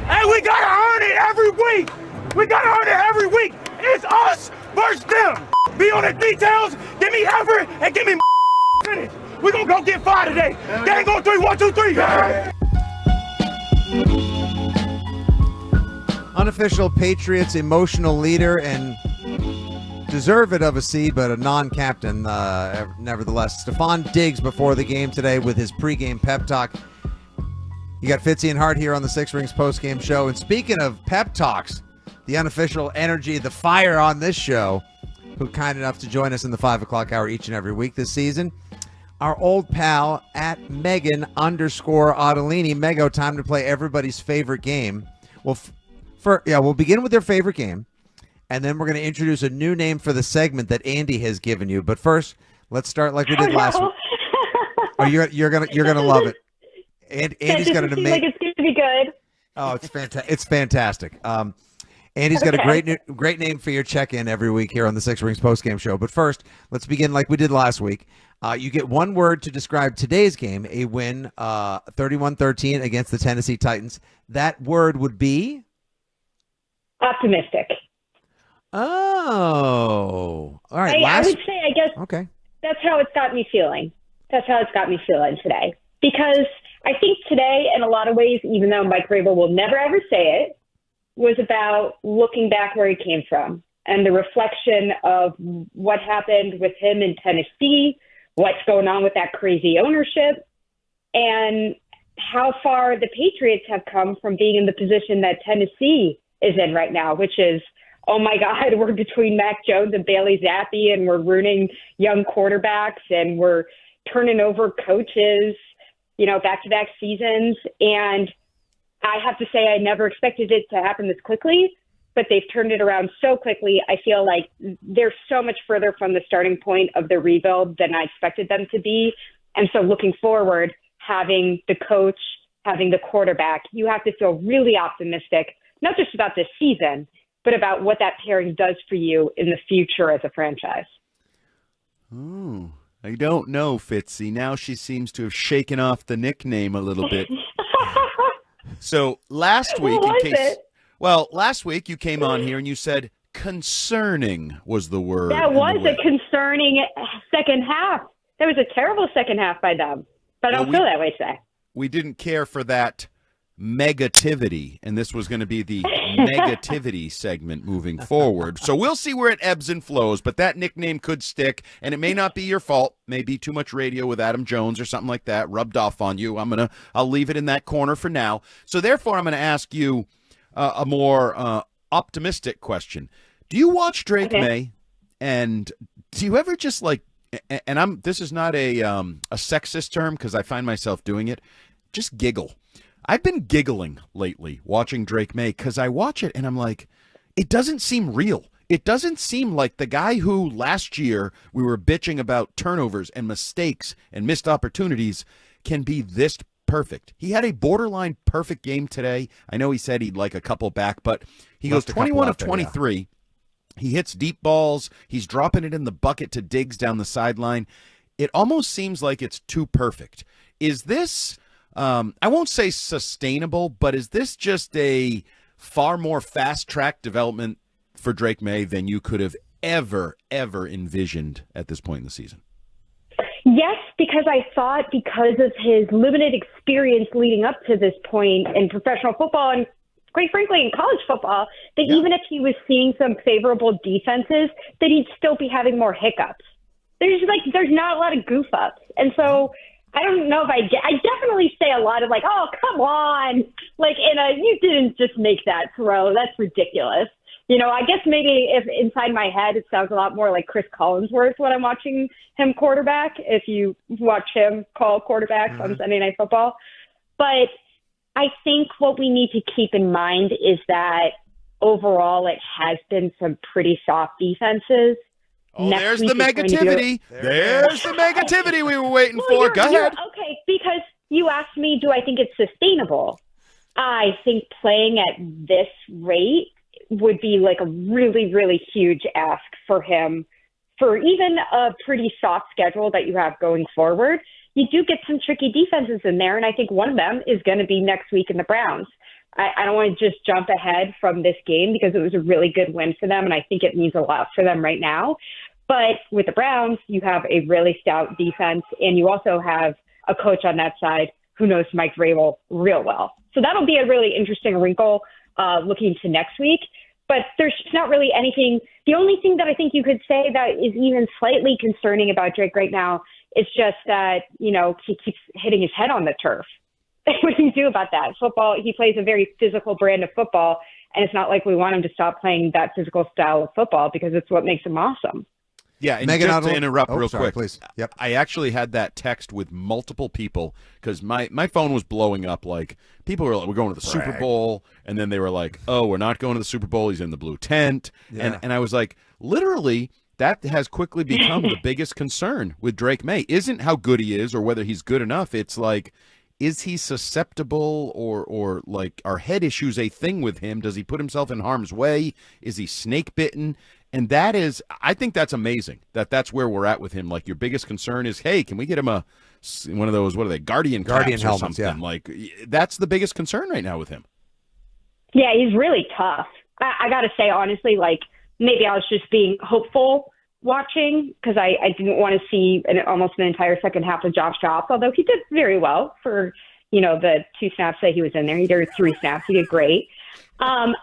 Hey, we gotta earn it every week. We gotta earn it every week. It's us versus them. Be on the details. Give me effort and give me finish. We're gonna go get 5 today. Gang go 3, 1, 2, 3. Unofficial Patriots emotional leader and deserve it of a C, but a non-captain nevertheless. Stephon Diggs before the game today with his pregame pep talk. You got Fitzy and Hart here on the Six Rings postgame show. And speaking of pep talks, the unofficial energy, the fire on this show, who kind enough to join us in the 5 o'clock hour each and every week this season, our old pal at Megan_Ottolini. Mego, time to play everybody's favorite game. Well, we'll begin with their favorite game, and then we're going to introduce a new name for the segment that Andy has given you. But first, let's start like we did last week. Oh, you're gonna love it. Andy's got an amazing. Like it's going to be good. Oh, it's fantastic! It's fantastic. Andy's got a great name for your check-in every week here on the Six Rings postgame show. But first, let's begin like we did last week. You get one word to describe today's game, a win 31-13 against the Tennessee Titans. That word would be? Optimistic. Oh. All right. I would say, I guess, okay. That's how it's got me feeling. That's how it's got me feeling today. Because I think today, in a lot of ways, even though Mike Vrabel will never, ever say it, was about looking back where he came from and the reflection of what happened with him in Tennessee, what's going on with that crazy ownership, and how far the Patriots have come from being in the position that Tennessee is in right now, which is, oh my God, we're between Mac Jones and Bailey Zappi, and we're ruining young quarterbacks, and we're turning over coaches, back-to-back seasons. And I have to say, I never expected it to happen this quickly, but they've turned it around so quickly. I feel like they're so much further from the starting point of the rebuild than I expected them to be. And so looking forward, having the coach, having the quarterback, you have to feel really optimistic, not just about this season, but about what that pairing does for you in the future as a franchise. Ooh, I don't know, Fitzy. Now she seems to have shaken off the nickname a little bit. So last week, last week you came on here and you said concerning was the word. That was a concerning second half. That was a terrible second half by them, but I don't feel that way today. We didn't care for that negativity, and this was going to be the negativity segment moving forward. So we'll see where it ebbs and flows, but that nickname could stick, and it may not be your fault. Maybe too much radio with Adam Jones or something like that rubbed off on you. I'll leave it in that corner for now. So therefore, I'm going to ask you a more optimistic question. Do you watch Drake May, and do you ever just and this is not a sexist term because I find myself doing it, just giggle. I've been giggling lately watching Drake May because I watch it and I'm like, it doesn't seem real. it doesn't seem like the guy who last year we were bitching about turnovers and mistakes and missed opportunities can be this perfect. He had a borderline perfect game today. I know he said he'd like a couple back, but he goes 21 of 23. Yeah. He hits deep balls. He's dropping it in the bucket to Diggs down the sideline. It almost seems like it's too perfect. Is this, I won't say sustainable, but is this just a far more fast-track development for Drake May than you could have ever envisioned at this point in the season? Yes, because I thought because of his limited experience leading up to this point in professional football and quite frankly in college football, that even if he was seeing some favorable defenses, that he'd still be having more hiccups. There's not a lot of goof ups. And so I don't know if I definitely say a lot of like, oh, come on. Like, you didn't just make that throw. That's ridiculous. I guess maybe if inside my head, it sounds a lot more like Chris Collinsworth when I'm watching him quarterback, if you watch him call quarterbacks on Sunday Night Football. But I think what we need to keep in mind is that overall it has been some pretty soft defenses. Oh, there's the negativity. There's the negativity we were waiting for. Go ahead. Okay, because you asked me, do I think it's sustainable? I think playing at this rate would be like a really, really huge ask for him for even a pretty soft schedule that you have going forward. You do get some tricky defenses in there, and I think one of them is going to be next week in the Browns. I don't want to just jump ahead from this game because it was a really good win for them, and I think it means a lot for them right now. But with the Browns, you have a really stout defense, and you also have a coach on that side who knows Mike Vrabel real well. So that'll be a really interesting wrinkle looking to next week. But there's just not really anything. The only thing that I think you could say that is even slightly concerning about Drake right now is just that, he keeps hitting his head on the turf. What do you do about that? Football, he plays a very physical brand of football, and it's not like we want him to stop playing that physical style of football because it's what makes him awesome. Yeah, and just to interrupt real sorry, quick, please. Yep. I actually had that text with multiple people because my phone was blowing up. Like, people were like, we're going to the Super Bowl, and then they were like, oh, we're not going to the Super Bowl. He's in the blue tent. Yeah. And I was like, literally, that has quickly become the biggest concern with Drake May. Isn't how good he is or whether he's good enough. It's like, is he susceptible or like, are head issues a thing with him? Does he put himself in harm's way? Is he snake bitten? And that is, I think that's amazing that's where we're at with him. Like, your biggest concern is, hey, can we get him one of those, what are they, Guardian helmets, or something? Yeah. Like, that's the biggest concern right now with him. Yeah, he's really tough. I got to say, honestly, like, maybe I was just being hopeful watching because I didn't want to see almost an entire second half of Josh Dobbs, although he did very well for, the 2 snaps that he was in there. He did 3 snaps. He did great. I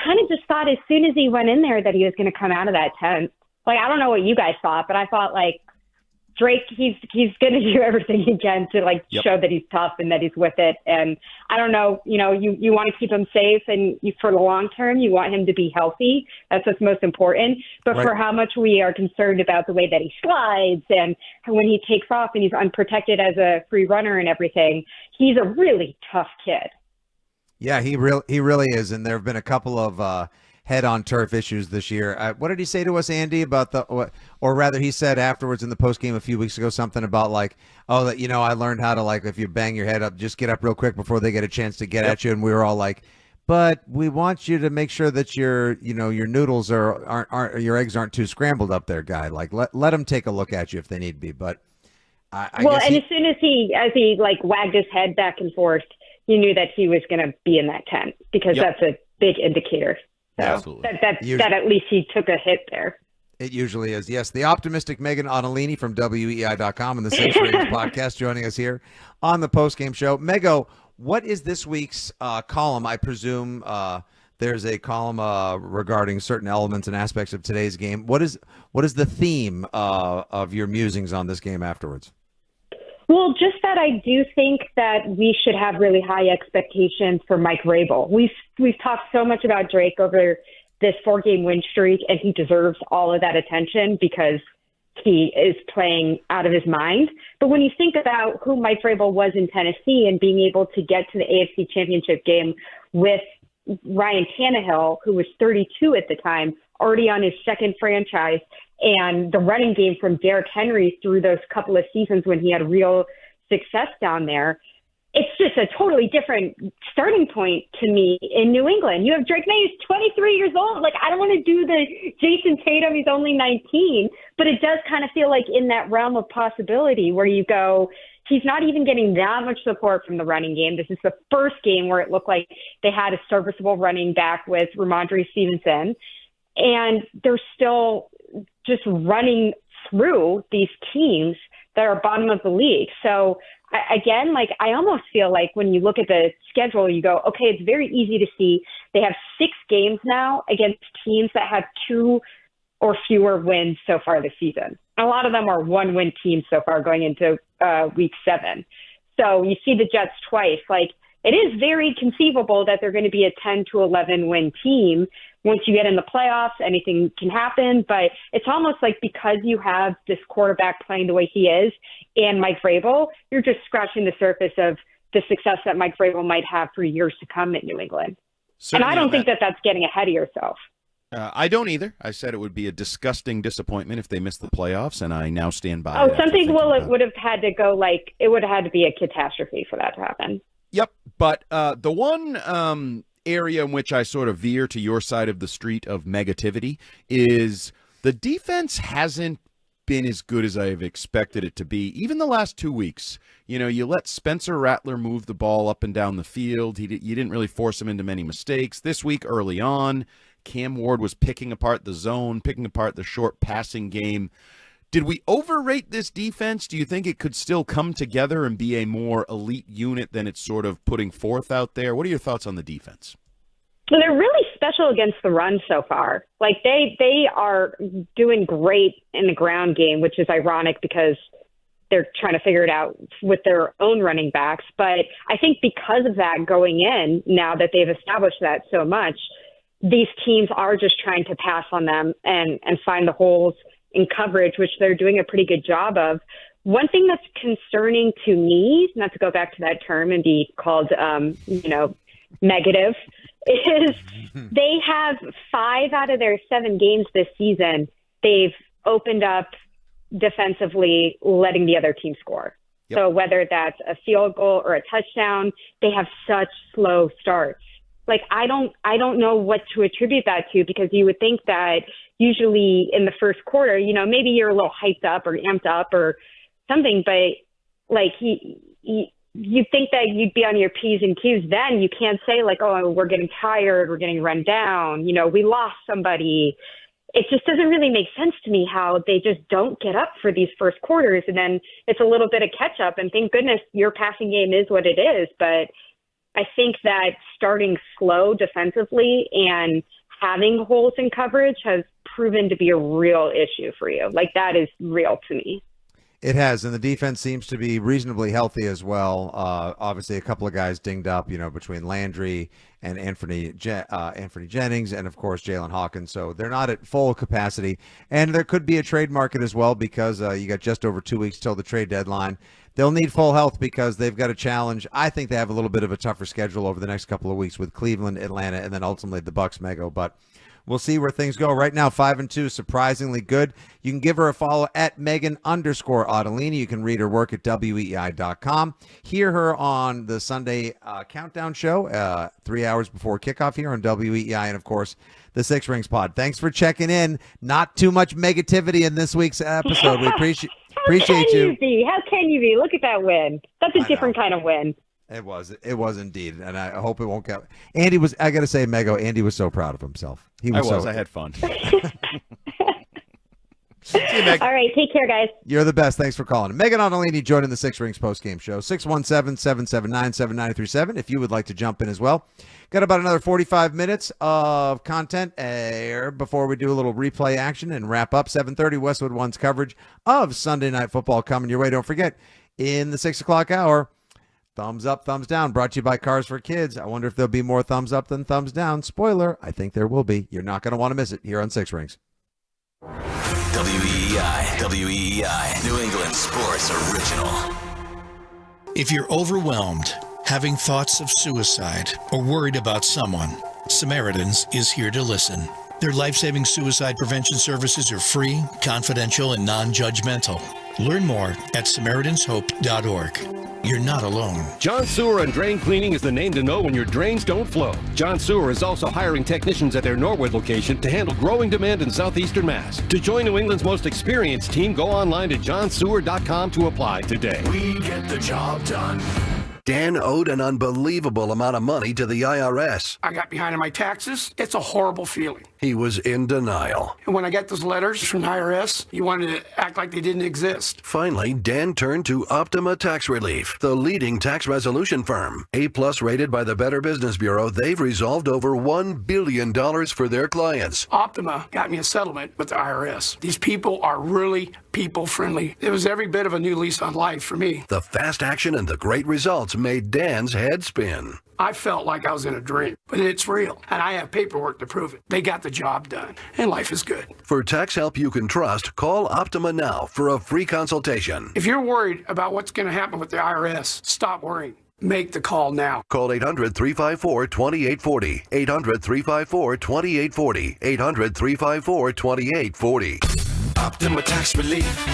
kind of just thought as soon as he went in there that he was going to come out of that tent. Like, I don't know what you guys thought, but I thought, like, Drake, he's going to do everything he can to, like, show that he's tough and that he's with it. And I don't know, you want to keep him safe, and for the long term, you want him to be healthy. That's what's most important. But for how much we are concerned about the way that he slides and when he takes off and he's unprotected as a free runner and everything, he's a really tough kid. Yeah, he really is, and there have been a couple of head-on turf issues this year. What did he say to us, Andy, about or rather, he said afterwards in the postgame a few weeks ago something about like, oh, that I learned how to, like, if you bang your head up, just get up real quick before they get a chance to get at you, and we were all like, but we want you to make sure that your noodles aren't your eggs aren't too scrambled up there, guy. Like, let them take a look at you if they need to be. But I guess as soon as he like wagged his head back and forth, you knew that he was going to be in that tent because that's a big indicator. So absolutely. That at least he took a hit there. It usually is. Yes. The optimistic Megan Ottolini from WEEI.com and the Six Rings podcast joining us here on the postgame show. Mego, what is this week's column? I presume there's a column regarding certain elements and aspects of today's game. What is the theme of your musings on this game afterwards? Well, just that I do think that we should have really high expectations for Mike Vrabel. We've talked so much about Drake over this 4-game win streak, and he deserves all of that attention because he is playing out of his mind. But when you think about who Mike Vrabel was in Tennessee and being able to get to the AFC Championship game with Ryan Tannehill, who was 32 at the time, already on his second franchise, and the running game from Derrick Henry through those couple of seasons when he had real success down there. It's just a totally different starting point to me in New England. You have Drake May, who's 23 years old. Like, I don't want to do the Jason Tatum, he's only 19, but it does kind of feel like in that realm of possibility where you go, he's not even getting that much support from the running game. This is the first game where it looked like they had a serviceable running back with Ramondre Stevenson, and they're still just running through these teams that are bottom of the league. So again, like, I almost feel like when you look at the schedule, you go, okay, it's very easy to see. They have 6 games now against teams that have 2 or fewer wins so far this season. A lot of them are 1-win teams so far going into week 7. So you see the Jets twice. Like, it is very conceivable that they're going to be a 10 to 11 win team. Once you get in the playoffs, anything can happen. But it's almost like because you have this quarterback playing the way he is and Mike Vrabel, you're just scratching the surface of the success that Mike Vrabel might have for years to come in New England. Certainly, and I don't think that that's getting ahead of yourself. I don't either. I said it would be a disgusting disappointment if they missed the playoffs, and I now stand by it. Something it would have had to go like, it would have had to be a catastrophe for that to happen. Yep, but the one area in which I sort of veer to your side of the street of negativity is the defense hasn't been as good as I've expected it to be. Even the last 2 weeks, you know, you let Spencer Rattler move the ball up and down the field. You didn't really force him into many mistakes. This week early on, Cam Ward was picking apart the zone, picking apart the short passing game. Did we overrate this defense? Do you think it could still come together and be a more elite unit than it's sort of putting forth out there? What are your thoughts on the defense? Well, they're really special against the run so far. Like, they are doing great in the ground game, which is ironic because they're trying to figure it out with their own running backs. But I think because of that going in, now that they've established that so much, these teams are just trying to pass on them and find the holes in coverage, which they're doing a pretty good job of. One thing that's concerning to me, not to go back to that term and be called, negative, is they have 5 out of their 7 games this season. They've opened up defensively, letting the other team score. Yep. So whether that's a field goal or a touchdown, they have such slow starts. Like, I don't know what to attribute that to, because you would think that usually in the first quarter, you know, maybe you're a little hyped up or amped up or something, but like you think that you'd be on your P's and Q's then. You can't say like, oh, we're getting tired, we're getting run down, you know, we lost somebody. It just doesn't really make sense to me how they just don't get up for these first quarters. And then it's a little bit of catch up, and thank goodness your passing game is what it is. But I think that starting slow defensively and having holes in coverage has proven to be a real issue for you. Like, that is real to me. It has, and the defense seems to be reasonably healthy as well. Obviously, a couple of guys dinged up, you know, between Landry and Anthony Jennings, and of course Jalen Hawkins. So they're not at full capacity, and there could be a trade market as well, because you got just over 2 weeks till the trade deadline. They'll need full health because they've got a challenge. I think they have a little bit of a tougher schedule over the next couple of weeks with Cleveland, Atlanta, and then ultimately the Bucs, Mego. But we'll see where things go. Right now, 5-2, surprisingly good. You can give her a follow at Megan_Ottolini. You can read her work at WEEI.com. Hear her on the Sunday Countdown Show, 3 hours before kickoff here on WEEI, and, of course, the Six Rings Pod. Thanks for checking in. Not too much negativity in this week's episode. We appreciate you. How can you be? Look at that win. That's a different kind of win. It was indeed, and I hope it won't get. Andy was. I got to say, Mego. Andy was so proud of himself. I had fun. See you, Meg. All right, take care, guys. You're the best. Thanks for calling. Megan Ottolini joining the Six Rings postgame show. 617-779-7937. If you would like to jump in as well. Got about another 45 minutes of content before we do a little replay action and wrap up. 7:30 Westwood One's coverage of Sunday Night Football coming your way. Don't forget, in the 6 o'clock hour, thumbs up, thumbs down, brought to you by Cars for Kids. I wonder if there'll be more thumbs up than thumbs down. Spoiler, I think there will be. You're not going to want to miss it here on Six Rings. WEEI, New England Sports Original. If you're overwhelmed, having thoughts of suicide, or worried about someone, Samaritans is here to listen. Their life-saving suicide prevention services are free, confidential, and non-judgmental. Learn more at SamaritansHope.org. You're not alone. John Sewer and Drain Cleaning is the name to know when your drains don't flow. John Sewer is also hiring technicians at their Norwood location to handle growing demand in southeastern Mass. To join New England's most experienced team, go online to johnsewer.com to apply today. We get the job done. Dan owed an unbelievable amount of money to the IRS. I got behind on my taxes. It's a horrible feeling. He was in denial. And when I got those letters from the IRS, you wanted to act like they didn't exist. Finally, Dan turned to Optima Tax Relief, the leading tax resolution firm. A-plus rated by the Better Business Bureau, they've resolved over $1 billion for their clients. Optima got me a settlement with the IRS. These people are really people-friendly. It was every bit of a new lease on life for me. The fast action and the great results made Dan's head spin. I felt like I was in a dream, but it's real, and I have paperwork to prove it. They got the job done, and life is good. For tax help you can trust, call Optima now for a free consultation. If you're worried about what's going to happen with the IRS, stop worrying. Make the call now. Call 800-354-2840. 800-354-2840. 800-354-2840. Optima Tax Relief.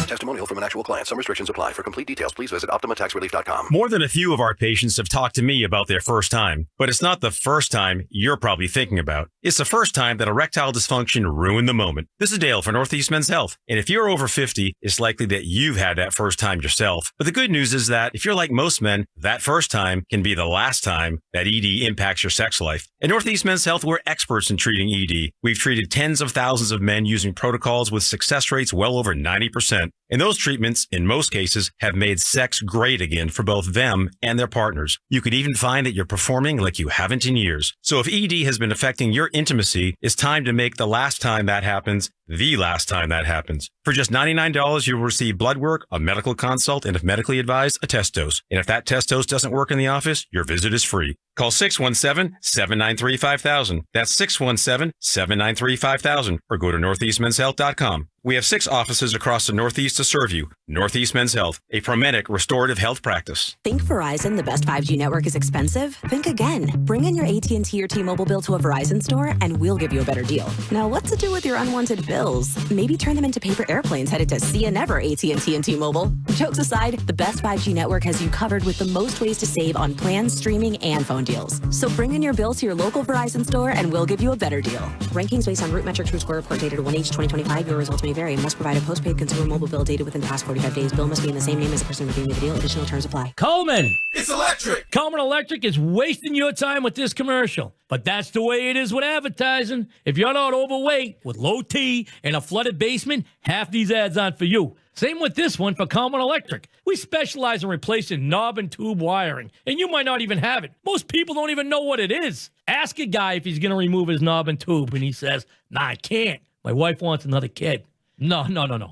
Testimonial from an actual client. Some restrictions apply. For complete details, please visit OptimaTaxRelief.com. More than a few of our patients have talked to me about their first time, but it's not the first time you're probably thinking about. It's the first time that erectile dysfunction ruined the moment. This is Dale for Northeast Men's Health, and if you're over 50, it's likely that you've had that first time yourself. But the good news is that if you're like most men, that first time can be the last time that ED impacts your sex life. At Northeast Men's Health, we're experts in treating ED. We've treated tens of thousands of men using protocols with success rates well over 90%. And those treatments, in most cases, have made sex great again for both them and their partners. You could even find that you're performing like you haven't in years. So if ED has been affecting your intimacy, it's time to make the last time that happens the last time that happens. For just $99, you will receive blood work, a medical consult, and if medically advised, a test dose. And if that test dose doesn't work in the office, your visit is free. Call 617-793-5000. That's 617-793-5000. Or go to northeastmenshealth.com. We have 6 offices across the Northeast to serve you. Northeast Men's Health, a Promedic restorative health practice. Think Verizon, the best 5G network, is expensive? Think again. Bring in your AT&T or T-Mobile bill to a Verizon store, and we'll give you a better deal. Now, what to do with your unwanted bills? Maybe turn them into paper airplanes headed to see you never, AT&T and T-Mobile. Jokes aside, the best 5G network has you covered with the most ways to save on plans, streaming, and phone deals. So bring in your bill to your local Verizon store, and we'll give you a better deal. Rankings based on Root Metrics Root Score report dated 1H2025. Your results may vary and must provide a postpaid consumer mobile bill dated within the past 45 days. Bill must be in the same name as the person reviewing the deal. Additional terms apply. Coleman! It's electric! Coleman Electric is wasting your time with this commercial. But that's the way it is with advertising. If you're not overweight, with low T, and a flooded basement, half these ads aren't for you. Same with this one for Coleman Electric. We specialize in replacing knob and tube wiring, and you might not even have it. Most people don't even know what it is. Ask a guy if he's going to remove his knob and tube, and he says, "Nah, I can't. My wife wants another kid." No.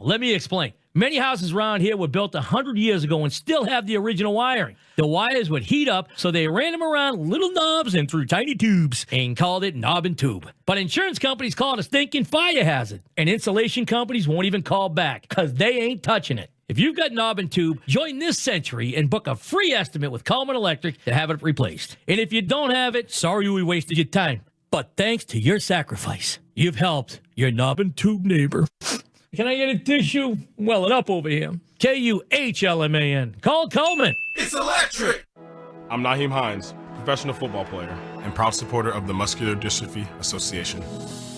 Let me explain. Many houses around here were built 100 years ago and still have the original wiring. The wires would heat up, so they ran them around little knobs and through tiny tubes and called it knob and tube. But insurance companies call it a stinking fire hazard, and insulation companies won't even call back because they ain't touching it. If you've got knob and tube, join this century and book a free estimate with Coleman Electric to have it replaced. And if you don't have it, sorry we wasted your time. But thanks to your sacrifice, you've helped your knob and tube neighbor. Can I get a tissue? Welling up over here. Kuhlman. Call Coleman. It's electric! I'm Naheem Hines, professional football player and proud supporter of the Muscular Dystrophy Association.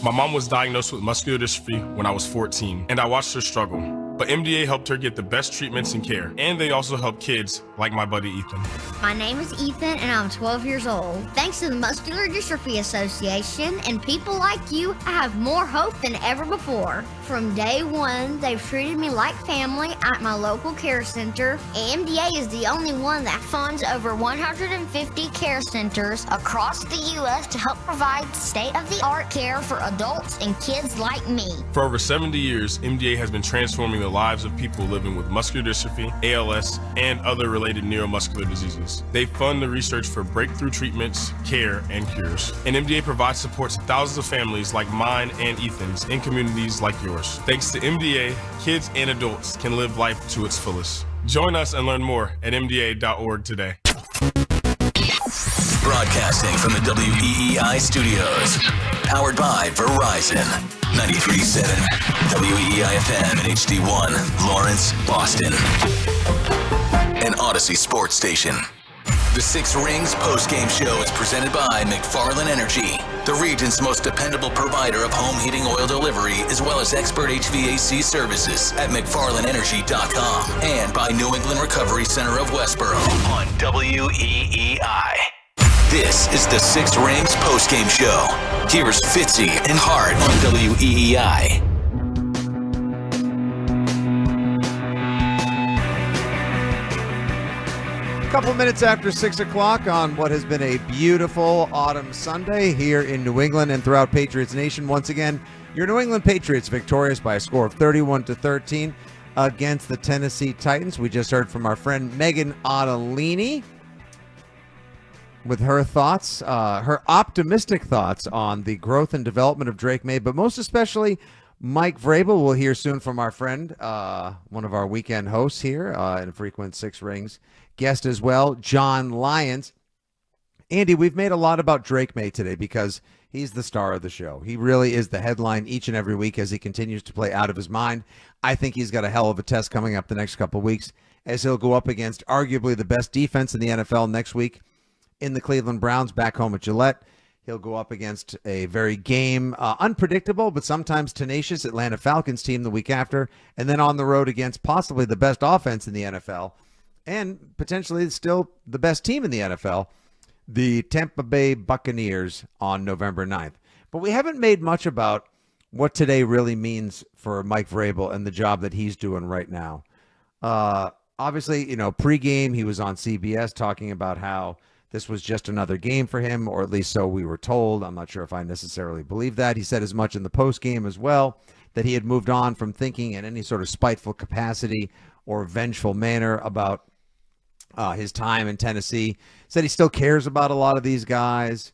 My mom was diagnosed with muscular dystrophy when I was 14, and I watched her struggle. But MDA helped her get the best treatments and care, and they also help kids like my buddy Ethan. My name is Ethan, and I'm 12 years old. Thanks to the Muscular Dystrophy Association and people like you, I have more hope than ever before. From day one, they've treated me like family at my local care center. MDA is the only one that funds over 150 care centers across the U.S. to help provide state-of-the-art care for adults and kids like me. For over 70 years, MDA has been transforming the lives of people living with muscular dystrophy, ALS, and other related neuromuscular diseases. They fund the research for breakthrough treatments, care, and cures. And MDA provides support to thousands of families like mine and Ethan's in communities like yours. Thanks to MDA, kids and adults can live life to its fullest. Join us and learn more at MDA.org today. Brought Broadcasting from the WEEI studios. Powered by Verizon. 93.7 WEEI FM and HD1, Lawrence, Boston. An Odyssey sports station. The Six Rings postgame show is presented by McFarland Energy, the region's most dependable provider of home heating oil delivery, as well as expert HVAC services at McFarlandEnergy.com, and by New England Recovery Center of Westboro on WEEI. This is the Six Rings postgame show. Here's Fitzy and Hart on WEEI. Couple minutes after 6 o'clock on what has been a beautiful autumn Sunday here in New England and throughout Patriots Nation. Once again, your New England Patriots victorious by a score of 31-13 against the Tennessee Titans. We just heard from our friend Megan Ottolini with her thoughts, her optimistic thoughts on the growth and development of Drake May, but most especially Mike Vrabel. We'll hear soon from our friend, one of our weekend hosts here in Frequent Six Rings guest as well, John Lyons. Andy, we've made a lot about Drake May today because he's the star of the show. He really is the headline each and every week as he continues to play out of his mind. I think he's got a hell of a test coming up the next couple of weeks as he'll go up against arguably the best defense in the NFL next week in the Cleveland Browns back home at Gillette. He'll go up against a very unpredictable, but sometimes tenacious Atlanta Falcons team the week after, and then on the road against possibly the best offense in the NFL and potentially still the best team in the NFL, the Tampa Bay Buccaneers on November 9th. But we haven't made much about what today really means for Mike Vrabel and the job that he's doing right now. Obviously, pregame he was on CBS talking about how this was just another game for him, or at least so we were told. I'm not sure if I necessarily believe that. He said as much in the postgame as well, that he had moved on from thinking in any sort of spiteful capacity or vengeful manner about his time in Tennessee. Said he still cares about a lot of these guys.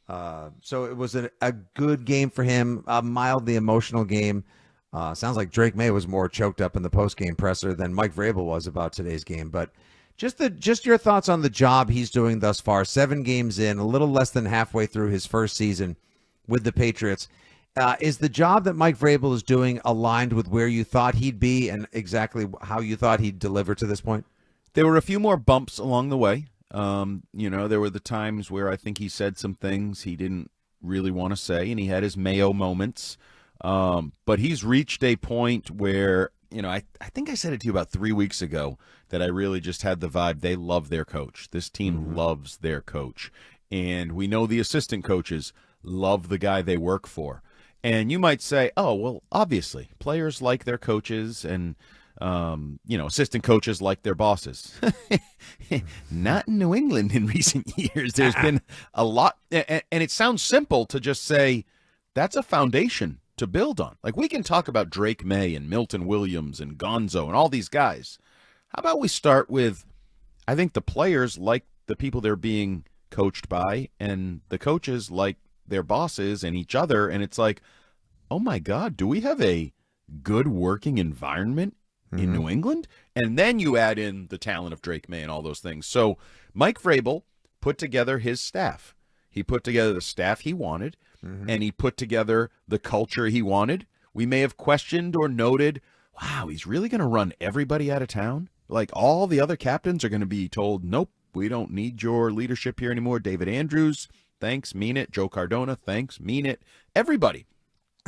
So it was a good game for him, a mildly emotional game. Sounds like Drake May was more choked up in the postgame presser than Mike Vrabel was about today's game. But just your thoughts on the job he's doing thus far. 7 games in, a little less than halfway through his first season with the Patriots. Is the job that Mike Vrabel is doing aligned with where you thought he'd be and exactly how you thought he'd deliver to this point? There were a few more bumps along the way. There were the times where I think he said some things he didn't really want to say, and he had his Mayo moments. But he's reached a point where, I think I said it to you about 3 weeks ago that I really just had the vibe they love their coach. This team loves their coach. And we know the assistant coaches love the guy they work for. And you might say, oh, well, obviously, players like their coaches and assistant coaches like their bosses. Not in New England in recent years. There's been a lot, and it sounds simple to just say that's a foundation to build on. Like, we can talk about Drake May and Milton Williams and Gonzo and all these guys. How about we start with, I think the players like the people they're being coached by, and the coaches like their bosses and each other, and it's like, oh my God, do we have a good working environment in New England? And then you add in the talent of Drake May and all those things. So Mike Vrabel put together his staff. He put together the staff he wanted, and he put together the culture he wanted. We may have questioned or noted, wow, he's really going to run everybody out of town? Like, all the other captains are going to be told, nope, we don't need your leadership here anymore. David Andrews, thanks, mean it. Joe Cardona, thanks, mean it. Everybody.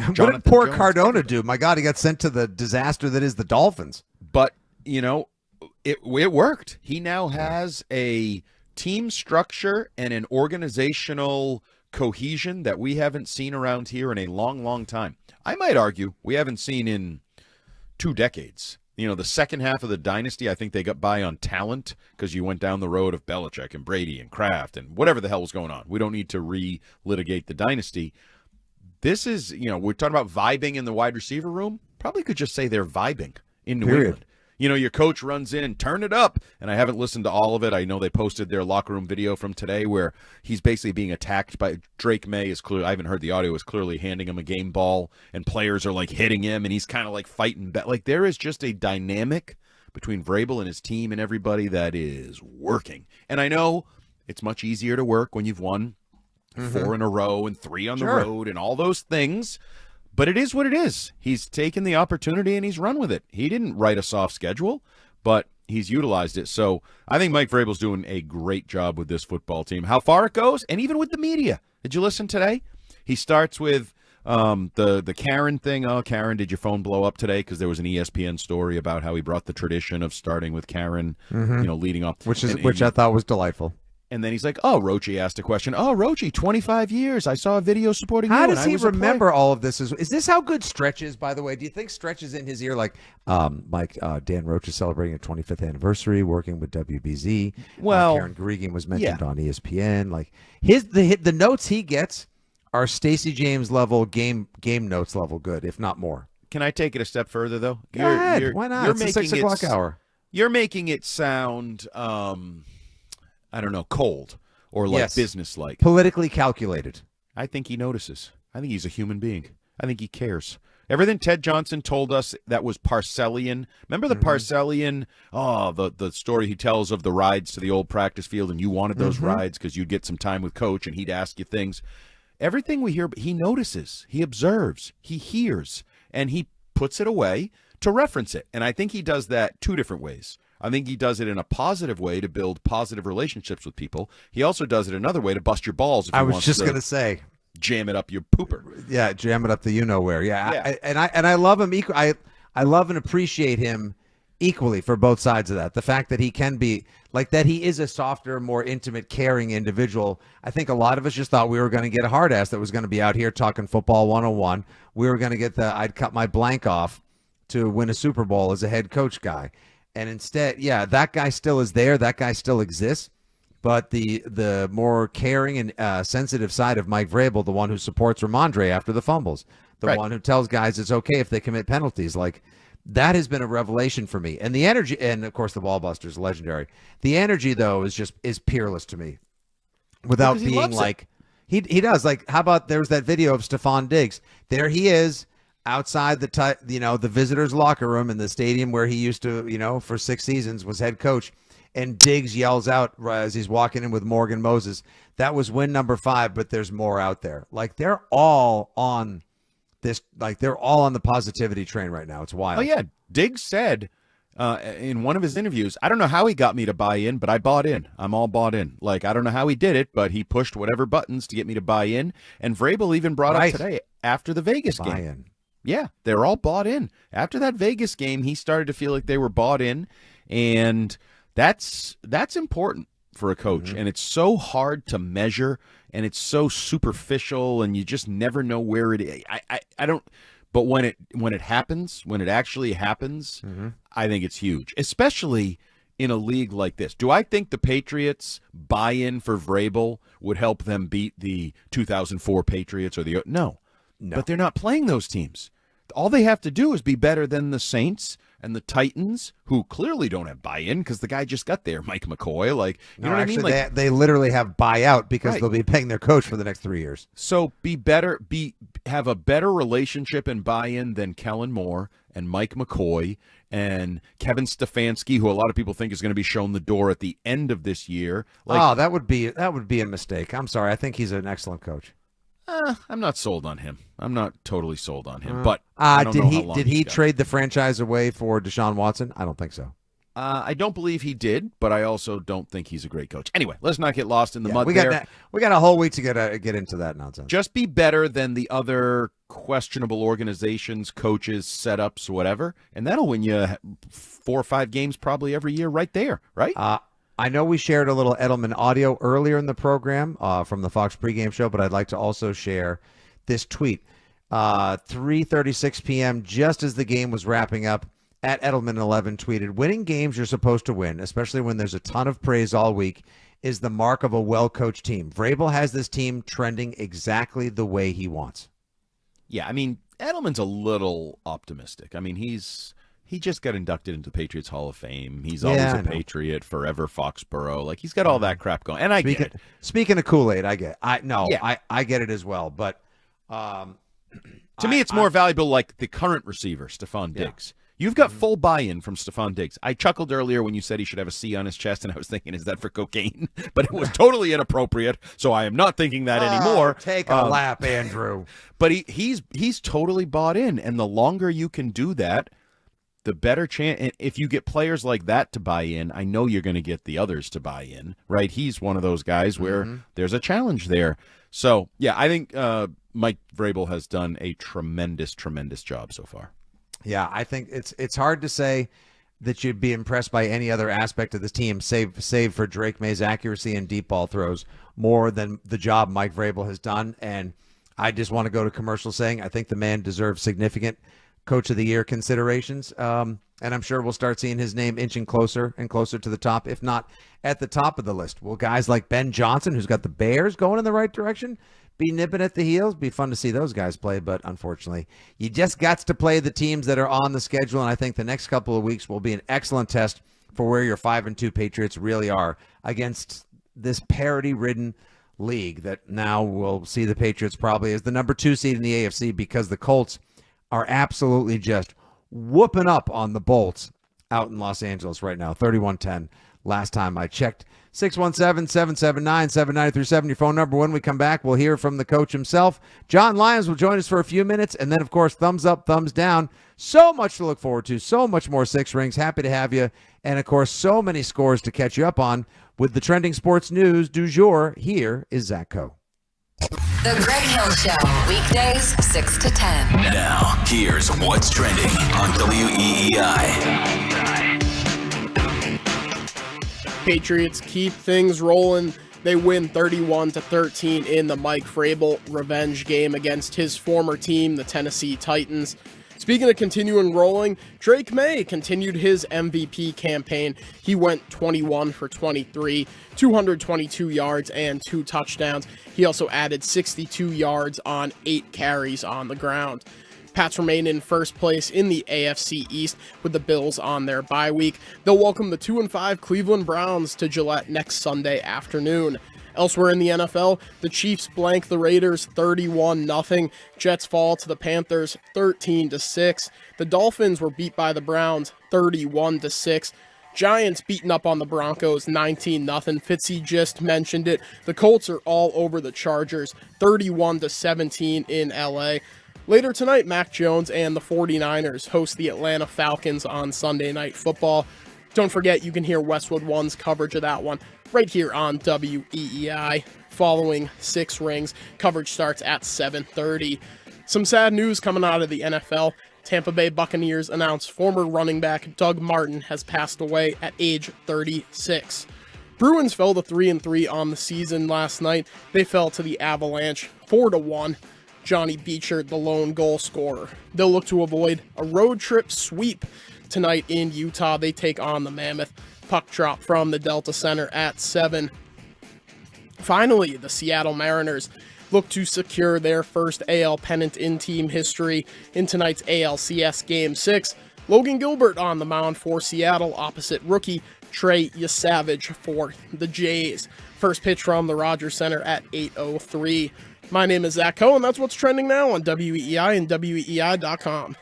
What did poor Cardona do? My God, he got sent to the disaster that is the Dolphins. But, it worked. He now has a team structure and an organizational cohesion that we haven't seen around here in a long, long time. I might argue we haven't seen in 2 decades. The second half of the dynasty, I think they got by on talent because you went down the road of Belichick and Brady and Kraft and whatever the hell was going on. We don't need to re-litigate the dynasty. This is, we're talking about vibing in the wide receiver room. Probably could just say they're vibing in New England. Your coach runs in and turn it up. And I haven't listened to all of it. I know they posted their locker room video from today where he's basically being attacked by Drake May. Is clearly, I haven't heard the audio, is clearly handing him a game ball and players are like hitting him and he's kind of like fighting back. Like, there is just a dynamic between Vrabel and his team and everybody that is working. And I know It's much easier to work when you've won 4 in a row and 3 on the road and all those things. But it is what it is. He's taken the opportunity and he's run with it. He didn't write a soft schedule, but he's utilized it. So I think Mike Vrabel's doing a great job with this football team. How far it goes, and even with the media. Did you listen today? He starts with the Karen thing. Oh, Karen, did your phone blow up today? Because there was an ESPN story about how he brought the tradition of starting with Karen, leading up. Which I thought was delightful. And then he's like, oh, Rochi asked a question. Oh, Rochi, 25 years. I saw a video supporting you. How does he remember all of this? Is this how good Stretch is, by the way? Do you think Stretch is in his ear like, Mike, Dan Roach is celebrating a 25th anniversary working with WBZ. Well, Karen Gregan was mentioned on ESPN. Like the notes he gets are Stacey James level, game notes level good, if not more. Can I take it a step further, though? Go ahead. Why not? It's the 6 o'clock hour. You're making it sound... I don't know, cold or like business-like. Politically calculated. I think he notices. I think he's a human being. I think he cares. Everything Ted Johnson told us that was Parcellian. Remember the Parcellian, the story he tells of the rides to the old practice field, and you wanted those rides because you'd get some time with Coach and he'd ask you things. Everything we hear, he notices, he observes, he hears, and he puts it away to reference it. And I think he does that 2 different ways. I think he does it in a positive way to build positive relationships with people. He also does it another way to bust your balls. If I was just going to say, jam it up your pooper. Yeah, jam it up the you-know-where. Yeah. I love him. I love and appreciate him equally for both sides of that. The fact that he can be like that, he is a softer, more intimate, caring individual. I think a lot of us just thought we were going to get a hard ass that was going to be out here talking football 101. We were going to get I'd cut my blank off to win a Super Bowl as a head coach guy. And instead, that guy still is there. That guy still exists. But the more caring and sensitive side of Mike Vrabel, the one who supports Ramondre after the fumbles, the one who tells guys it's okay if they commit penalties, like that has been a revelation for me. And the energy, and of course the ball busters, legendary. The energy though is peerless to me. Without being like he does. Like, how about there's that video of Stephon Diggs? There he is. Outside the visitors' locker room in the stadium where he used to, for 6 seasons was head coach, and Diggs yells out as he's walking in with Morgan Moses, that was win number 5, but there's more out there. Like they're all on this, like they're all on the positivity train right now. It's wild. Oh yeah, Diggs said in one of his interviews, I don't know how he got me to buy in, but I bought in. I'm all bought in. Like I don't know how he did it, but he pushed whatever buttons to get me to buy in. And Vrabel even brought up today after the Vegas game. In. Yeah, they're all bought in. After that Vegas game, he started to feel like they were bought in, and that's important for a coach. And it's so hard to measure, and it's so superficial, and you just never know where it is. I don't. But when it happens, when it actually happens, I think it's huge, especially in a league like this. Do I think the Patriots buy-in for Vrabel would help them beat the 2004 Patriots or the no. But they're not playing those teams. All they have to do is be better than the Saints and the Titans, who clearly don't have buy-in because the guy just got there, Mike McCoy. Like, you know what I mean? Like, they literally have buyout because they'll be paying their coach for the next 3 years. So have a better relationship and buy-in than Kellen Moore and Mike McCoy and Kevin Stefanski, who a lot of people think is going to be shown the door at the end of this year. Like, that would be a mistake. I'm sorry. I think he's an excellent coach. I'm not sold on him. I'm not totally sold on him. But I don't know how long did he trade the franchise away for Deshaun Watson? I don't think so. I don't believe he did, but I also don't think he's a great coach. Anyway, let's not get lost in the mud. We got a whole week to get into that nonsense. Just be better than the other questionable organizations, coaches, setups, whatever, and that'll win you 4 or 5 games probably every year right there, right? I know we shared a little Edelman audio earlier in the program from the Fox pregame show, but I'd like to also share this tweet. 3:36 p.m., just as the game was wrapping up, at Edelman11 tweeted, "Winning games you're supposed to win, especially when there's a ton of praise all week, is the mark of a well-coached team. Vrabel has this team trending exactly the way he wants." Yeah, I mean, Edelman's a little optimistic. I mean, he just got inducted into the Patriots Hall of Fame. He's always a Patriot, forever Foxborough. Like, he's got all that crap going. And I get it. Speaking of Kool-Aid, I get it. I get it as well. But to me, it's more valuable like the current receiver, Stephon Diggs. You've got full buy-in from Stephon Diggs. I chuckled earlier when you said he should have a C on his chest, and I was thinking, is that for cocaine? But it was totally inappropriate, so I am not thinking that anymore. Take a lap, Andrew. But he's totally bought in, and the longer you can do that, the better chance. And if you get players like that to buy in, I know you're going to get the others to buy in, right? He's one of those guys where there's a challenge there. So, yeah, I think Mike Vrabel has done a tremendous, tremendous job so far. Yeah, I think it's hard to say that you'd be impressed by any other aspect of this team, save for Drake May's accuracy and deep ball throws, more than the job Mike Vrabel has done. And I just want to go to commercial saying I think the man deserves significant Coach of the Year considerations. And I'm sure we'll start seeing his name inching closer and closer to the top, if not at the top of the list. Will guys like Ben Johnson, who's got the Bears going in the right direction, be nipping at the heels? Be fun to see those guys play, but unfortunately, you just got to play the teams that are on the schedule, and I think the next couple of weeks will be an excellent test for where your 5-2 Patriots really are against this parity-ridden league that now will see the Patriots probably as the number 2 seed in the AFC because the Colts are absolutely just whooping up on the Bolts out in Los Angeles right now, 31-10 last time I checked. 617-779-7937, your phone number. When we come back, we'll hear from the coach himself. John Lyons will join us for a few minutes, and then, of course, thumbs up, thumbs down. So much to look forward to, so much more Six Rings. Happy to have you, and, of course, so many scores to catch you up on with the trending sports news du jour. Here is Zach Coe. The Greg Hill Show, weekdays 6 to 10. Now, here's what's trending on WEEI. Patriots keep things rolling. They win 31-13 in the Mike Vrabel revenge game against his former team, the Tennessee Titans. Speaking of continuing rolling, Drake May continued his MVP campaign. He went 21 for 23, 222 yards and 2 touchdowns. He also added 62 yards on 8 carries on the ground. Pats remain in first place in the AFC East with the Bills on their bye week. They'll welcome the 2-5 Cleveland Browns to Gillette next Sunday afternoon. Elsewhere in the NFL, the Chiefs blank the Raiders 31-0. Jets fall to the Panthers 13-6. The Dolphins were beat by the Browns 31-6. Giants beaten up on the Broncos 19-0. Fitzy just mentioned it. The Colts are all over the Chargers 31-17 in LA. Later tonight, Mac Jones and the 49ers host the Atlanta Falcons on Sunday Night Football. Don't forget, you can hear Westwood One's coverage of that one right here on WEEI. Following 6 Rings, coverage starts at 7:30. Some sad news coming out of the NFL. Tampa Bay Buccaneers announced former running back Doug Martin has passed away at age 36. Bruins fell to 3-3 on the season last night. They fell to the Avalanche 4-1. Johnny Beecher, the lone goal scorer. They'll look to avoid a road trip sweep tonight in Utah. They take on the Mammoth. Puck drop from the Delta Center at 7. Finally, the Seattle Mariners look to secure their first AL pennant in team history in tonight's ALCS Game 6. Logan Gilbert on the mound for Seattle opposite rookie Trey Yesavage for the Jays. First pitch from the Rogers Center at 8:03. My name is Zach Coe, and that's what's trending now on WEEI and WEEI.com.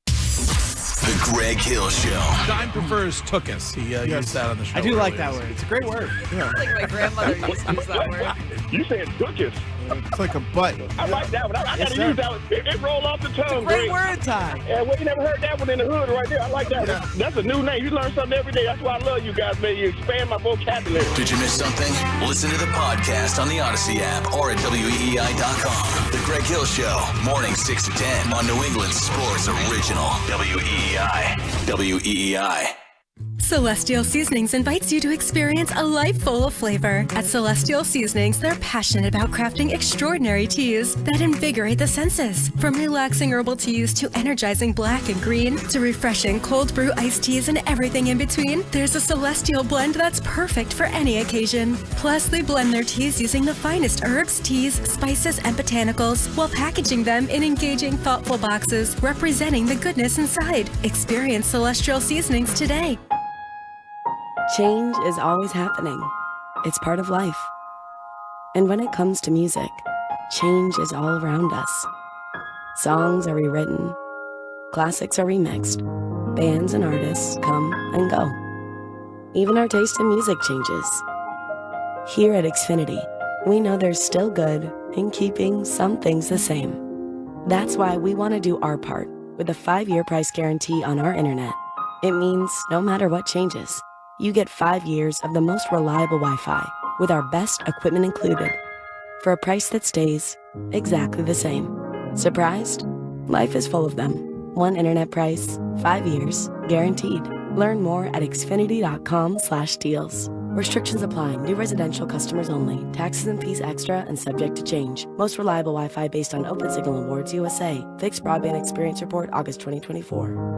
The Greg Hill Show. John prefers tookus. He used that on the show. I do like that word. It's a great word. Yeah. I think my grandmother used to use that word. You said tookus. It's like a butt. I like that one. I gotta use that one. It roll off the tongue. It's a great word time. Yeah, well, you never heard that one in the hood right there. I like that one. That's a new name. You learn something every day. That's why I love you guys, man. You expand my vocabulary. Did you miss something? Listen to the podcast on the Odyssey app or at WEEI.com. The Greg Hill Show, mornings 6 to 10 on New England Sports Original. WEEI. WEEI. Celestial Seasonings invites you to experience a life full of flavor. At Celestial Seasonings, they're passionate about crafting extraordinary teas that invigorate the senses. From relaxing herbal teas to energizing black and green to refreshing cold brew iced teas and everything in between, there's a Celestial blend that's perfect for any occasion. Plus, they blend their teas using the finest herbs, teas, spices, and botanicals while packaging them in engaging, thoughtful boxes representing the goodness inside. Experience Celestial Seasonings today. Change is always happening. It's part of life. And when it comes to music, change is all around us. Songs are rewritten, Classics are remixed. Bands and artists come and go. Even our taste in music changes. Here at Xfinity, we know there's still good in keeping some things the same. That's why we want to do our part with a 5-year price guarantee on our internet. It means no matter what changes, you get 5 years of the most reliable Wi-Fi with our best equipment included for a price that stays exactly the same. Surprised? Life is full of them. One internet price, 5 years, guaranteed. Learn more at xfinity.com/deals. Restrictions apply. New residential customers only. Taxes and fees extra and subject to change. Most reliable Wi-Fi based on Open Signal Awards USA. Fixed Broadband Experience Report, August 2024.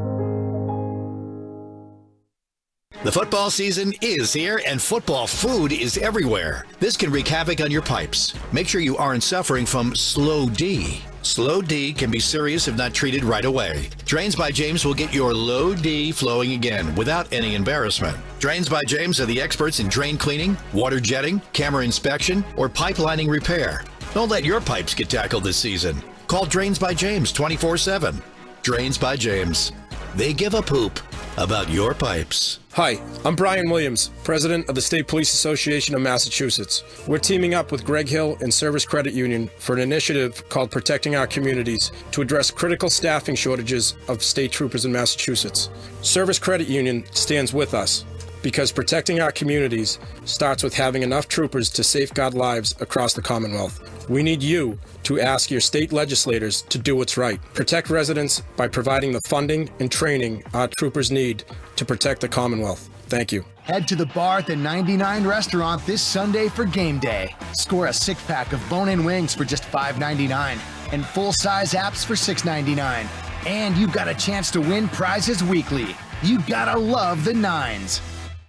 The football season is here, and football food is everywhere. This can wreak havoc on your pipes. Make sure you aren't suffering from Slow D. Slow D can be serious if not treated right away. Drains by James will get your low D flowing again without any embarrassment. Drains by James are the experts in drain cleaning, water jetting, camera inspection, or pipelining repair. Don't let your pipes get tackled this season. Call Drains by James 24/7. Drains by James. They give a poop about your pipes. Hi, I'm Brian Williams, President of the State Police Association of Massachusetts. We're teaming up with Greg Hill and Service Credit Union for an initiative called Protecting Our Communities to address critical staffing shortages of state troopers in Massachusetts. Service Credit Union stands with us because protecting our communities starts with having enough troopers to safeguard lives across the Commonwealth. We need you to ask your state legislators to do what's right. Protect residents by providing the funding and training our troopers need to protect the Commonwealth. Thank you. Head to the bar at the 99 restaurant this Sunday for game day. Score a 6-pack of bone-in wings for just $5.99 and full-size apps for $6.99. And you've got a chance to win prizes weekly. You gotta love the nines.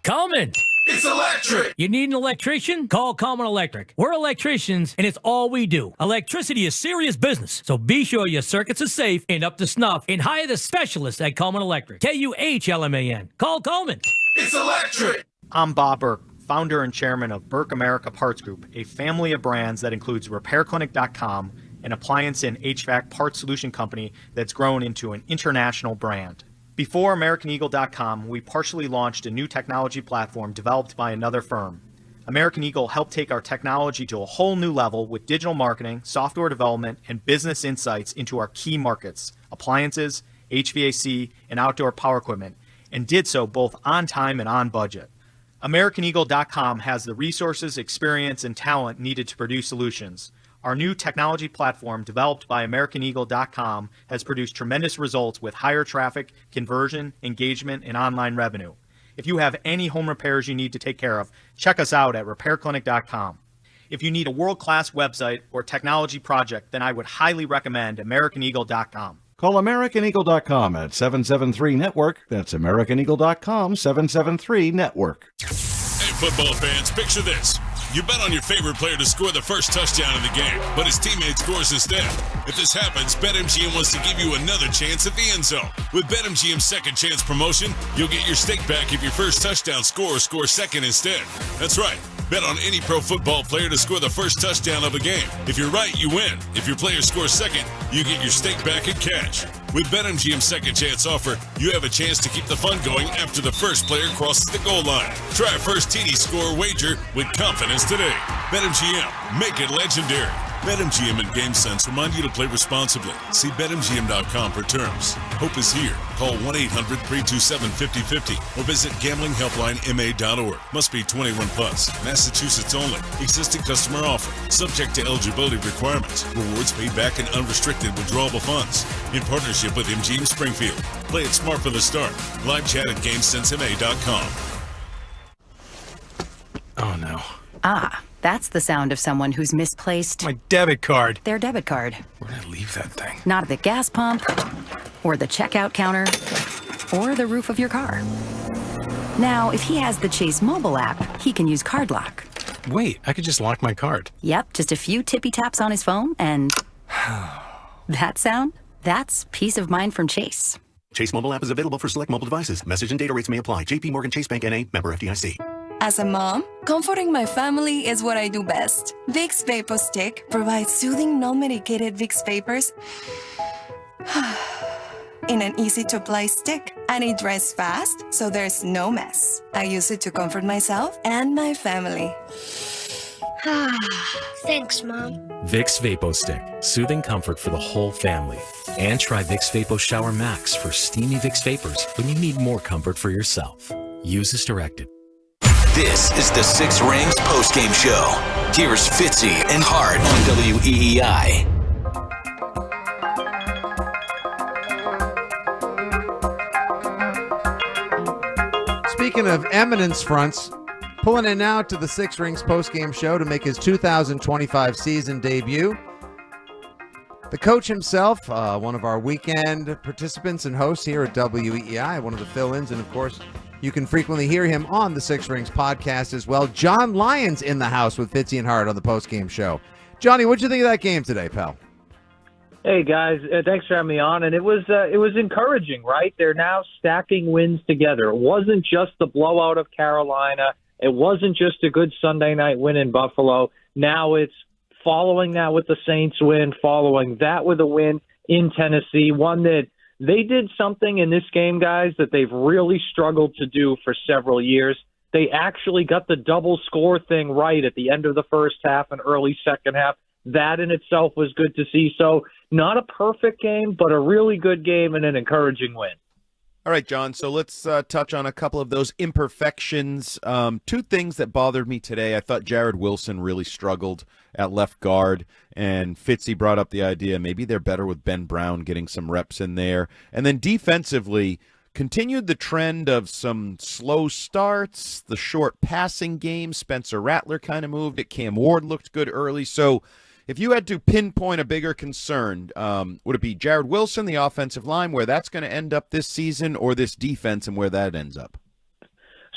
Comment! It's electric! You need an electrician? Call Common Electric. We're electricians, and it's all we do. Electricity is serious business, so be sure your circuits are safe and up to snuff, and hire the specialists at Common Electric. KUHLMAN. Call Common. It's electric! I'm Bob Burke, founder and chairman of Burke America Parts Group, a family of brands that includes RepairClinic.com, an appliance and HVAC parts solution company that's grown into an international brand. Before AmericanEagle.com, we partially launched a new technology platform developed by another firm. American Eagle helped take our technology to a whole new level with digital marketing, software development, and business insights into our key markets, appliances, HVAC, and outdoor power equipment, and did so both on time and on budget. AmericanEagle.com has the resources, experience, and talent needed to produce solutions. Our new technology platform, developed by AmericanEagle.com, has produced tremendous results with higher traffic, conversion, engagement, and online revenue. If you have any home repairs you need to take care of, check us out at RepairClinic.com. If you need a world-class website or technology project, then I would highly recommend AmericanEagle.com. Call AmericanEagle.com at 773-NETWORK. That's AmericanEagle.com, 773-NETWORK. Hey, football fans, picture this. You bet on your favorite player to score the first touchdown of the game, but his teammate scores instead. If this happens, BetMGM wants to give you another chance at the end zone. With BetMGM's second chance promotion, you'll get your stake back if your first touchdown scorer scores second instead. That's right. Bet on any pro football player to score the first touchdown of a game. If you're right, you win. If your player scores second, you get your stake back in cash. With BetMGM's second chance offer, you have a chance to keep the fun going after the first player crosses the goal line. Try a first TD score wager with confidence today. BetMGM, make it legendary. BetMGM and GameSense remind you to play responsibly. See BetMGM.com for terms. Hope is here. Call 1-800-327-5050 or visit gamblinghelplinema.org. Must be 21 plus. Massachusetts only. Existing customer offer. Subject to eligibility requirements. Rewards paid back in unrestricted withdrawable funds. In partnership with MGM Springfield. Play it smart for the start. Live chat at GameSenseMA.com. Oh no. Ah, that's the sound of someone who's misplaced my debit card. Their debit card. Where did I leave that thing? Not at the gas pump, or the checkout counter, or the roof of your car. Now, if he has the Chase mobile app, he can use Card Lock. Wait, I could just lock my card. Yep, just a few tippy taps on his phone, and that sound? That's peace of mind from Chase. Chase mobile app is available for select mobile devices. Message and data rates may apply. J.P. Morgan Chase Bank N.A. member FDIC. As a mom, comforting my family is what I do best. Vicks Vapor Stick provides soothing, non-medicated Vicks vapors in an easy-to-apply stick, and it dries fast, so there's no mess. I use it to comfort myself and my family. Thanks, Mom. Vicks Vapo Stick, soothing comfort for the whole family. And try Vicks Vapo Shower Max for steamy Vicks Vapors when you need more comfort for yourself. Use as directed. This is the Six Rings postgame show. Here's Fitzy and Hart on WEEI. Speaking of eminence fronts, pulling in now to the Six Rings postgame show to make his 2025 season debut. The coach himself, one of our weekend participants and hosts here at WEEI, one of the fill-ins, and of course, you can frequently hear him on the Six Rings podcast as well. John Lyons in the house with Fitzy and Hart on the postgame show. Johnny, what'd you think of that game today, pal? Hey guys, thanks for having me on. And it was encouraging, right? They're now stacking wins together. It wasn't just the blowout of Carolina. It wasn't just a good Sunday night win in Buffalo. Now it's following that with the Saints win, following that with a win in Tennessee, one that they did something in this game, guys, that they've really struggled to do for several years. They actually got the double score thing right at the end of the first half and early second half. That in itself was good to see. So not a perfect game, but a really good game and an encouraging win. All right, John, so let's touch on a couple of those imperfections. Two things that bothered me today. I thought Jared Wilson really struggled at left guard, and Fitzy brought up the idea maybe they're better with Ben Brown getting some reps in there. And then defensively, continued the trend of some slow starts, the short passing game. Spencer Rattler kind of moved it. Cam Ward looked good early. So if you had to pinpoint a bigger concern, would it be Jared Wilson, the offensive line, where that's going to end up this season, or this defense and where that ends up?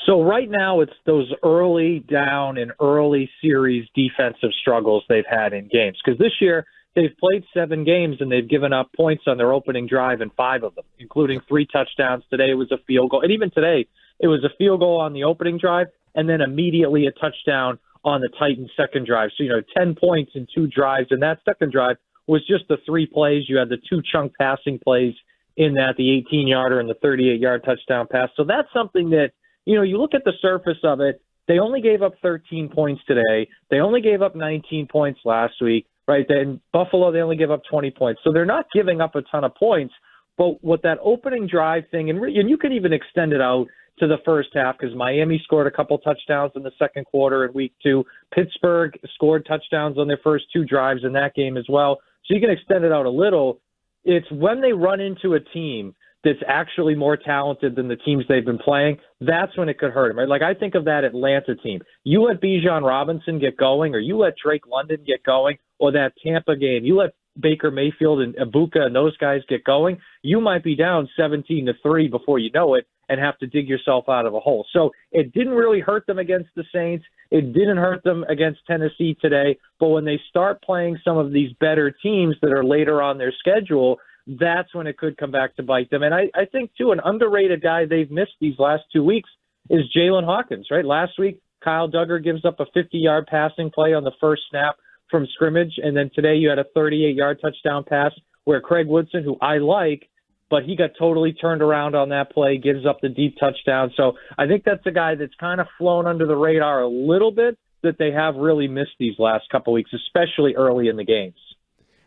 So right now it's those early down and early series defensive struggles they've had in games. Because this year they've played 7 games and they've given up points on their opening drive in 5 of them, including 3 touchdowns. Today it was a field goal. And even today it was a field goal on the opening drive and then immediately a touchdown on the Titans' second drive. So, 10 points in 2 drives. And that second drive was just the 3 plays. You had the 2 chunk passing plays in that, the 18-yarder and the 38-yard touchdown pass. So that's something that, you look at the surface of it, they only gave up 13 points today. They only gave up 19 points last week, right? In Buffalo, they only gave up 20 points. So they're not giving up a ton of points. But what that opening drive thing, and you can even extend it out to the first half because Miami scored a couple touchdowns in the second quarter in week 2. Pittsburgh scored touchdowns on their first 2 drives in that game as well. So you can extend it out a little. It's when they run into a team that's actually more talented than the teams they've been playing, that's when it could hurt them. Right? Like I think of that Atlanta team. You let Bijan Robinson get going, or you let Drake London get going, or that Tampa game, you let Baker Mayfield and Ibuka and those guys get going, you might be down 17-3 before you know it and have to dig yourself out of a hole. So it didn't really hurt them against the Saints. It didn't hurt them against Tennessee today. But when they start playing some of these better teams that are later on their schedule, that's when it could come back to bite them. And I think, too, an underrated guy they've missed these last 2 weeks is Jalen Hawkins, right? Last week, Kyle Duggar gives up a 50-yard passing play on the first snap from scrimmage, and then today you had a 38-yard touchdown pass where Craig Woodson, who I like, but he got totally turned around on that play, gives up the deep touchdown. So I think that's a guy that's kind of flown under the radar a little bit that they have really missed these last couple weeks, especially early in the games.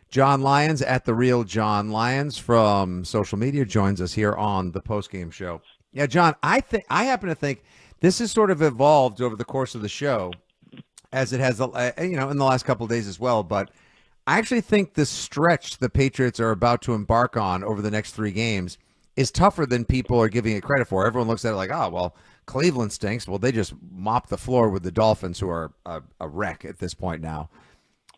John Lyons at The Real John Lyons from social media joins us here on the postgame show. Yeah, John, I happen to think this has sort of evolved over the course of the show, as it has, in the last couple of days as well. But I actually think the stretch the Patriots are about to embark on over the next 3 games is tougher than people are giving it credit for. Everyone looks at it like, oh, well, Cleveland stinks. Well, they just mopped the floor with the Dolphins, who are a wreck at this point now.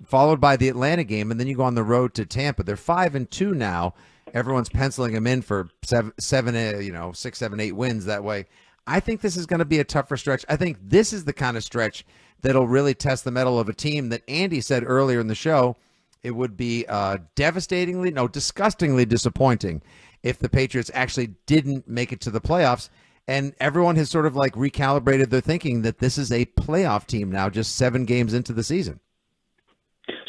Followed by the Atlanta game, and then you go on the road to Tampa. They're 5-2 now. Everyone's penciling them in for 6, 7, 8 wins that way. I think this is going to be a tougher stretch. I think this is the kind of stretch that'll really test the mettle of a team that Andy said earlier in the show it would be disgustingly disappointing if the Patriots actually didn't make it to the playoffs. And everyone has sort of like recalibrated their thinking that this is a playoff team now, just 7 games into the season.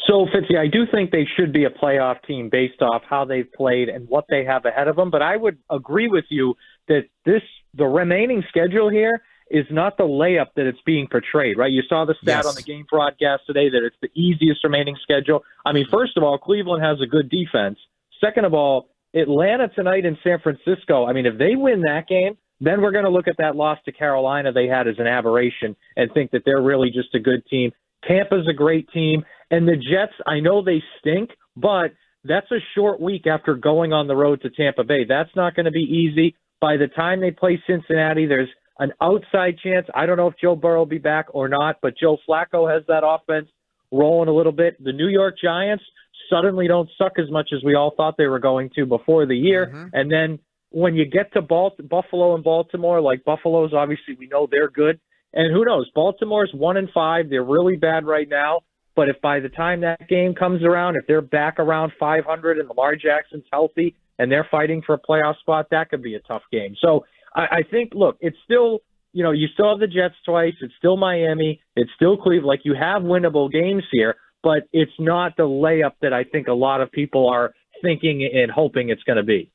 So, Fitzy, I do think they should be a playoff team based off how they've played and what they have ahead of them. But I would agree with you that the remaining schedule here is not the layup that it's being portrayed, right? You saw the stat on the game broadcast today that it's the easiest remaining schedule. I mean, first of all, Cleveland has a good defense. Second of all, Atlanta tonight in San Francisco, I mean, if they win that game, then we're going to look at that loss to Carolina they had as an aberration and think that they're really just a good team. Tampa's a great team. And the Jets, I know they stink, but that's a short week after going on the road to Tampa Bay. That's not going to be easy. By the time they play Cincinnati, there's an outside chance. I don't know if Joe Burrow will be back or not, but Joe Flacco has that offense rolling a little bit. The New York Giants suddenly don't suck as much as we all thought they were going to before the year. And then when you get to Buffalo and Baltimore, like Buffalo's obviously we know they're good. And who knows? Baltimore's 1-5. They're really bad right now. But if by the time that game comes around, if they're back around 500 and Lamar Jackson's healthy and they're fighting for a playoff spot, that could be a tough game. So I think, look, it's still, you still have the Jets twice. It's still Miami. It's still Cleveland. Like, you have winnable games here, but it's not the layup that I think a lot of people are thinking and hoping it's going to be.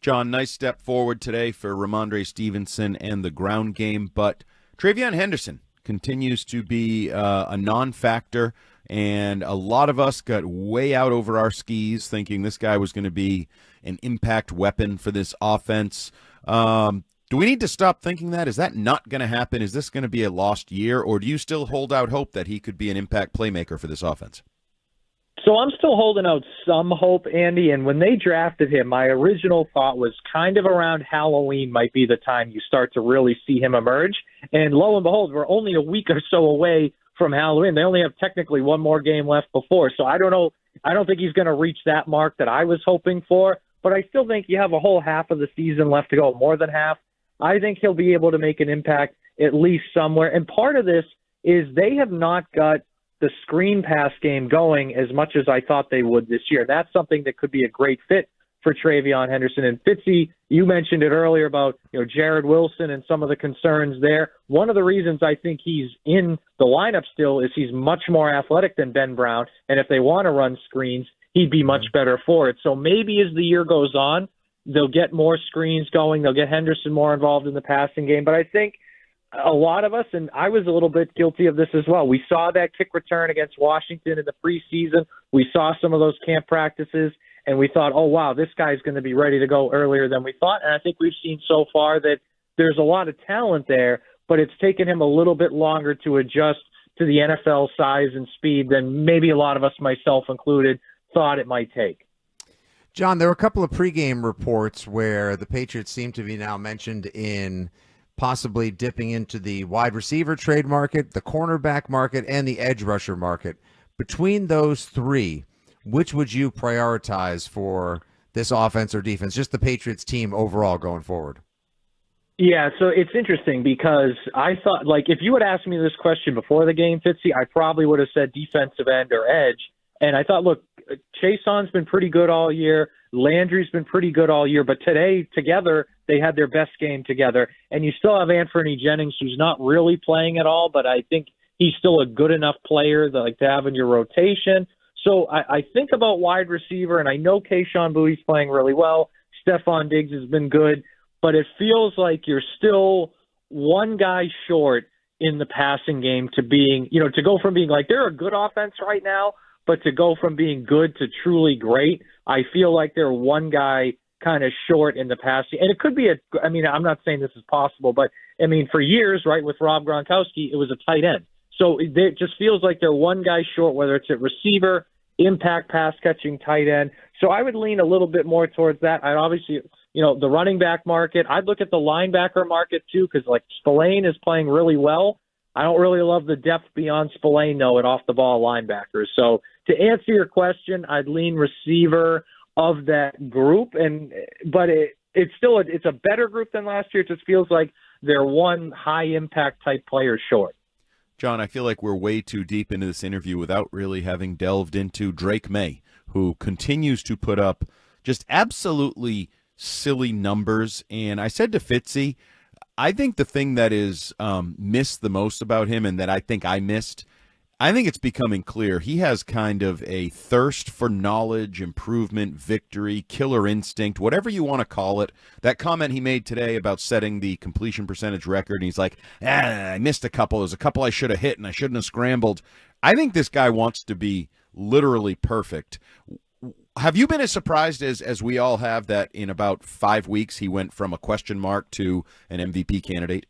John, nice step forward today for Ramondre Stevenson and the ground game, but Travion Henderson continues to be a non-factor, and a lot of us got way out over our skis thinking this guy was going to be an impact weapon for this offense. Do we need to stop thinking that? Is that not going to happen? Is this going to be a lost year, or do you still hold out hope that he could be an impact playmaker for this offense? So I'm still holding out some hope, Andy, and when they drafted him, my original thought was kind of around Halloween might be the time you start to really see him emerge. And lo and behold, we're only a week or so away from Halloween. They only have technically one more game left before. So I don't know. I don't think he's going to reach that mark that I was hoping for, but I still think you have a whole half of the season left to go, more than half. I think he'll be able to make an impact at least somewhere. And part of this is they have not got the screen pass game going as much as I thought they would this year. That's something that could be a great fit for Travion Henderson. And Fitzy, you mentioned it earlier about Jared Wilson and some of the concerns there. One of the reasons I think he's in the lineup still is he's much more athletic than Ben Brown, and if they want to run screens, he'd be much better for it. So maybe as the year goes on, they'll get more screens going, they'll get Henderson more involved in the passing game. But I think a lot of us, and I was a little bit guilty of this as well, we saw that kick return against Washington in the preseason. We saw some of those camp practices, and we thought, oh, wow, this guy's going to be ready to go earlier than we thought. And I think we've seen so far that there's a lot of talent there, but it's taken him a little bit longer to adjust to the NFL size and speed than maybe a lot of us, myself included, thought it might take. John, there were a couple of pregame reports where the Patriots seem to be now mentioned in possibly dipping into the wide receiver trade market, the cornerback market, and the edge rusher market. Between those three, which would you prioritize for this offense or defense, just the Patriots team overall going forward? Yeah, so it's interesting because I thought, like, if you had asked me this question before the game, Fitzy, I probably would have said defensive end or edge. And I thought, look, Chaseon's been pretty good all year. Landry's been pretty good all year. But today, together, they had their best game together. And you still have Anthony Jennings, who's not really playing at all, but I think he's still a good enough player to have in your rotation. So I think about wide receiver, and I know Kayshon Bouy's playing really well. Stephon Diggs has been good. But it feels like you're still one guy short in the passing game to being, to go from being like they're a good offense right now, but to go from being good to truly great, I feel like they're one guy kind of short in the passing. And it could be I'm not saying this is possible, but for years, right, with Rob Gronkowski, it was a tight end. So it just feels like they're one guy short, whether it's at receiver, impact pass catching tight end. So I would lean a little bit more towards that. I'd obviously, the running back market. I'd look at the linebacker market too, because like Spillane is playing really well. I don't really love the depth beyond Spillane, though, at off-the-ball linebackers. So to answer your question, I'd lean receiver of that group, but it's a better group than last year. It just feels like they're one high-impact type player short. John, I feel like we're way too deep into this interview without really having delved into Drake May, who continues to put up just absolutely silly numbers. And I said to Fitzy, I think the thing that is missed the most about him, and that I think I missed, I think it's becoming clear he has kind of a thirst for knowledge, improvement, victory, killer instinct, whatever you want to call it. That comment he made today about setting the completion percentage record, and he's like, I missed a couple. There's a couple I should have hit, and I shouldn't have scrambled. I think this guy wants to be literally perfect. Have you been as surprised as we all have that in about 5 weeks he went from a question mark to an MVP candidate?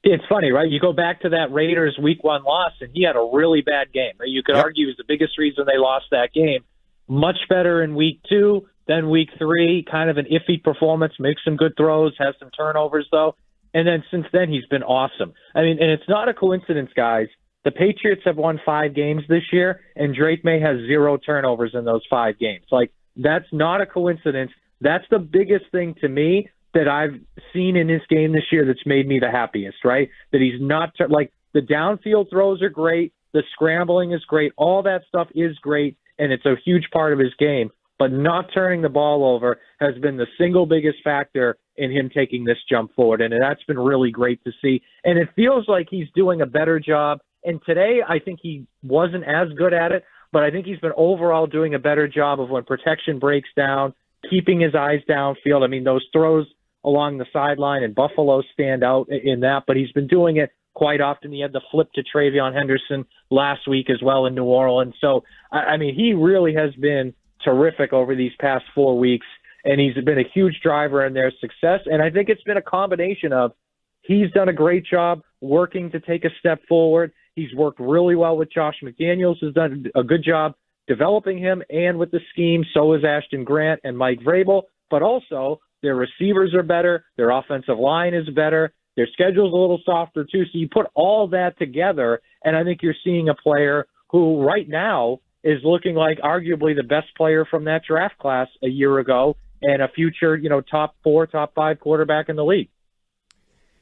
It's funny, right? You go back to that Raiders Week 1 loss, and he had a really bad game. Right? You could argue it was the biggest reason they lost that game. Much better in Week 2 than Week 3. Kind of an iffy performance. Makes some good throws. Has some turnovers, though. And then since then, he's been awesome. I mean, and it's not a coincidence, guys. The Patriots have won 5 games this year, and Drake May has 0 turnovers in those 5 games. Like, that's not a coincidence. That's the biggest thing to me that I've seen in this game this year that's made me the happiest, right? That he's not like the downfield throws are great, the scrambling is great, all that stuff is great, and it's a huge part of his game. But not turning the ball over has been the single biggest factor in him taking this jump forward, and that's been really great to see. And it feels like he's doing a better job. And today, I think he wasn't as good at it, but I think he's been overall doing a better job of when protection breaks down, keeping his eyes downfield. I mean, those throws along the sideline and Buffalo stand out in that, but he's been doing it quite often. He had the flip to Travion Henderson last week as well in New Orleans. So, I mean, he really has been terrific over these past 4 weeks, and he's been a huge driver in their success. And I think it's been a combination of he's done a great job working to take a step forward. He's worked really well with Josh McDaniels, has done a good job developing him and with the scheme. So is Ashton Grant and Mike Vrabel, but also their receivers are better. Their offensive line is better. Their schedule's a little softer, too. So you put all that together, and I think you're seeing a player who right now is looking like arguably the best player from that draft class a year ago and a future, top 4, top 5 quarterback in the league.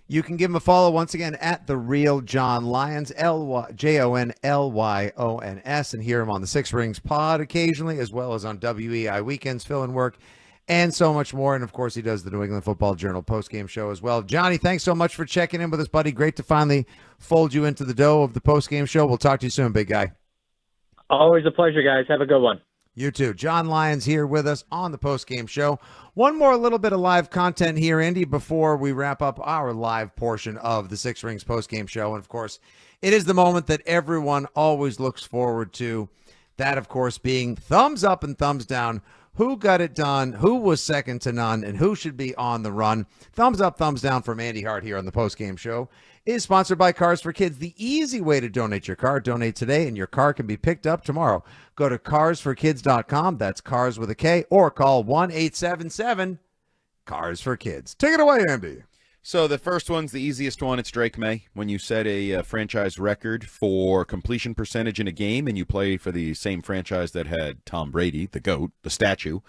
You can give him a follow once again at The Real John Lyons, JONLYONS, and hear him on the Six Rings pod occasionally, as well as on WEEI Weekends, fill-in work, and so much more. And, of course, he does the New England Football Journal postgame show as well. Johnny, thanks so much for checking in with us, buddy. Great to finally fold you into the dough of the postgame show. We'll talk to you soon, big guy. Always a pleasure, guys. Have a good one. You too. John Lyons here with us on the postgame show. One more little bit of live content here, Andy, before we wrap up our live portion of the Six Rings postgame show. And, of course, it is the moment that everyone always looks forward to. That, of course, being thumbs up and thumbs down. Who got it done? Who was second to none? And who should be on the run? Thumbs up, thumbs down from Andy Hart here on the postgame show is sponsored by Cars for Kids. The easy way to donate your car. Donate today, and your car can be picked up tomorrow. Go to carsforkids.com. That's cars with a K, or call 1-877-CARS-FOR-KIDS. Take it away, Andy. So the first one's the easiest one. It's Drake May. When you set a franchise record for completion percentage in a game and you play for the same franchise that had Tom Brady, the GOAT, the statue,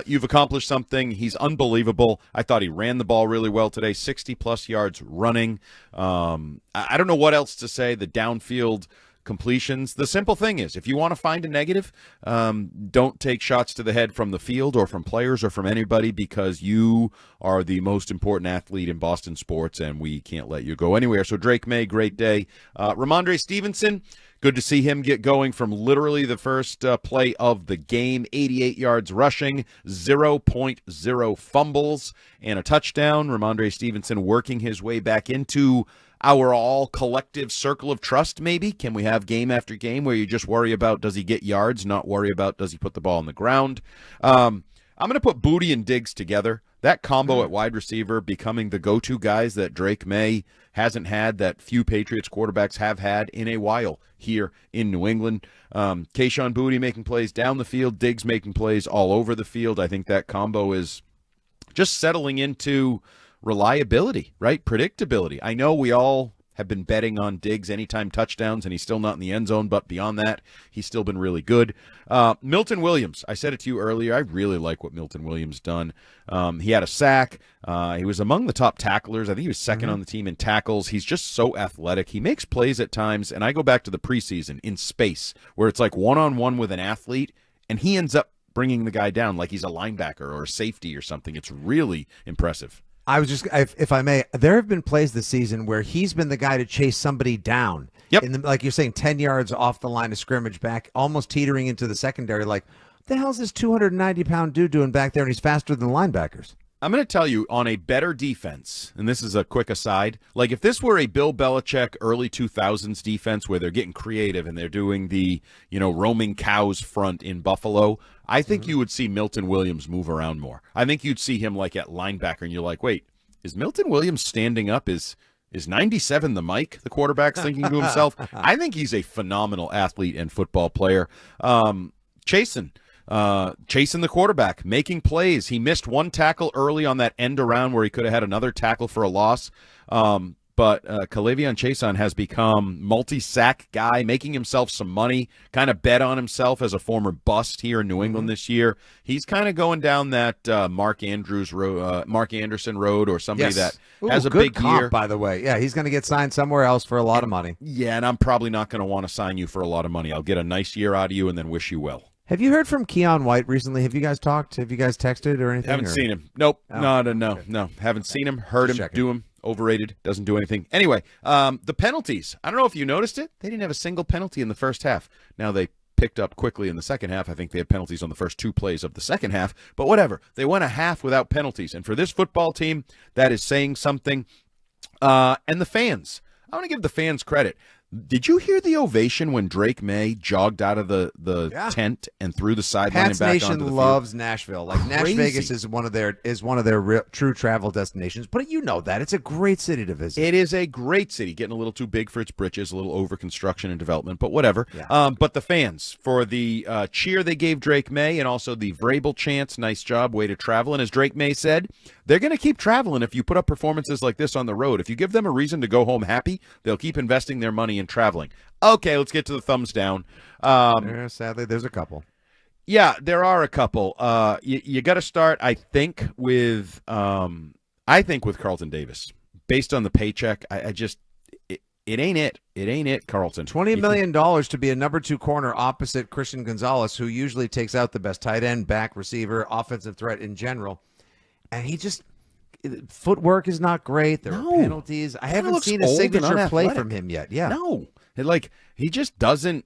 you've accomplished something. He's unbelievable. I thought he ran the ball really well today, 60-plus yards running. I don't know what else to say. The downfield completions. The simple thing is, if you want to find a negative, don't take shots to the head from the field or from players or from anybody, because you are the most important athlete in Boston sports, and we can't let you go anywhere. So Drake May, great day. Ramondre Stevenson, good to see him get going from literally the first play of the game. 88 yards rushing, 0.0 fumbles, and a touchdown. Ramondre Stevenson working his way back into our all collective circle of trust, maybe. Can we have game after game where you just worry about does he get yards, not worry about does he put the ball on the ground? I'm going to put Booty and Diggs together. That combo at wide receiver becoming the go-to guys that Drake May hasn't had, that few Patriots quarterbacks have had in a while here in New England. Kayshon Booty making plays down the field, Diggs making plays all over the field. I think that combo is just settling into reliability, right? Predictability. I know we all have been betting on Diggs anytime touchdowns, and he's still not in the end zone, but beyond that, he's still been really good. Milton Williams, I said it to you earlier, I really like what Milton Williams done. He had a sack. He was among the top tacklers. I think he was second on the team in tackles. He's just so athletic. He makes plays at times, and I go back to the preseason in space, where it's like one-on-one with an athlete, and he ends up bringing the guy down like he's a linebacker or a safety or something. It's really impressive. I was just, if I may, there have been plays this season where he's been the guy to chase somebody down. Yep. Like you're saying, 10 yards off the line of scrimmage, back almost teetering into the secondary. Like, what the hell's this 290-pound dude doing back there? And he's faster than the linebackers. I'm going to tell you, on a better defense, and this is a quick aside, like if this were a Bill Belichick early 2000s defense where they're getting creative and they're doing the, roaming cows front in Buffalo, I think you would see Milton Williams move around more. I think you'd see him like at linebacker, and you're like, wait, is Milton Williams standing up? Is 97 the Mike? The quarterback's thinking to himself. I think he's a phenomenal athlete and football player. Chasing the quarterback, making plays. He missed one tackle early on that end around where he could have had another tackle for a loss. But K'Lavon Chaisson has become multi-sack guy, making himself some money, kind of bet on himself as a former bust here in New England this year. He's kind of going down that Mark Anderson road, or somebody that has a good big comp, year. by the way. Yeah, he's going to get signed somewhere else for a lot of money. Yeah, and I'm probably not going to want to sign you for a lot of money. I'll get a nice year out of you and then wish you well. Have you heard from Keon White recently? Have you guys talked? Have you guys texted or anything? Haven't seen him. Nope. Oh. No. Haven't seen him. Heard Just him. checking. Do him. Overrated. Doesn't do anything. Anyway, the penalties. I don't know if you noticed it. They didn't have a single penalty in the first half. Now they picked up quickly in the second half. I think they had penalties on the first 2 plays of the second half. But whatever. They went a half without penalties. And for this football team, that is saying something. And the fans. I want to give the fans credit. Did you hear the ovation when Drake May jogged out of the tent and through the sideline and back Nation onto the field? loves Nashville. Like Crazy. Nash Vegas is one of their real, true travel destinations. But you know that it's a great city to visit. It is a great city, getting a little too big for its britches, a little over construction and development, but whatever. Yeah. But the fans, for the cheer they gave Drake May, and also the Vrabel chants, nice job, way to travel. And as Drake May said, they're going to keep traveling if you put up performances like this on the road. If you give them a reason to go home happy, they'll keep investing their money in traveling. Okay, let's get to the thumbs down. Sadly, there's a couple. Yeah, there are a couple. You got to start, I think, with Carlton Davis. Based on the paycheck, it ain't it. It ain't it, Carlton. $20 million to be a number 2 corner opposite Christian Gonzalez, who usually takes out the best tight end, back, receiver, offensive threat in general. And he just footwork is not great. There are penalties. I haven't seen a signature play from him yet. Yeah. No. He just doesn't.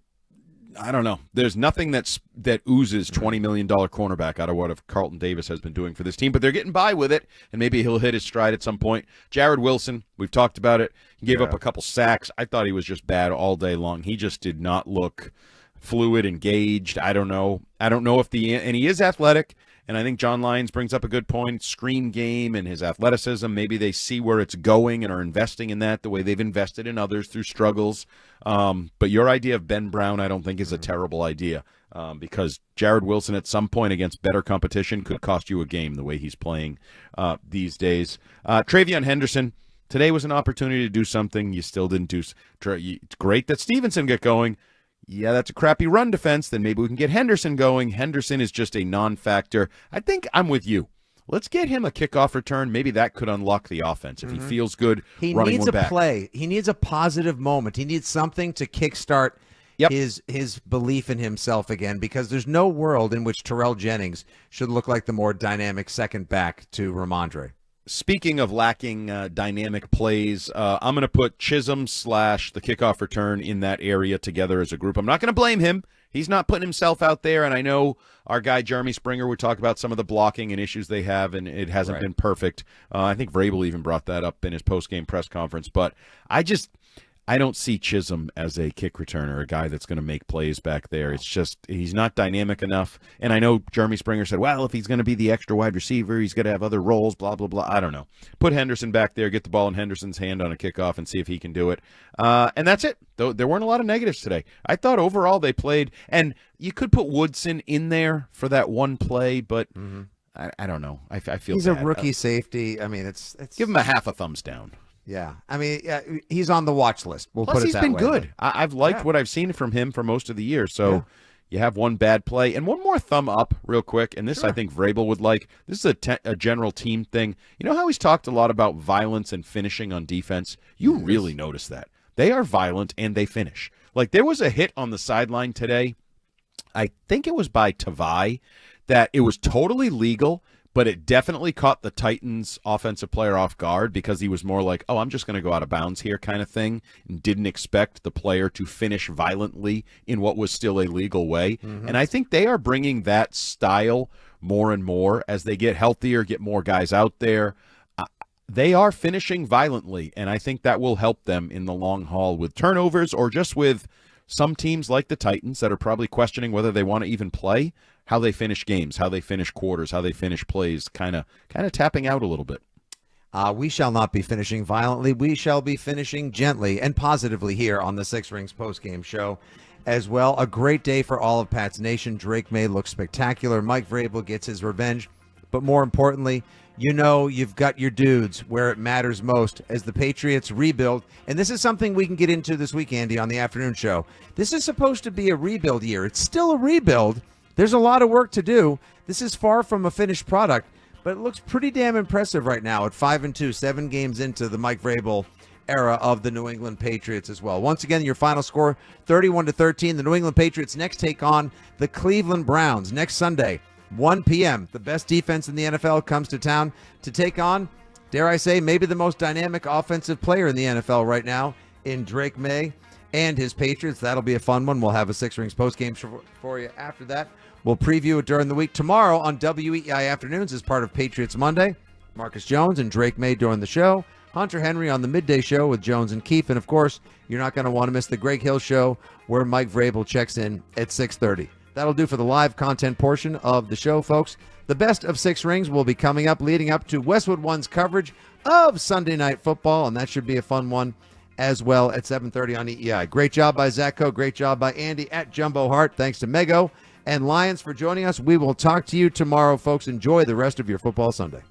I don't know. There's nothing that oozes $20 million cornerback out of what Carlton Davis has been doing for this team, but they're getting by with it, and maybe he'll hit his stride at some point. Jared Wilson, we've talked about it. He gave up a couple sacks. I thought he was just bad all day long. He just did not look fluid, engaged. I don't know if and he is athletic. And I think John Lyons brings up a good point. Screen game and his athleticism, maybe they see where it's going and are investing in that the way they've invested in others through struggles. But your idea of Ben Brown, I don't think is a terrible idea because Jared Wilson at some point against better competition could cost you a game the way he's playing these days. Travion Henderson, today was an opportunity to do something. You still didn't do. It's great that Stevenson got going. Yeah, that's a crappy run defense. Then maybe we can get Henderson going. Henderson is just a non-factor. I think I'm with you. Let's get him a kickoff return. Maybe that could unlock the offense if he feels good. He running needs one a back. play. He needs a positive moment. He needs something to kickstart his belief in himself again, because there's no world in which Terrell Jennings should look like the more dynamic second back to Ramondre. Speaking of lacking dynamic plays, I'm going to put Chisholm / the kickoff return in that area together as a group. I'm not going to blame him. He's not putting himself out there, and I know our guy Jeremy Springer would talk about some of the blocking and issues they have, and it hasn't been perfect. I think Vrabel even brought that up in his post-game press conference, but I don't see Chisholm as a kick returner, a guy that's going to make plays back there. It's just he's not dynamic enough. And I know Jeremy Springer said, well, if he's going to be the extra wide receiver, he's going to have other roles, blah, blah, blah. I don't know. Put Henderson back there, get the ball in Henderson's hand on a kickoff and see if he can do it. And that's it. Though there weren't a lot of negatives today. I thought overall they played, and you could put Woodson in there for that one play, but I don't know. I feel he's bad. A rookie safety. I mean, it's give him a half a thumbs down. Yeah, I mean, he's on the watch list. We'll Plus, put it he's that been way. good. I've liked what I've seen from him for most of the year. So you have one bad play. And one more thumb up real quick, and this I think Vrabel would like. This is a general team thing. You know how he's talked a lot about violence and finishing on defense? You really notice that. They are violent, and they finish. Like, there was a hit on the sideline today. I think it was by Tavai that it was totally legal, but it definitely caught the Titans offensive player off guard because he was more like, oh, I'm just going to go out of bounds here kind of thing, and didn't expect the player to finish violently in what was still a legal way. And I think they are bringing that style more and more as they get healthier, get more guys out there. They are finishing violently, and I think that will help them in the long haul with turnovers or just with some teams like the Titans that are probably questioning whether they want to even play, how they finish games, how they finish quarters, how they finish plays, kind of tapping out a little bit. We shall not be finishing violently. We shall be finishing gently and positively here on the Six Rings postgame show as well. A great day for all of Pat's Nation. Drake May looks spectacular. Mike Vrabel gets his revenge. But more importantly, you know you've got your dudes where it matters most as the Patriots rebuild. And this is something we can get into this week, Andy, on the afternoon show. This is supposed to be a rebuild year. It's still a rebuild. There's a lot of work to do. This is far from a finished product, but it looks pretty damn impressive right now at 5-2, 7 games into the Mike Vrabel era of the New England Patriots as well. Once again, your final score, 31-13. The New England Patriots next take on the Cleveland Browns next Sunday. 1 p.m. The best defense in the NFL comes to town to take on, dare I say, maybe the most dynamic offensive player in the NFL right now in Drake May and his Patriots. That'll be a fun one. We'll have a Six Rings postgame for you after that. We'll preview it during the week. Tomorrow on WEEI Afternoons as part of Patriots Monday. Marcus Jones and Drake May during the show. Hunter Henry on the midday show with Jones and Keefe. And, of course, you're not going to want to miss the Greg Hill Show where Mike Vrabel checks in at 6:30. That'll do for the live content portion of the show, folks. The best of Six Rings will be coming up, leading up to Westwood One's coverage of Sunday Night Football, and that should be a fun one as well at 7:30 on EEI. Great job by Zacho. Great job by Andy at Jumbo Hart. Thanks to Mego and Lions for joining us. We will talk to you tomorrow, folks. Enjoy the rest of your football Sunday.